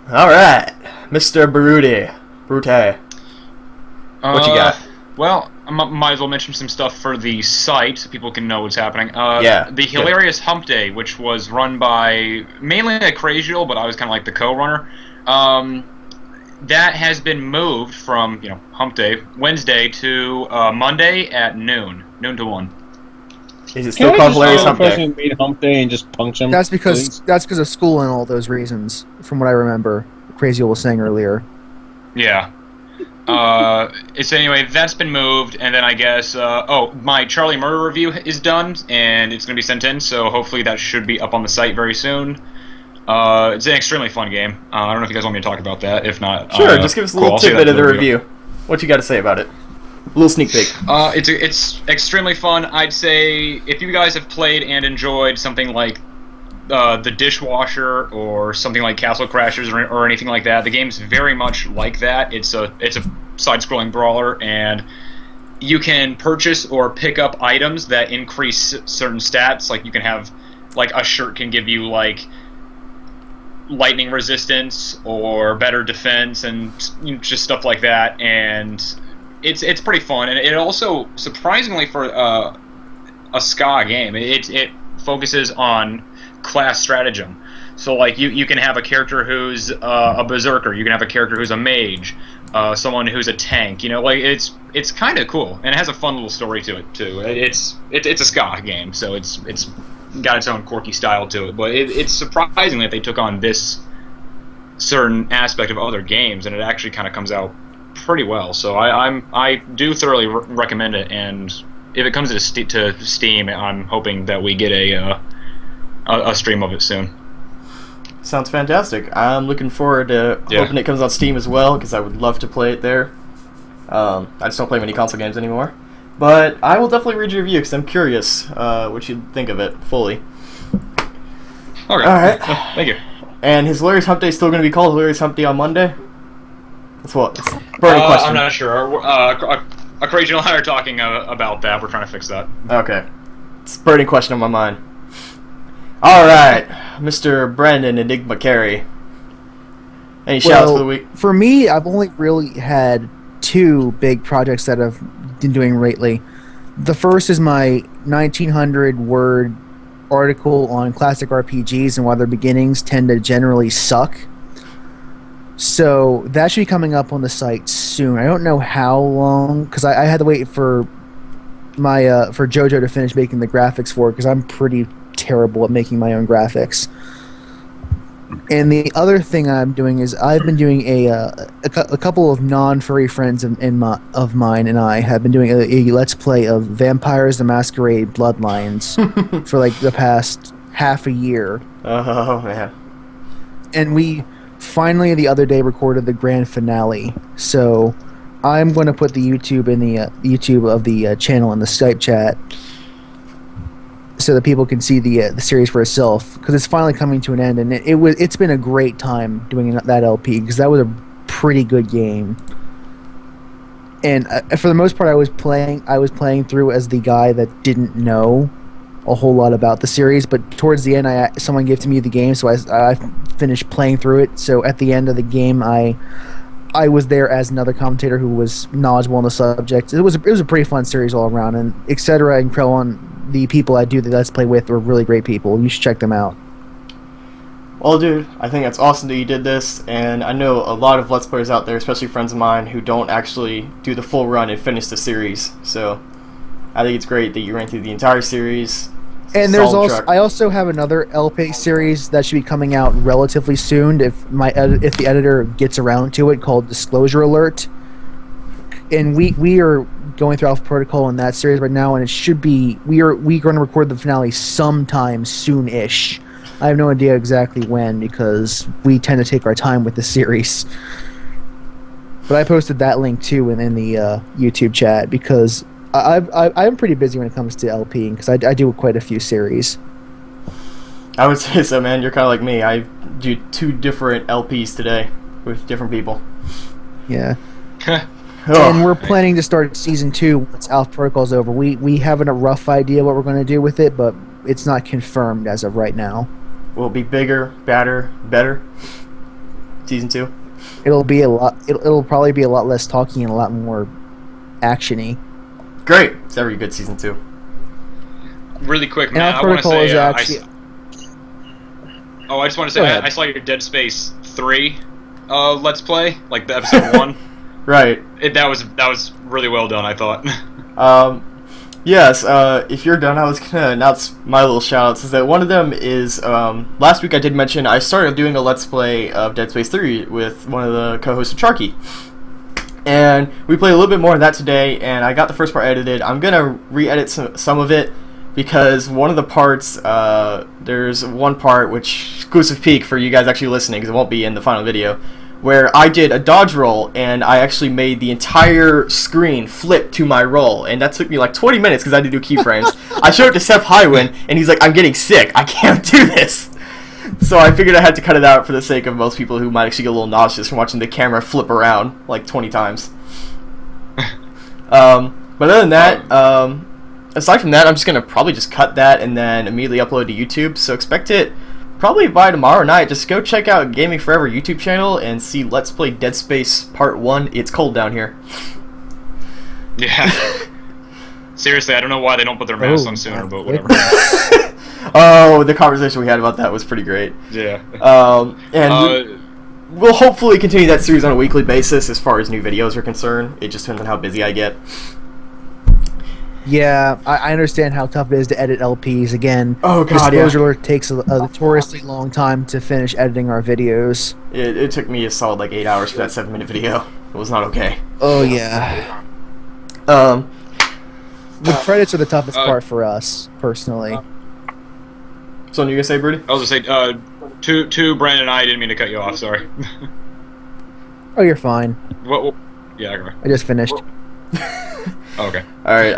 Alright, Mr. Brute. What you got? Well, I might as well mention some stuff for the site so people can know what's happening. The Hilarious Hump Day, which was run by mainly Crazial, but I was kind of like the co-runner. That has been moved from Hump Day Wednesday to Monday at noon to 1. Is it still called Hilarious Hump Day? Person made Hump Day and just punch him. That's because of school and all those reasons, from what I remember. Crazy was saying earlier. Yeah. It's anyway, that's been moved, and then I guess, my Charlie Murder review is done, and it's going to be sent in, so hopefully that should be up on the site very soon. It's an extremely fun game. I don't know if you guys want me to talk about that. If not, sure, just give us a little tidbit of the review. What you got to say about it? A little sneak peek. It's extremely fun. I'd say if you guys have played and enjoyed something like The Dishwasher or something like Castle Crashers or anything like that, the game's very much like that. It's a side-scrolling brawler, and you can purchase or pick up items that increase certain stats. Like you can have, like a shirt can give you like lightning resistance or better defense and just stuff like that, and it's pretty fun. And it also, surprisingly for a ska game, it focuses on class stratagem. So like you can have a character who's a berserker, you can have a character who's a mage, someone who's a tank. Like it's kind of cool, and it has a fun little story to it too. It's a ska game, so it's got its own quirky style to it. But it's surprising that they took on this certain aspect of other games, and it actually kind of comes out pretty well. So I do thoroughly recommend it, and if it comes to Steam, I'm hoping that we get a stream of it soon. Sounds fantastic. I'm looking forward to hoping it comes on Steam as well, because I would love to play it there. I just don't play many console games anymore. But I will definitely read your review, because I'm curious what you think of it fully. Okay. Alright. Thank you. And his Hilarious Hump Day is still going to be called Hilarious Hump Day on Monday? That's what? It's a burning question. I'm not sure. A Crazy and I are talking about that. We're trying to fix that. Okay. It's a burning question on my mind. Alright, Mr. Brandon Enigma Carey. Any shout-outs for the week? For me, I've only really had two big projects that I've been doing lately. The first is my 1,900 word article on classic RPGs and why their beginnings tend to generally suck. So that should be coming up on the site soon. I don't know how long, because I had to wait for my for JoJo to finish making the graphics for it, because I'm pretty terrible at making my own graphics. And the other thing I'm doing is I've been doing a couple of non-furry friends of mine and I have been doing a Let's Play of Vampires the Masquerade Bloodlines for like the past half a year. Oh man! And we finally the other day recorded the grand finale. So I'm going to put the YouTube in the YouTube of the channel in the Skype chat, so that people can see the series for itself, because it's finally coming to an end, and it's been a great time doing that LP, because that was a pretty good game. And for the most part, I was playing through as the guy that didn't know a whole lot about the series, but towards the end, someone gave to me the game, so I finished playing through it. So at the end of the game, I was there as another commentator who was knowledgeable on the subject. It was a pretty fun series all around, and etc. and Krellon, the people I do the Let's Play with, are really great people. You should check them out. Well, dude, I think it's awesome that you did this, and I know a lot of Let's Players out there, especially friends of mine, who don't actually do the full run and finish the series. So I think it's great that you ran through the entire series. And I also have another LP series that should be coming out relatively soon if the editor gets around to it, called Disclosure Alert. And we are going through Alpha Protocol in that series right now, and it should be we're going to record the finale sometime soon-ish. I have no idea exactly when, because we tend to take our time with the series. But I posted that link too in the YouTube chat, because I'm pretty busy when it comes to LPing, because I do quite a few series. I would say so, man. You're kind of like me. I do 2 different LPs today with different people. Yeah. And we're planning to start season 2 once Alpha Protocol's over. We have a rough idea what we're going to do with it, but it's not confirmed as of right now. Will it be bigger, badder, better? Season 2? It'll be it'll probably be a lot less talking and a lot more actiony. Great. It's every good season 2. Really quick, And man. Alpha I want to Protocol is say. actually. I just want to Go say ahead. I saw your Dead Space 3 Let's Play, like the episode 1. Right. That was really well done, I thought. Yes, if you're done, I was going to announce my little shoutouts. Is that one of them is, last week I did mention I started doing a Let's Play of Dead Space 3 with one of the co-hosts of Charky. And we played a little bit more of that today, and I got the first part edited. I'm going to re-edit some of it, because one of the parts, there's one part, which, exclusive peek for you guys actually listening, because it won't be in the final video, where I did a dodge roll, and I actually made the entire screen flip to my roll, and that took me like 20 minutes because I had to do keyframes. I showed it to Seth Highwind, and he's like, I'm getting sick, I can't do this. So I figured I had to cut it out for the sake of most people who might actually get a little nauseous from watching the camera flip around like 20 times. But other than that, aside from that, I'm just going to probably just cut that and then immediately upload to YouTube, so expect it probably by tomorrow night. Just go check out Gaming Forever YouTube channel and see Let's Play Dead Space Part 1. It's cold down here. Yeah. Seriously, I don't know why they don't put their masks on sooner, but whatever. Oh, the conversation we had about that was pretty great. Yeah. And we'll hopefully continue that series on a weekly basis as far as new videos are concerned. It just depends on how busy I get. Yeah, I understand how tough it is to edit LPs. Again, Oh, God, Disclosure yeah. Alert takes a notoriously long time to finish editing our videos. It took me a solid like 8 hours for that 7-minute video. It was not okay. Oh, yeah. The credits are the toughest part for us, personally. Something you gonna say, Brady? I was gonna say, to Brandon and I didn't mean to cut you off. Sorry. Oh, you're fine. What? Yeah. Okay. I just finished. Oh, okay. Alright,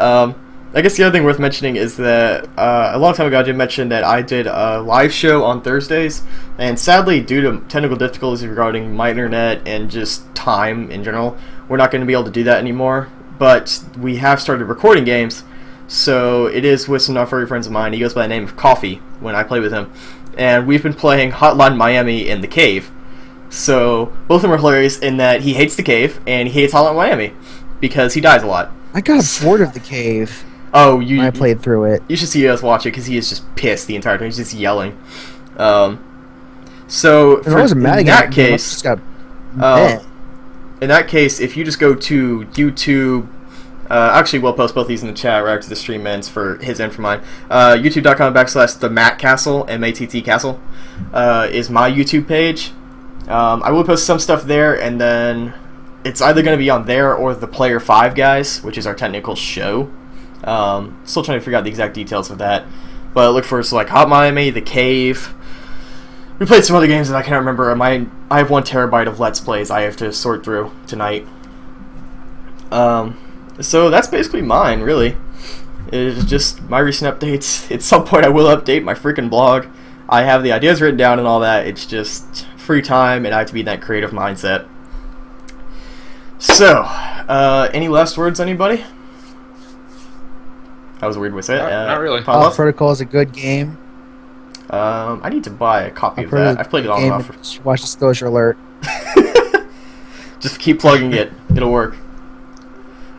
I guess the other thing worth mentioning is that a long time ago I did mention that I did a live show on Thursdays, and sadly, due to technical difficulties regarding my internet and just time in general, we're not going to be able to do that anymore. But we have started recording games, so it is with some not-furry friends of mine. He goes by the name of Coffee when I play with him, and we've been playing Hotline Miami in the cave. So both of them are hilarious in that he hates the cave and he hates Hotline Miami because he dies a lot. I got bored of the cave Oh, when I played through it. You should see us watch it because he is just pissed the entire time. He's just yelling. So And I wasn't mad in again. that I case, just got uh, mad. in that case, if you just go to YouTube, actually we'll post both these in the chat right after the stream ends for his and for mine. YouTube.com/ the Matt Castle, MATT Castle, is my YouTube page. I will post some stuff there, and then it's either going to be on there or the Player 5 guys, which is our technical show. Still trying to figure out the exact details of that, but look for like Hot Miami, The Cave. We played some other games that I can't remember. I have 1 terabyte of Let's Plays I have to sort through tonight. So that's basically mine, really. It's just my recent updates. At some point I will update my freaking blog. I have the ideas written down and all that. It's just free time and I have to be in that creative mindset. So, any last words, anybody? That was a weird way to say it. Not really. Pablo? Off Protocol is a good game. I need to buy a copy of that. I've played it on and off. Watch Disclosure Alert. Just keep plugging it. It'll work.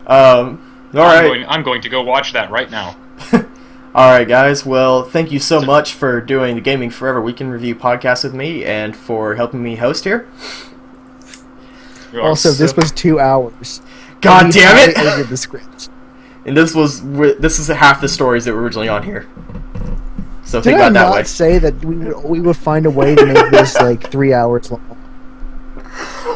Alright. I'm going to go watch that right now. Alright, guys. Well, thank you so much for doing the Gaming Forever Weekend Review podcast with me and for helping me host here. Also, this was 2 hours. God And we damn it! highly edited the script. And this is half the stories that were originally on here. So Did think I about it that not way. say that we would find a way to make this like 3 hours long?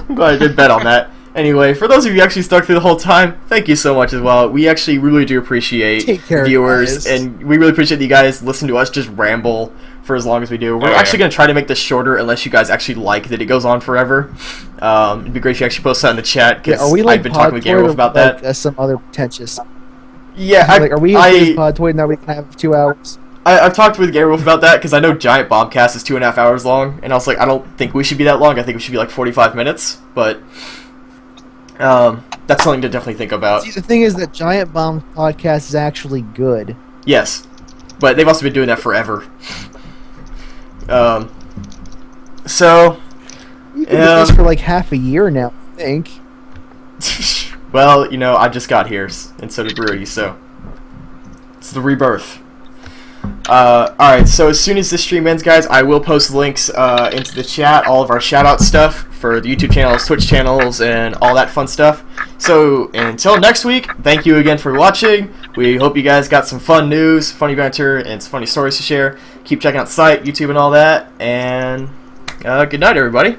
I'm glad I did bet on that. Anyway, for those of you who actually stuck through the whole time, thank you so much as well. We actually really do appreciate Take care, viewers, guys. and we really appreciate that you guys listen to us just ramble for as long as we do. We're Oh, yeah. actually going to try to make this shorter unless you guys actually like that it goes on forever. It'd be great if you actually post that in the chat, because Are we like I've been talking with Podtoid Gary or, Wolf about like, that. some other pretentious? Yeah, Like, are we Podtoid now? We can have 2 hours. I've talked with Gary Wolf about that because I know Giant Bombcast is 2.5 hours long, and I was like, I don't think we should be that long. I think we should be like 45 minutes, but that's something to definitely think about. See, the thing is that Giant Bomb podcast is actually good. Yes, but they've also been doing that forever. So, You've been doing this for like half a year now, I think. well, you know, I just got here, and so did Brewery, so it's the rebirth. Alright, so as soon as this stream ends, guys, I will post links into the chat, all of our shout-out stuff for the YouTube channels, Twitch channels, and all that fun stuff. So, until next week, thank you again for watching. We hope you guys got some fun news, funny banter, and some funny stories to share. Keep checking out the site, YouTube, and all that, and good night, everybody.